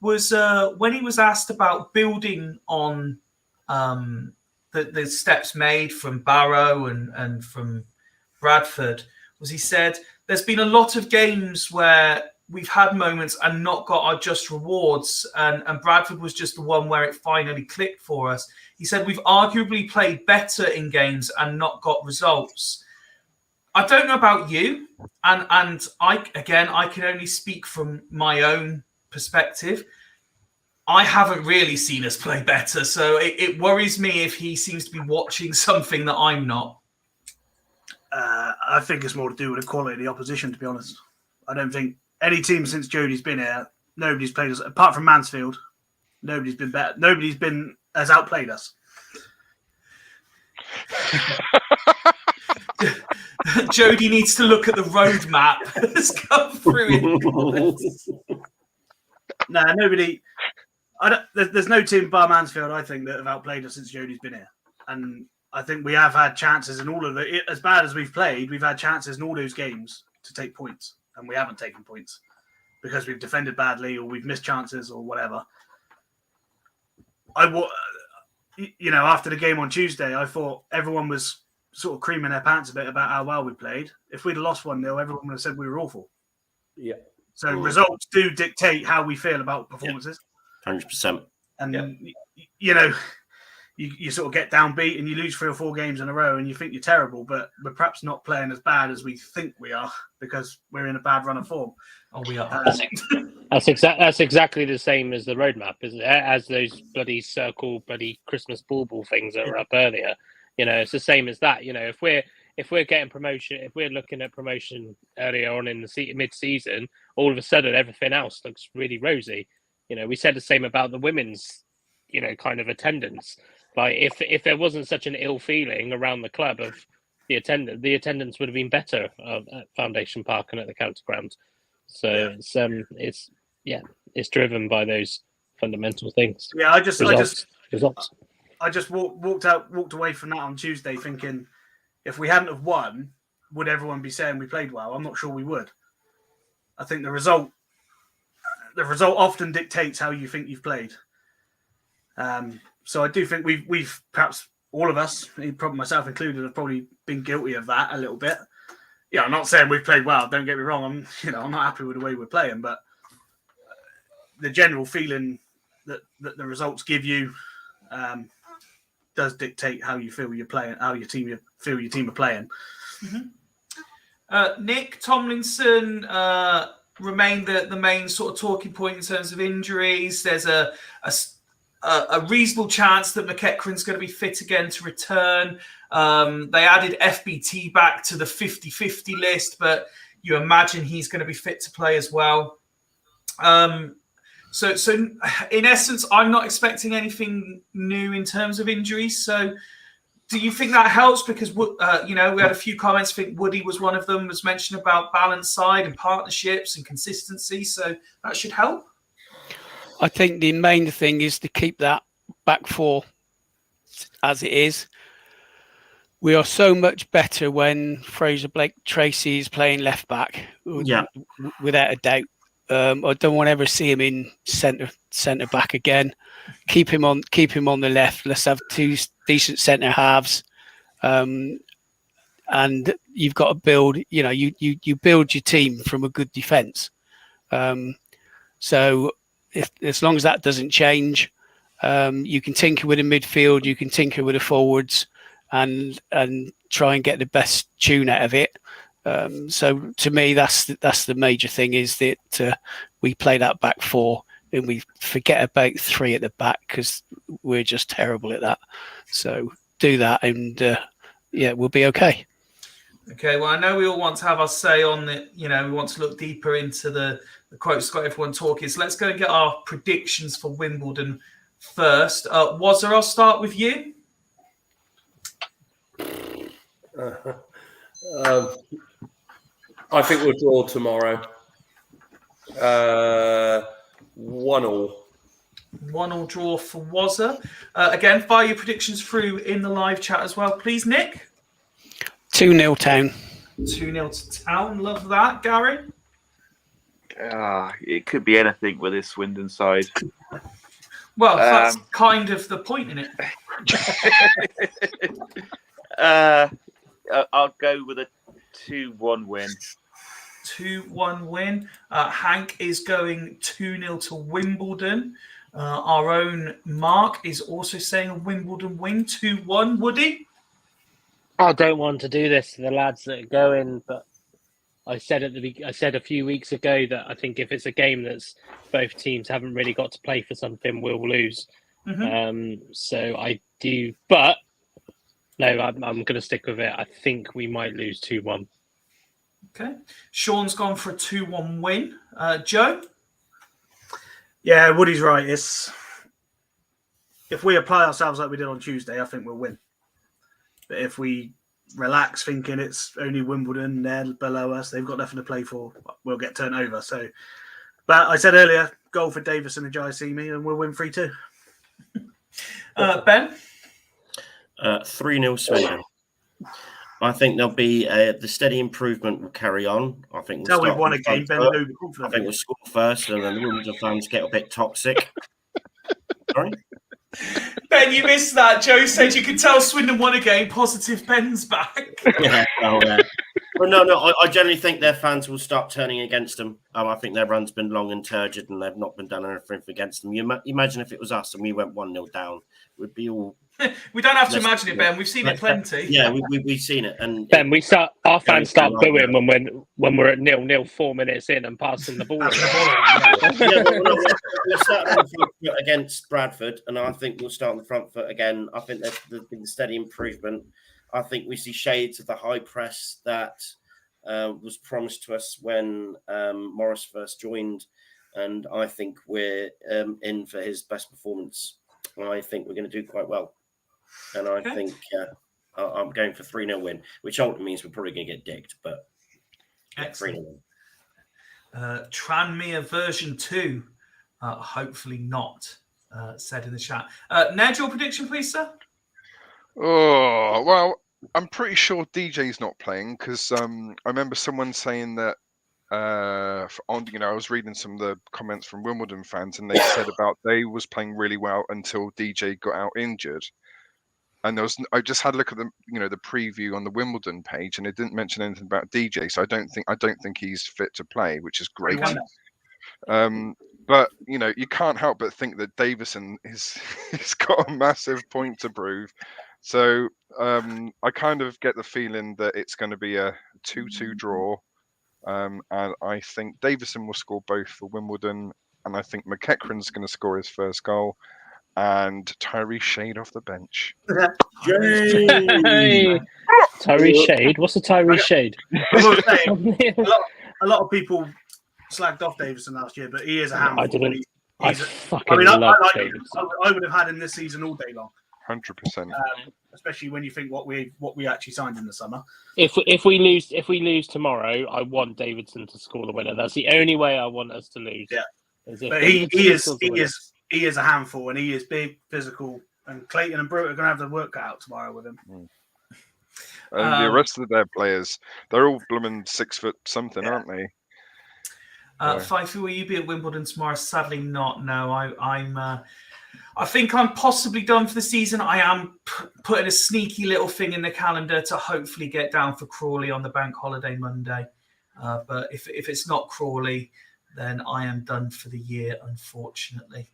was when he was asked about building on the steps made from Barrow and from Bradford, was he said, there's been a lot of games where we've had moments and not got our just rewards, and Bradford was just the one where it finally clicked for us. He said, we've arguably played better in games and not got results. I don't know about you, and I can only speak from my own perspective. I haven't really seen us play better, so it worries me if he seems to be watching something that I'm not. I think it's more to do with the quality of the opposition, to be honest. I don't think any team since Jody's been here, nobody's played us, apart from Mansfield, nobody's been better. Nobody's has outplayed us. Jody needs to look at the roadmap that's come through. No, nobody. There's no team bar Mansfield, I think, that have outplayed us since Jody's been here. And I think we have had chances in all of it. As bad as we've played, we've had chances in all those games to take points, and we haven't taken points because we've defended badly or we've missed chances or whatever. After the game on Tuesday, I thought everyone was sort of creaming their pants a bit about how well we played. If we'd have lost 1-0, everyone would have said we were awful. Yeah. So results do dictate how we feel about performances. 100%. And, you sort of get downbeat and you lose 3 or 4 games in a row and you think you're terrible, but we're perhaps not playing as bad as we think we are because we're in a bad run of form. Oh, we are. That's exactly the same as the roadmap, isn't it? As those bloody Christmas bauble things that were up earlier. It's the same as that. If we're getting promotion, if we're looking at promotion earlier on in the mid-season, all of a sudden everything else looks really rosy. We said the same about the women's, kind of attendance. Like if there wasn't such an ill feeling around the club of, the attendance would have been better at Foundation Park and at the County Ground. So it's driven by those fundamental things. Yeah, I just results. I just walked away from that on Tuesday thinking, if we hadn't have won, would everyone be saying we played well? I'm not sure we would. I think the result often dictates how you think you've played. So I do think we've perhaps all of us, probably myself included, have probably been guilty of that a little bit. Yeah, I'm not saying we've played well. Don't get me wrong. I'm not happy with the way we're playing, but the general feeling that the results give you does dictate how you feel you're playing, how your team are playing. Mm-hmm. Nick Tomlinson remained the main sort of talking point in terms of injuries. There's a reasonable chance that McEachran's going to be fit again to return. They added FBT back to the 50-50 list, but you imagine he's going to be fit to play as well. So in essence, I'm not expecting anything new in terms of injuries. So do you think that helps? Because, we had a few comments. I think Woody was one of them, was mentioned about balance side and partnerships and consistency. So that should help. I think the main thing is to keep that back four as it is. We are so much better when Fraser Blake Tracy is playing left back. Yeah, without a doubt. I don't want to ever see him in centre back again. Keep him on the left. Let's have two decent centre halves, and you've got to build. You build your team from a good defence. So as long as that doesn't change, you can tinker with the midfield. You can tinker with the forwards, and try and get the best tune out of it. So to me, that's the major thing, is that we play that back four and we forget about three at the back, because we're just terrible at that. So do that, and we'll be okay. Okay, well, I know we all want to have our say on it. We want to look deeper into the quotes, got everyone talking. So let's go and get our predictions for Wimbledon first. Wazza, I'll start with you. I think we'll draw tomorrow. 1-1. 1-1 draw for Wazza. Again, fire your predictions through in the live chat as well, please, Nick. 2-0 Town. 2-0 to Town. Love that. Gary? It could be anything with this Swindon side. Well, that's kind of the point, isn't it? I'll go with a 2-1 win. 2-1 win. Hank is going 2-0 to Wimbledon. Our own Mark is also saying a Wimbledon win, 2-1. Woody? I don't want to do this to the lads that are going, but I said a few weeks ago that I think if it's a game that's both teams haven't really got to play for something, we'll lose. Mm-hmm. So I do, but no, I'm going to stick with it. I think we might lose 2-1. Okay. Sean's gone for a 2-1 win. Joe? Yeah, Woody's right. If we apply ourselves like we did on Tuesday, I think we'll win. But if we relax thinking it's only Wimbledon, they're below us, they've got nothing to play for, we'll get turned over. So, but I said earlier, goal for Davis and Ajayi Simi, and we'll win 3-2. Ben? 3-0 Swindon. I think there'll be the steady improvement will carry on. I think we've won a game, Ben. I think we'll score first, and then the Wimbledon fans get a bit toxic. Sorry? Ben, you missed that. Joe said you could tell Swindon won a game. Positive Ben's back. Yeah, well, no. I generally think their fans will start turning against them. I think their run's been long and turgid, and they've not been done anything against them. You imagine if it was us and we went 1-0 down, we'd be all. We don't have to imagine it, Ben. We've seen it plenty. Yeah, we've seen it. And Ben, our fans start booing when we're at 0-0 4 minutes in and passing the ball. We'll start on the front foot against Bradford, and I think we'll start on the front foot again. I think there's been steady improvement. I think we see shades of the high press that was promised to us when Morris first joined, and I think we're in for his best performance. I think we're going to do quite well. And I think I'm going for 3-0 win, which ultimately means we're probably going to get dicked, but 3-0 win. Tranmere version 2, hopefully not, said in the chat. Ned, your prediction, please, sir? Oh, well, I'm pretty sure DJ's not playing because I remember someone saying that I was reading some of the comments from Wimbledon fans, and they said about they was playing really well until DJ got out injured. And I just had a look at the preview on the Wimbledon page, and it didn't mention anything about DJ. So I don't think he's fit to play, which is great. But you can't help but think that Davison he's got a massive point to prove. So I kind of get the feeling that it's going to be a 2-2 draw. And I think Davison will score both for Wimbledon, and I think McEachran's going to score his first goal, and Tyrese Shade off the bench. Tyrese Shade? What's a Tyrese Shade? A lot of people slagged off Davison last year, but he is a handful. I didn't. I would have had him this season all day long. 100%. Especially when you think what we actually signed in the summer. If we lose tomorrow, I want Davidson to score the winner. That's the only way I want us to lose. Yeah, but he is a handful, and he is big, physical. And Clayton and Brewer are going to have the work cut out tomorrow with him. And the rest of their players, they're all blooming 6 foot something, aren't they? Fifey, will you be at Wimbledon tomorrow? Sadly not. No, I think I'm possibly done for the season. I am putting a sneaky little thing in the calendar to hopefully get down for Crawley on the bank holiday Monday. But if it's not Crawley, then I am done for the year, unfortunately.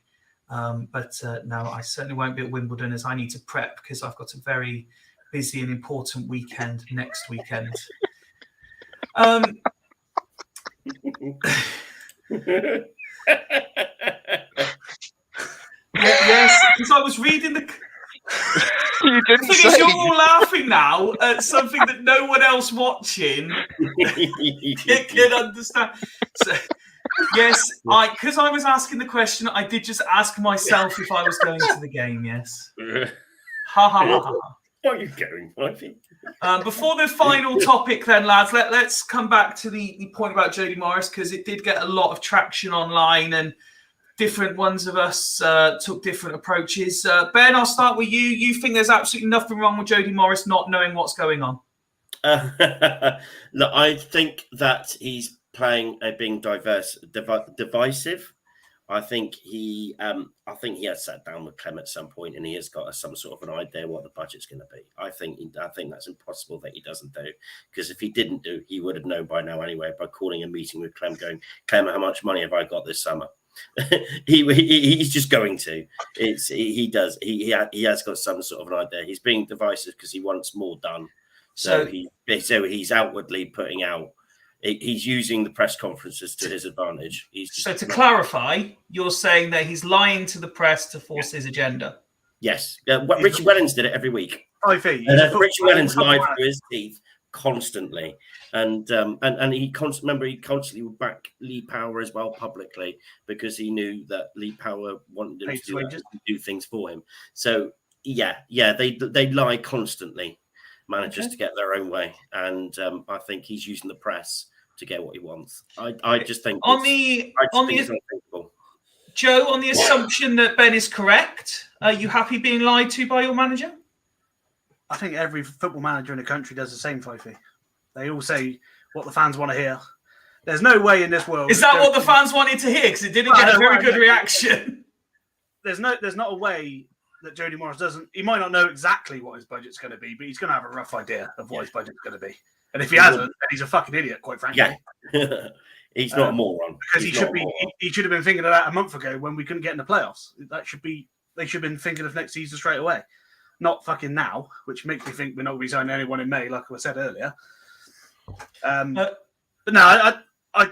But no, I certainly won't be at Wimbledon as I need to prep because I've got a very busy and important weekend next weekend. Yes, because I was reading the. You didn't thing is, you're all laughing now at something that no one else watching can understand. So, yes, because I was asking the question, I did just ask myself if I was going to the game. Yes. Ha ha ha ha. Where are you going, Fifey? Before the final topic, then, lads, let's come back to the point about Jody Morris because it did get a lot of traction online and. Different ones of us took different approaches. Ben, I'll start with you. You think there's absolutely nothing wrong with Jody Morris not knowing what's going on? Look, I think that he's being divisive. I think he has sat down with Clem at some point, and he has got some sort of an idea what the budget's going to be. I think that's impossible that he doesn't do, because if he didn't do, he would have known by now anyway by calling a meeting with Clem, going, Clem, how much money have I got this summer? He's just going to. He has got some sort of an idea. He's being divisive because he wants more done. So he's outwardly putting out. He's using the press conferences to his advantage. To clarify, you're saying that he's lying to the press to force his agenda. Yes, Richie Wellens did it every week. Richie Wellens lied through his teeth constantly, and he constantly would back Lee Power as well publicly because he knew that Lee Power wanted him to do things for him. So they lie constantly, managers to get their own way, and I think he's using the press to get what he wants. I just think it's unthinkable. Joe, on the assumption that Ben is correct, are you happy being lied to by your manager? I think every football manager in the country does the same, Fifey. They all say what the fans want to hear. There's no way in this world. Is that what the fans wanted to hear? Because it didn't get a very good reaction. There's not a way that Jody Morris doesn't. He might not know exactly what his budget's going to be, but he's going to have a rough idea of what his budget's going to be. And if he hasn't, then he's a fucking idiot, quite frankly. Yeah. He's not a moron. Because he should have been thinking of that a month ago when we couldn't get in the playoffs. They should have been thinking of next season straight away. Not fucking now, which makes me think we're not going to be signing anyone in May, like I said earlier. But no, I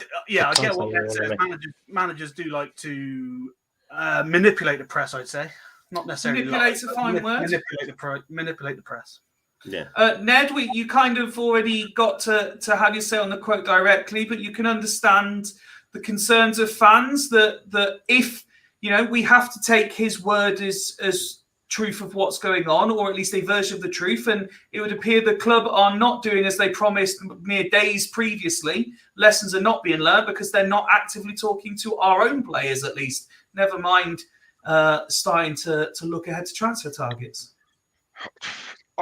get what Ben says. Managers do like to manipulate the press, I'd say. Not necessarily manipulate a fine word. Manipulate the press. Yeah. Ned, you kind of already got to have your say on the quote directly, but you can understand the concerns of fans that if we have to take his word as truth of what's going on, or at least a version of the truth. And it would appear the club are not doing as they promised mere days previously. Lessons are not being learned because they're not actively talking to our own players, at least. Never mind starting to look ahead to transfer targets.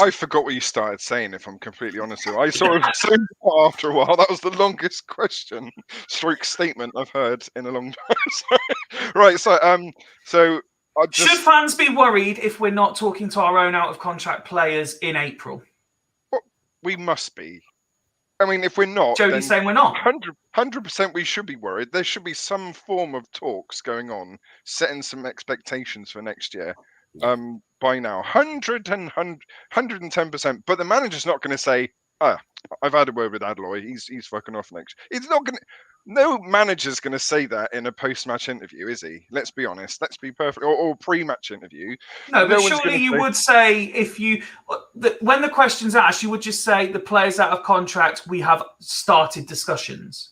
I forgot what you started saying, if I'm completely honest with you. I sort of zoned out after a while. That was the longest question stroke statement I've heard in a long time. Right, so I just... Should fans be worried if we're not talking to our own out-of-contract players in April? Well, we must be. I mean, if we're not, Jody's saying we're not. 100% we should be worried. There should be some form of talks going on, setting some expectations for next year. By now, 110%. But the manager's not going to say, I've had a word with Adloy. He's fucking off next. He's not going to. No manager's going to say that in a post-match interview, is he? Let's be honest. Let's be perfect. Or pre-match interview. No, but surely you would say, when the question's asked, you would just say the player's out of contract. We have started discussions.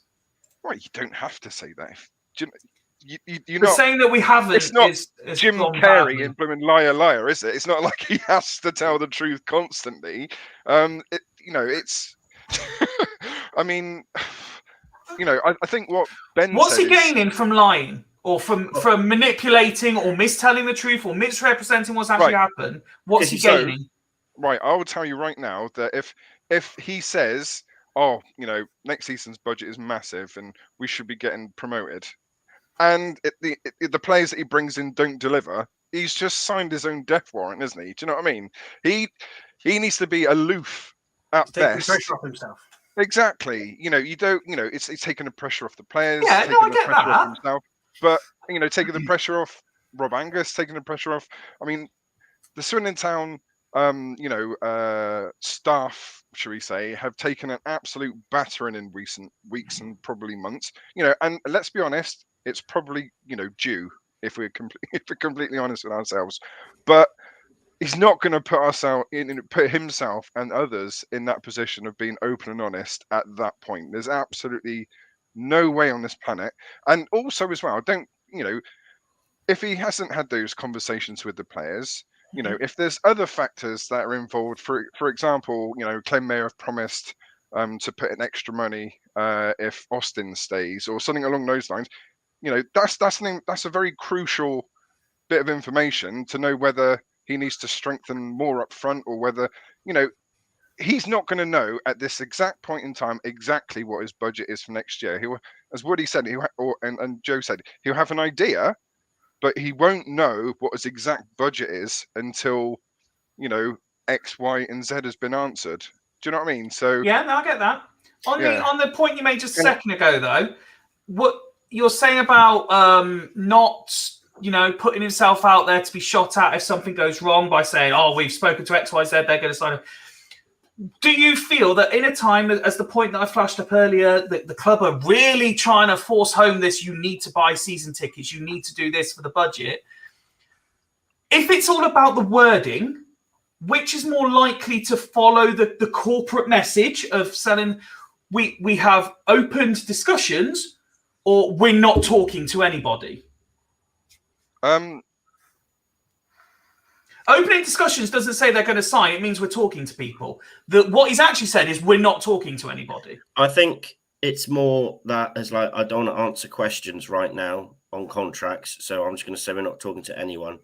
Right, you don't have to say that. You're but not saying that we haven't. It's not is Jim Carrey in blooming liar, liar, is it? It's not like he has to tell the truth constantly. It's. I mean, I think what Ben. What's he gaining from lying, or from manipulating, or mistelling the truth, or misrepresenting what's actually happened? What's he gaining? Right, I will tell you right now that if he says, "Oh, next season's budget is massive, and we should be getting promoted," and the players that he brings in don't deliver, he's just signed his own death warrant, isn't he? Do you know what I mean? He needs to be aloof at best. Taking pressure off himself. Exactly. You don't. It's taking the pressure off the players. Yeah, taking I the get pressure that. off himself. But taking the pressure off Rob Angus, taking the pressure off. I mean, the Swindon Town, staff, shall we say, have taken an absolute battering in recent weeks and probably months. And let's be honest. It's probably due if we're completely honest with ourselves, but he's not going to put himself and others in that position of being open and honest at that point. There's absolutely no way on this planet. And also as well, if he hasn't had those conversations with the players, if there's other factors that are involved, for example, Clem may have promised to put in extra money if Austin stays or something along those lines. That's a very crucial bit of information to know whether he needs to strengthen more up front or whether, he's not going to know at this exact point in time exactly what his budget is for next year. He'll, as Woody said, and Joe said, he'll have an idea, but he won't know what his exact budget is until, X, Y, and Z has been answered. Do you know what I mean? So yeah, no, I get that. On the point you made just a second ago, though, what you're saying about not putting himself out there to be shot at if something goes wrong by saying, "Oh, we've spoken to X, Y, Z, they're going to sign up." Do you feel that in a time, as the point that I flashed up earlier, that the club are really trying to force home this, you need to buy season tickets, you need to do this for the budget? If it's all about the wording, which is more likely to follow the corporate message of selling, we have opened discussions, or we're not talking to anybody? Opening discussions doesn't say they're going to sign. It means we're talking to people. What he's actually said is we're not talking to anybody. I think it's more that as like, I don't want to answer questions right now on contracts, so I'm just going to say we're not talking to anyone.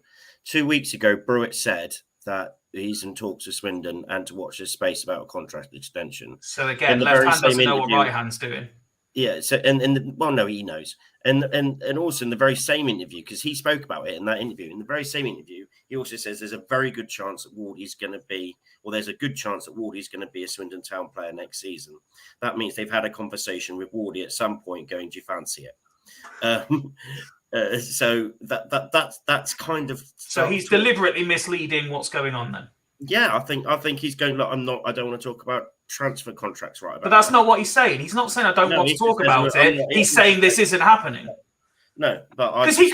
2 weeks ago, Brewitt said that he's in talks with Swindon and to watch his space about a contract extension. So again, left hand doesn't know what right hand's doing. Yeah. So well, no, he knows, and also in the very same interview, because he spoke about it in that interview. In the very same interview, he also says there's a very good chance that Wardy's going to be, or there's a good chance that Wardy's going to be a Swindon Town player next season. That means they've had a conversation with Wardy at some point, going, "Do you fancy it?" So that's kind of. So he's deliberately misleading what's going on then. Yeah, I think he's going. Look, I don't want to talk about transfer contracts right about. But that's not what he's saying. He's not saying I don't want to talk about it. He's saying this isn't happening. No, but because he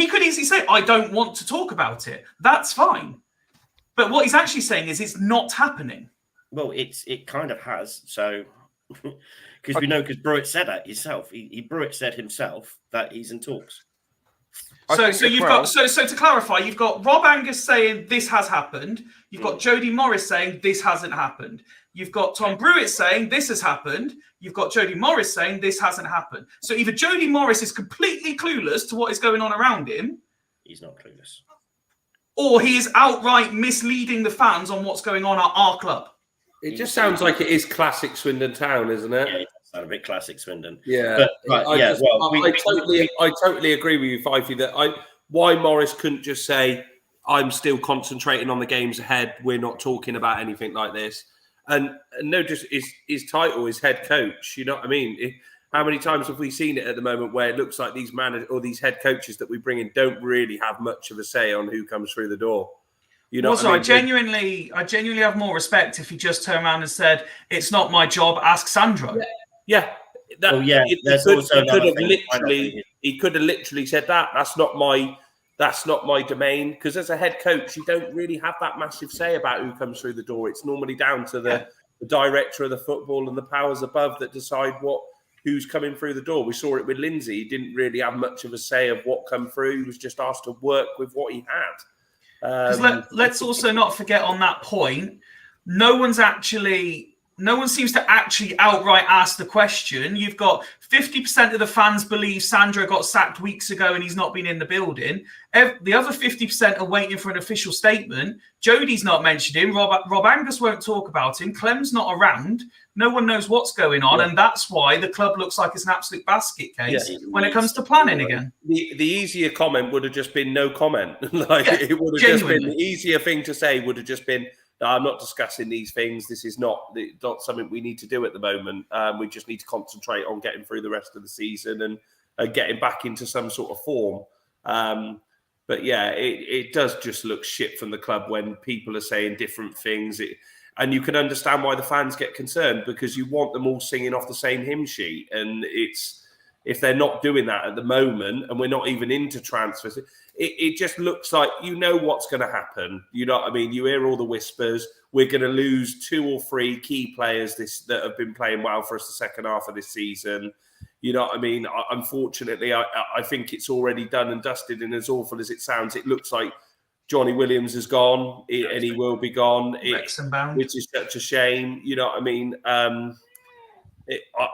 could easily say I don't want to talk about it. That's fine. But what he's actually saying is it's not happening. Well, it kind of has. So because we know, because Brewitt said that himself. Brewitt said himself that he's in talks. So to clarify, you've got Rob Angus saying this has happened. You've got Jody Morris saying this hasn't happened. You've got Tom Brewitt saying this has happened. You've got Jody Morris saying this hasn't happened. So either Jody Morris is completely clueless to what is going on around him. He's not clueless. Or he is outright misleading the fans on what's going on at our club. It just sounds like it is classic Swindon Town, isn't it? Yeah, it does sound a bit classic Swindon. Yeah, I totally agree with you, Fifey, that why Morris couldn't just say, I'm still concentrating on the games ahead. We're not talking about anything like this. And no, just his title is head coach. You know what I mean? How many times have we seen it at the moment where it looks like these managers or these head coaches that we bring in don't really have much of a say on who comes through the door? You know, also, I genuinely have more respect if he just turned around and said, "It's not my job. Ask Sandro." Yeah. He could have literally said that. That's not my domain. Because as a head coach, you don't really have that massive say about who comes through the door. It's normally down to the director of the football and the powers above that decide who's coming through the door. We saw it with Lindsay. He didn't really have much of a say of what come through. He was just asked to work with what he had. Let's also not forget on that point, no one seems to actually outright ask the question. You've got 50% of the fans believe Sandro got sacked weeks ago and he's not been in the building. The other 50% are waiting for an official statement. Jody's not mentioned him. Rob Angus won't talk about him. Clem's not around. No one knows what's going on. And that's why the club looks like it's an absolute basket case when it comes to planning again. The easier comment would have just been no comment. It would have just been the easier thing to say would have just been, no, I'm not discussing these things. This is not something we need to do at the moment. We just need to concentrate on getting through the rest of the season and getting back into some sort of form. But yeah, it does just look shit from the club when people are saying different things. And you can understand why the fans get concerned because you want them all singing off the same hymn sheet. And if they're not doing that at the moment and we're not even into transfers, it just looks like you know what's going to happen. You know what I mean? You hear all the whispers. We're going to lose 2 or 3 key players that have been playing well for us the second half of this season. You know what I mean? Unfortunately, I think it's already done and dusted. And as awful as it sounds, it looks like Johnny Williams is gone and he will be gone, which is such a shame. You know what I mean?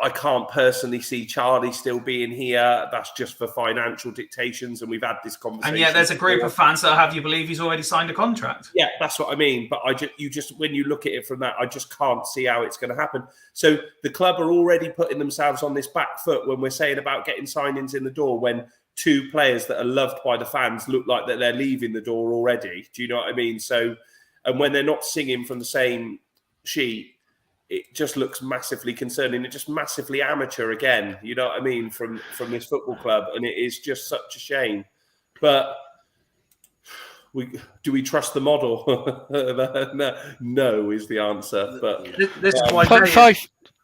I can't personally see Charlie still being here. That's just for financial dictations, and we've had this conversation. And yeah, there's a group of fans that have you believe he's already signed a contract. Yeah, that's what I mean. But you just when you look at it from that, I just can't see how it's going to happen. So the club are already putting themselves on this back foot when we're saying about getting signings in the door when 2 players that are loved by the fans look like that they're leaving the door already. Do you know what I mean? So, and when they're not singing from the same sheet, it just looks massively concerning. It's just massively amateur again. You know what I mean? From this football club, and it is just such a shame. But do we trust the model? No is the answer. But this is why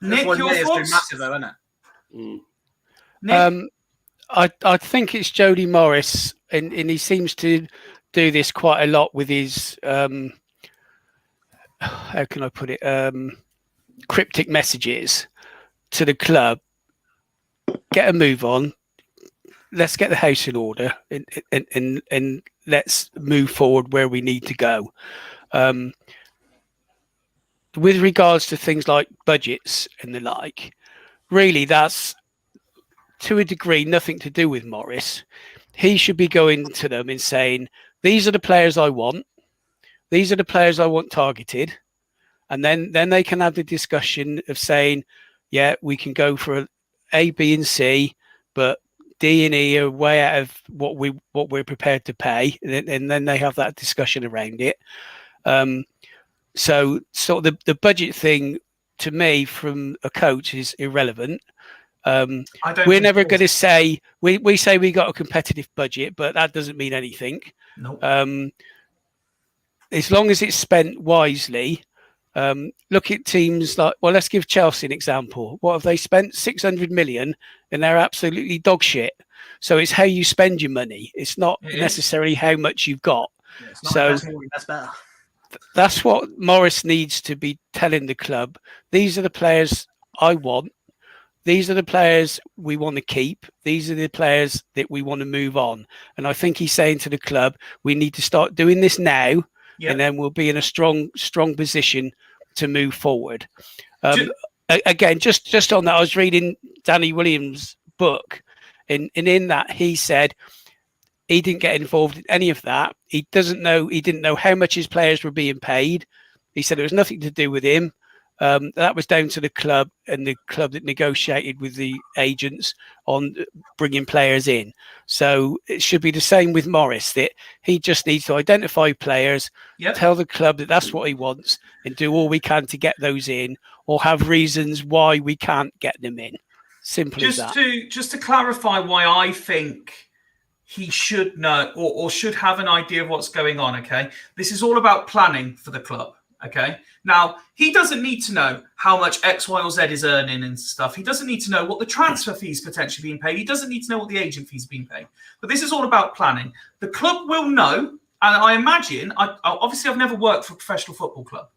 Nick, your thoughts? Massive, though, isn't it? Nick? I think it's Jody Morris, and he seems to do this quite a lot with his how can I put it? Cryptic messages to the club. Get a move on. Let's get the house in order, and let's move forward where we need to go. With regards to things like budgets and the like, really, that's to a degree nothing to do with Morris. He should be going to them and saying, "These are the players I want. These are the players I want targeted." And then they can have the discussion of saying, yeah, we can go for A, B, and C, but D and E are way out of what we're prepared to pay. And then they have that discussion around it. So the budget thing, to me, from a coach, is irrelevant. We're never going to say we say we got a competitive budget, but that doesn't mean anything. Nope. As long as it's spent wisely. Look at teams like, well, let's give Chelsea an example. What have they spent? 600 million, and they're absolutely dog shit. So it's how you spend your money. It's not necessarily how much you've got. So that's better. That's what Morris needs to be telling the club. These are the players I want. these are the players we want to keep. These are the players that we want to move on. And I think he's saying to the club, we need to start doing this now, and then we'll be in a strong position to move forward. Again, just on that, I was reading Danny Williams' book, and in that he said he didn't get involved in any of that. He didn't know how much his players were being paid. He said it was nothing to do with him. That was down to the club, and the club that negotiated with the agents on bringing players in. So it should be the same with Morris, that he just needs to identify players, tell the club that that's what he wants, and do all we can to get those in, or have reasons why we can't get them in. Simple as that. Just to clarify why I think he should know or should have an idea of what's going on, okay? This is all about planning for the club. Okay. Now, he doesn't need to know how much X, Y, or Z is earning and stuff. He doesn't need to know what the transfer fees potentially being paid. He doesn't need to know what the agent fees being paid. But this is all about planning. The club will know, and I imagine, obviously I've never worked for a professional football club,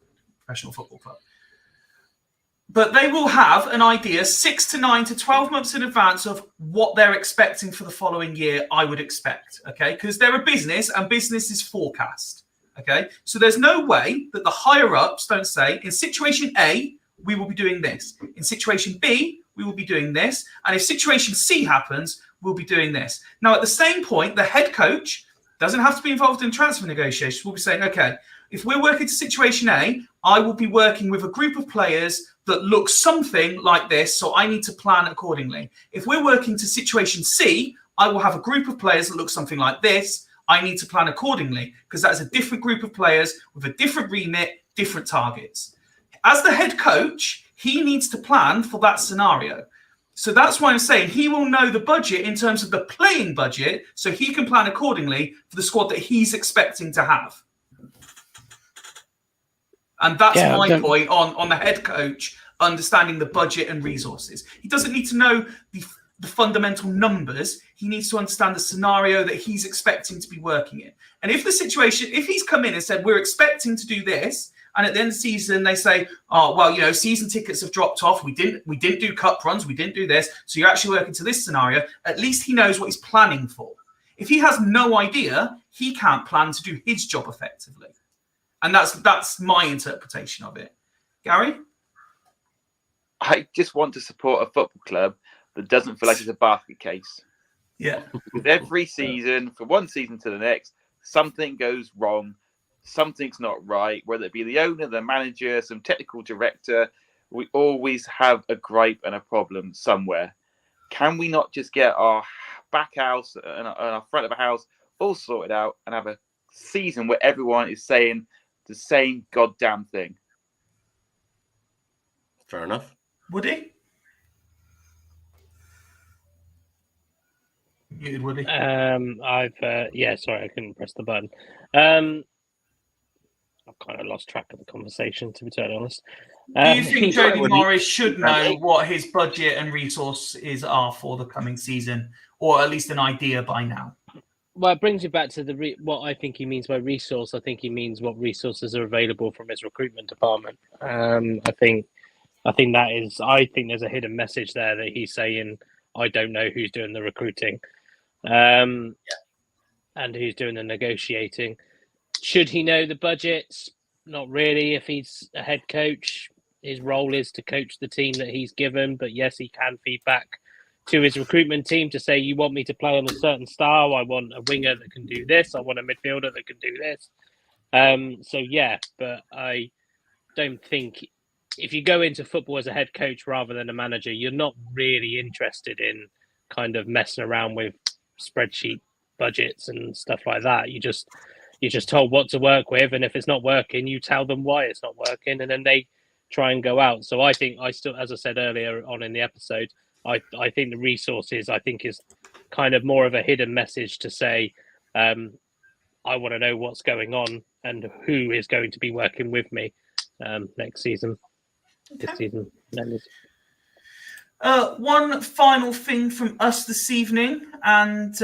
but they will have an idea 6 to 9 to 12 months in advance of what they're expecting for the following year, I would expect. Okay. Because they're a business, and business is forecast. Okay, so there's no way that the higher ups don't say, in situation A, we will be doing this. In situation B, we will be doing this. And if situation C happens, we'll be doing this. Now, at the same point, the head coach doesn't have to be involved in transfer negotiations. We'll be saying, okay, if we're working to situation A, I will be working with a group of players that look something like this, so I need to plan accordingly. If we're working to situation C, I will have a group of players that look something like this. I need to plan accordingly, because that's a different group of players with a different remit, different targets. As the head coach, he needs to plan for that scenario. So that's why I'm saying he will know the budget in terms of the playing budget, so he can plan accordingly for the squad that he's expecting to have. And that's my point on the head coach understanding the budget and resources. He doesn't need to know the fundamental numbers. He needs to understand the scenario that he's expecting to be working in. And if he's come in and said, we're expecting to do this, and at the end of the season they say, oh, well, season tickets have dropped off. We didn't do cup runs. We didn't do this. So you're actually working to this scenario. At least he knows what he's planning for. If he has no idea, he can't plan to do his job effectively. And that's my interpretation of it. Gary? I just want to support a football club that doesn't feel like it's a basket case. Yeah. With every season, from one season to the next, something goes wrong. Something's not right, whether it be the owner, the manager, some technical director. We always have a gripe and a problem somewhere. Can we not just get our back house and our front of the house all sorted out and have a season where everyone is saying the same goddamn thing? Fair enough. Woody? Muted, Woody. Sorry, I couldn't press the button. I've kind of lost track of the conversation, to be totally honest. Do you think Jody Morris should know what his budget and resources are for the coming season, or at least an idea by now? Well, it brings you back to what I think he means by resource. I think he means what resources are available from his recruitment department. I think there's a hidden message there that he's saying, I don't know who's doing the recruiting, and who's doing the negotiating. Should he know the budgets? Not really. If he's a head coach, his role is to coach the team that he's given. But yes, he can feed back to his recruitment team to say, you want me to play on a certain style. I want a winger that can do this. I want a midfielder that can do this. But I don't think if you go into football as a head coach rather than a manager, you're not really interested in kind of messing around with spreadsheet budgets and stuff like that. You're just told what to work with, and if it's not working, you tell them why it's not working, and then they try and go out. So I think as I said earlier on in the episode, I think the resources is kind of more of a hidden message to say, I want to know what's going on and who is going to be working with me next season. Okay. This season. One final thing from us this evening, and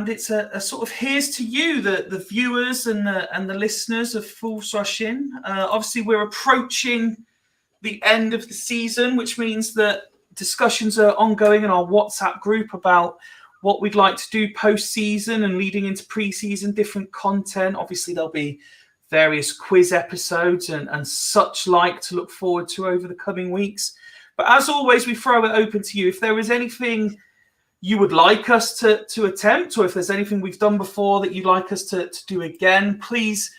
it's a sort of here's to you, the viewers and the listeners of Fools Rush In. Obviously, we're approaching the end of the season, which means that discussions are ongoing in our WhatsApp group about what we'd like to do post-season and leading into pre-season, different content. Obviously, there'll be various quiz episodes and such like to look forward to over the coming weeks. But as always, we throw it open to you. If there is anything you would like us to attempt, or if there's anything we've done before that you'd like us to do again, please,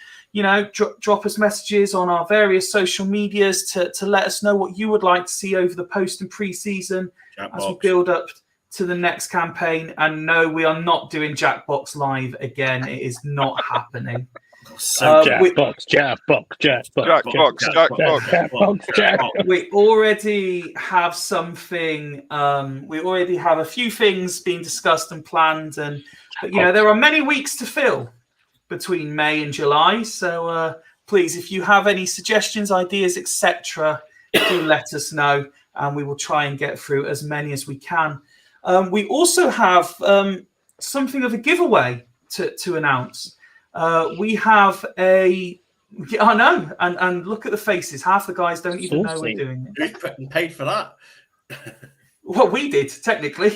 drop us messages on our various social medias to let us know what you would like to see over the post and pre-season as we build up to the next campaign. And no, we are not doing Jackbox Live again. It is not happening. Jackbox. We already have something. We already have a few things being discussed and planned, but there are many weeks to fill between May and July. So please, if you have any suggestions, ideas, etc., do let us know, and we will try and get through as many as we can. We also have something of a giveaway to announce. We have I know, and look at the faces. Half the guys don't even know we're doing it. Who's paid for that? Well, we did technically.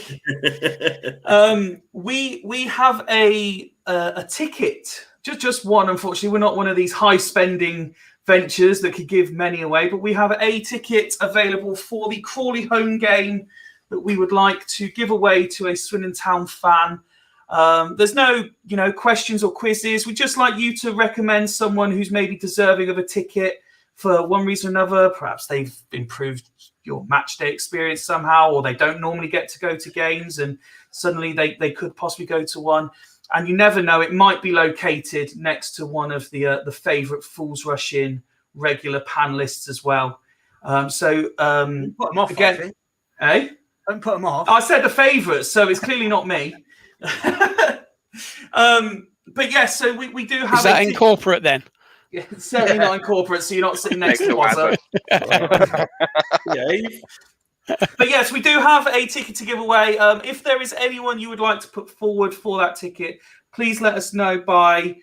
We have a ticket, just one. Unfortunately, we're not one of these high spending ventures that could give many away, but we have a ticket available for the Crawley home game that we would like to give away to a Swindon Town fan. There's no, questions or quizzes. We'd just like you to recommend someone who's maybe deserving of a ticket for one reason or another. Perhaps they've improved your match day experience somehow, or they don't normally get to go to games and suddenly they could possibly go to one. And you never know, it might be located next to one of the favourite Fools Rush In regular panelists as well. Put them off, again, don't put them off. I said the favourites, so it's clearly not me. But yeah, so we do have. Is that in corporate then? Yeah, it's certainly not in corporate, so you're not sitting next to us. But yes, we do have a ticket to give away. If there is anyone you would like to put forward for that ticket, please let us know by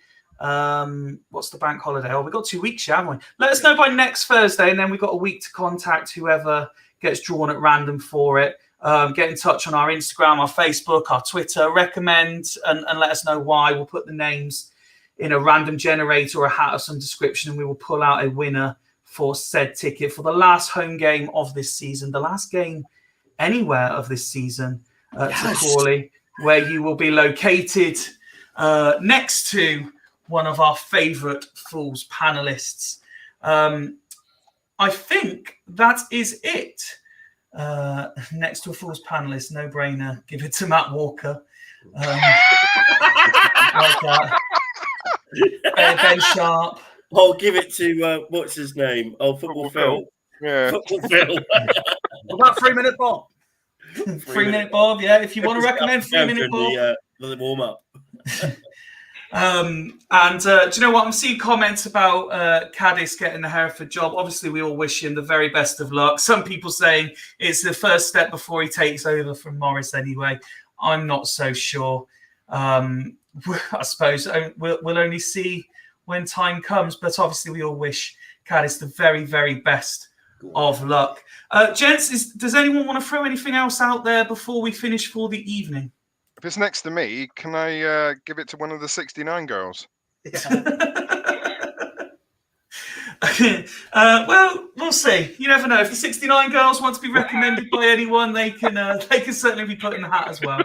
what's the bank holiday? Oh, we've got 2 weeks, haven't we? Let us know by next Thursday, and then we've got a week to contact whoever gets drawn at random for it. Get in touch on our Instagram, our Facebook, our Twitter, recommend and let us know why. We'll put the names in a random generator or a hat of some description, and we will pull out a winner for said ticket for the last home game of this season, the last game anywhere of this season to Crawley, where you will be located next to one of our favourite Fools panelists. I think that is it. Next to a Fools panelist, no brainer. Give it to Matt Walker. Ben Sharp. I'll give it to what's his name? Oh, Football Phil. Yeah. Football Phil. What about 3 Minute Bob? 3 Minute Bob, yeah. If you want to recommend 3 Minute Bob, the warm up. And do you know what? I'm seeing comments about Cadiz getting the Hereford job. Obviously, we all wish him the very best of luck. Some people saying it's the first step before he takes over from Morris anyway. I'm not so sure. I suppose we'll only see when time comes. But obviously, we all wish Cadiz the very, very best of luck. Gents, does anyone want to throw anything else out there before we finish for the evening? If it's next to me, can I give it to one of the 69 girls? Well, we'll see. You never know. If the 69 girls want to be recommended by anyone, they can certainly be put in the hat as well.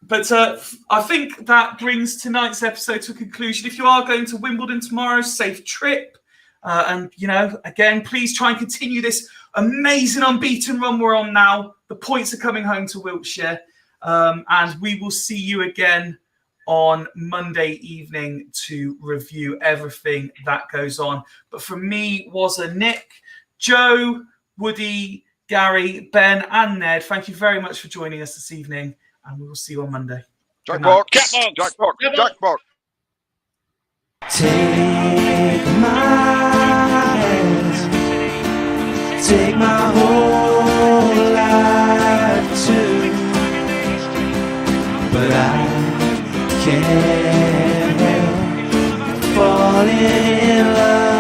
But I think that brings tonight's episode to a conclusion. If you are going to Wimbledon tomorrow, safe trip. And, again, please try and continue this amazing unbeaten run we're on now. The points are coming home to Wiltshire. And we will see you again on Monday evening to review everything that goes on. But from me was a Nick, Joe, Woody, Gary, Ben, and Ned. Thank you very much for joining us this evening. And we will see you on Monday. Jackbox. Jackbox. Take my hands, take my whole life too, but I can't help falling in love.